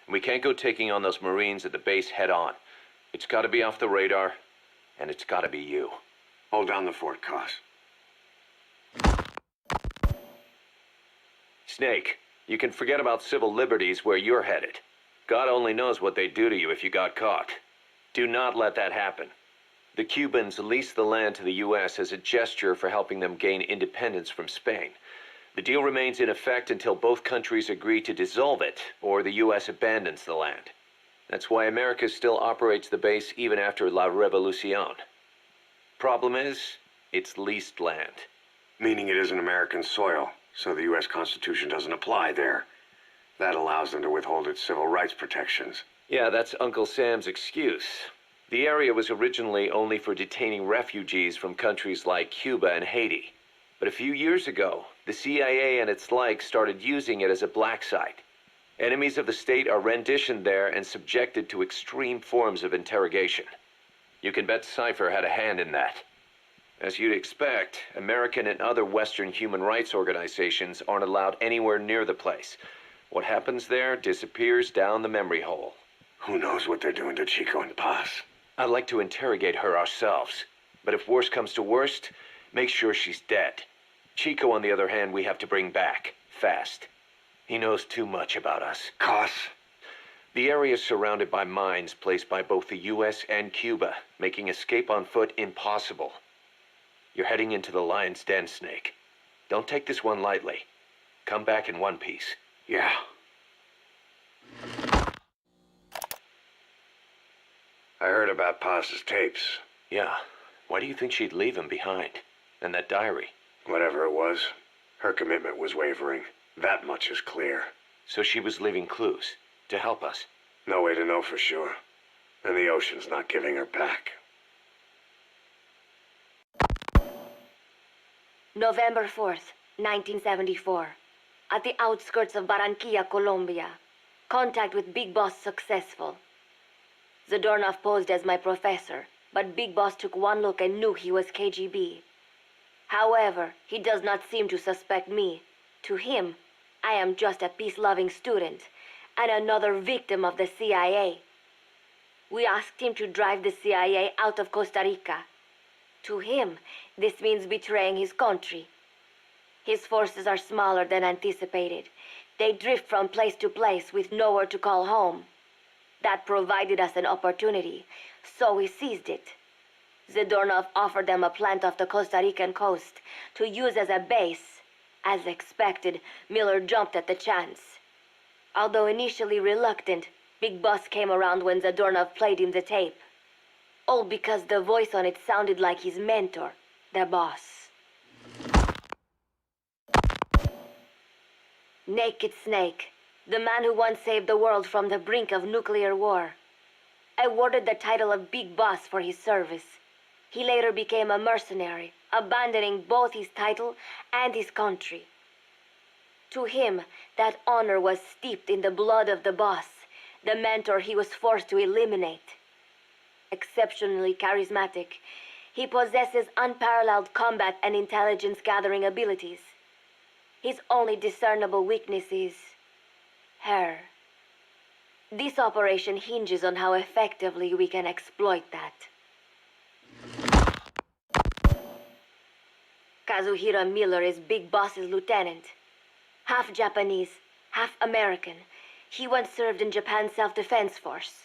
And we can't go taking on those Marines at the base head on. It's gotta be off the radar, and it's gotta be you. Hold down the fort, Cos. Snake, you can forget about civil liberties where you're headed. God only knows what they'd do to you if you got caught. Do not let that happen. The Cubans leased the land to the U.S. as a gesture for helping them gain independence from Spain. The deal remains in effect until both countries agree to dissolve it, or the U.S. abandons the land. That's why America still operates the base even after La Revolucion. Problem is, it's leased land. Meaning it isn't American soil, so the U.S. Constitution doesn't apply there. That allows them to withhold its civil rights protections. Yeah, that's Uncle Sam's excuse. The area was originally only for detaining refugees from countries like Cuba and Haiti. But a few years ago, the CIA and its like started using it as a black site. Enemies of the state are renditioned there and subjected to extreme forms of interrogation. You can bet Cypher had a hand in that. As you'd expect, American and other Western human rights organizations aren't allowed anywhere near the place. What happens there disappears down the memory hole. Who knows what they're doing to Chico and Paz? I'd like to interrogate her ourselves. But if worst comes to worst, make sure she's dead. Chico, on the other hand, we have to bring back. Fast. He knows too much about us. Cos? The area is surrounded by mines placed by both the U.S. and Cuba, making escape on foot impossible. You're heading into the lion's den, Snake. Don't take this one lightly. Come back in one piece. Yeah. I heard about Paz's tapes. Yeah. Why do you think she'd leave him behind? And that diary? Whatever it was, her commitment was wavering. That much is clear. So she was leaving clues to help us? No way to know for sure. And the ocean's not giving her back. November 4th, 1974. At the outskirts of Barranquilla, Colombia. Contact with Big Boss successful. Zadornov posed as my professor, but Big Boss took one look and knew he was KGB. However, he does not seem to suspect me. To him, I am just a peace-loving student, and another victim of the CIA. We asked him to drive the CIA out of Costa Rica. To him, this means betraying his country. His forces are smaller than anticipated. They drift from place to place with nowhere to call home. That provided us an opportunity, so we seized it. Zadornov offered them a plant off the Costa Rican coast to use as a base. As expected, Miller jumped at the chance. Although initially reluctant, Big Boss came around when Zadornov played him the tape. All because the voice on it sounded like his mentor, the boss. Naked Snake, the man who once saved the world from the brink of nuclear war. Awarded the title of Big Boss for his service. He later became a mercenary, abandoning both his title and his country. To him, that honor was steeped in the blood of the boss, the mentor he was forced to eliminate. Exceptionally charismatic, he possesses unparalleled combat and intelligence-gathering abilities. His only discernible weakness is her. This operation hinges on how effectively we can exploit that. Kazuhira Miller is Big Boss's lieutenant. Half Japanese, half American. He once served in Japan's self-defense force.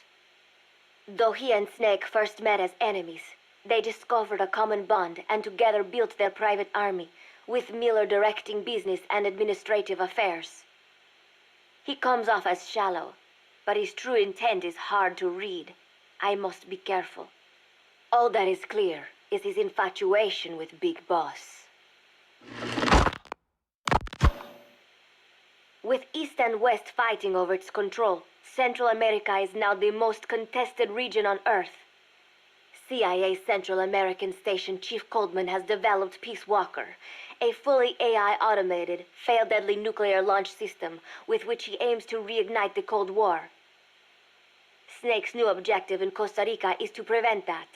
Though he and Snake first met as enemies, they discovered a common bond and together built their private army, with Miller directing business and administrative affairs. He comes off as shallow, but his true intent is hard to read. I must be careful. All that is clear is his infatuation with Big Boss. With East and West fighting over its control, Central America is now the most contested region on Earth. CIA Central American Station Chief Coldman has developed Peace Walker, a fully AI-automated, fail-deadly nuclear launch system with which he aims to reignite the Cold War. Snake's new objective in Costa Rica is to prevent that.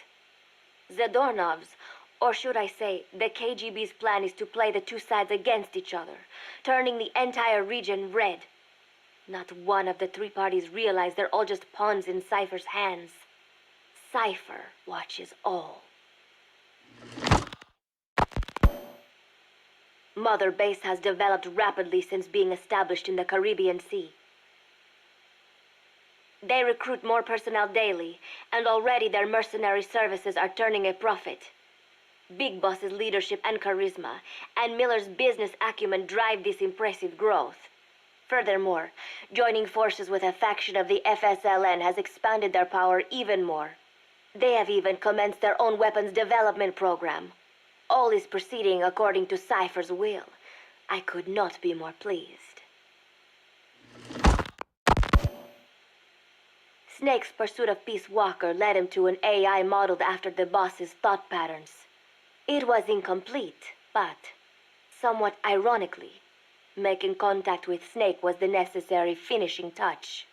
Zadornov's, or should I say, the KGB's plan is to play the two sides against each other, turning the entire region red. Not one of the three parties realize they're all just pawns in Cypher's hands. Cypher watches all. Mother Base has developed rapidly since being established in the Caribbean Sea. They recruit more personnel daily, and already their mercenary services are turning a profit. Big Boss's leadership and charisma, and Miller's business acumen drive this impressive growth. Furthermore, joining forces with a faction of the FSLN has expanded their power even more. They have even commenced their own weapons development program. all is proceeding according to Cypher's will. I could not be more pleased. Snake's pursuit of Peace Walker led him to an AI modeled after the boss's thought patterns. It was incomplete, but, somewhat ironically, making contact with Snake was the necessary finishing touch.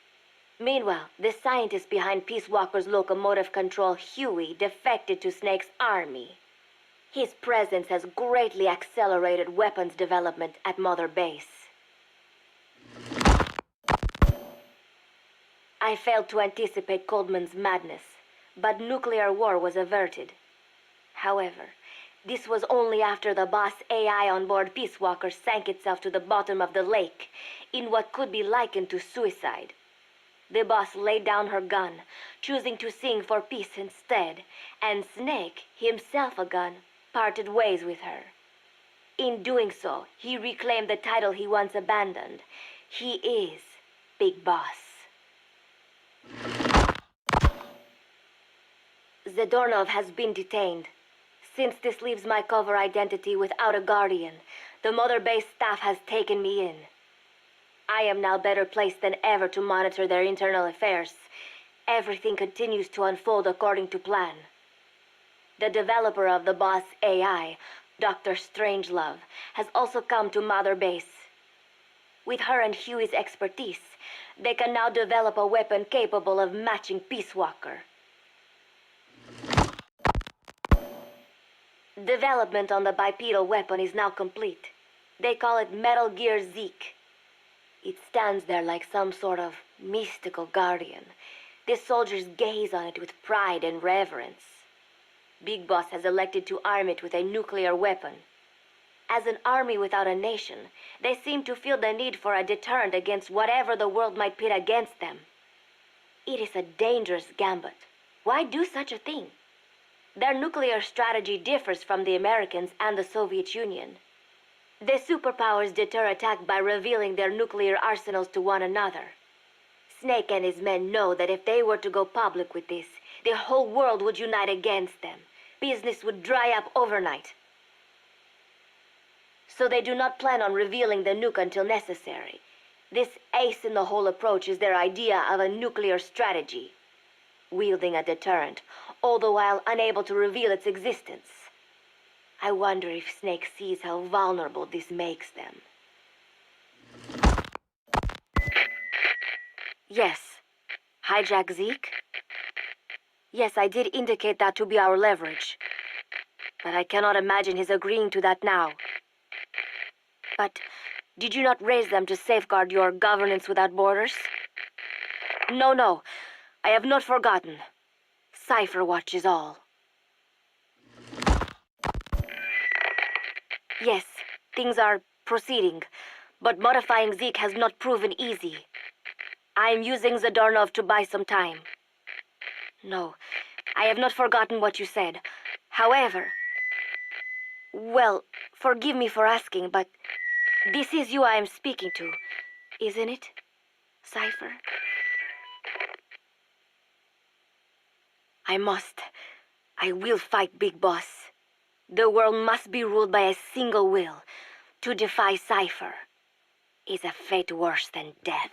Meanwhile, the scientist behind Peace Walker's locomotive control, Huey, defected to Snake's army. His presence has greatly accelerated weapons development at Mother Base. I failed to anticipate Coldman's madness, but nuclear war was averted. However, this was only after the boss AI on board Peace Walker sank itself to the bottom of the lake in what could be likened to suicide. The boss laid down her gun, choosing to sing for peace instead, and Snake, himself a gun, parted ways with her. In doing so, he reclaimed the title he once abandoned. He is Big Boss. Zadornov has been detained. Since this leaves my cover identity without a guardian, the Mother Base staff has taken me in. I am now better placed than ever to monitor their internal affairs. Everything continues to unfold according to plan. The developer of the boss AI, Dr. Strangelove, has also come to Mother Base. With her and Huey's expertise, they can now develop a weapon capable of matching Peace Walker. Development on the bipedal weapon is now complete. They call it Metal Gear ZEKE. It stands there like some sort of mystical guardian. The soldiers gaze on it with pride and reverence. Big Boss has elected to arm it with a nuclear weapon. As an army without a nation, they seem to feel the need for a deterrent against whatever the world might pit against them. It is a dangerous gambit. Why do such a thing? Their nuclear strategy differs from the Americans and the Soviet Union. The superpowers deter attack by revealing their nuclear arsenals to one another. Snake and his men know that if they were to go public with this, the whole world would unite against them. Business would dry up overnight. So they do not plan on revealing the nuke until necessary. This ace-in-the-hole approach is their idea of a nuclear strategy. Wielding a deterrent, all the while unable to reveal its existence. I wonder if Snake sees how vulnerable this makes them. Yes. Hijack Zeke? Yes, I did indicate that to be our leverage. But I cannot imagine his agreeing to that now. But did you not raise them to safeguard your governance without borders? No. I have not forgotten. Cypher watches all. Yes, things are proceeding, but modifying Zeke has not proven easy. I am using Zadornov to buy some time. No, I have not forgotten what you said. However, well, forgive me for asking, but this is you I am speaking to, isn't it, Cypher? I will fight Big Boss. The world must be ruled by a single will. To defy Cypher is a fate worse than death.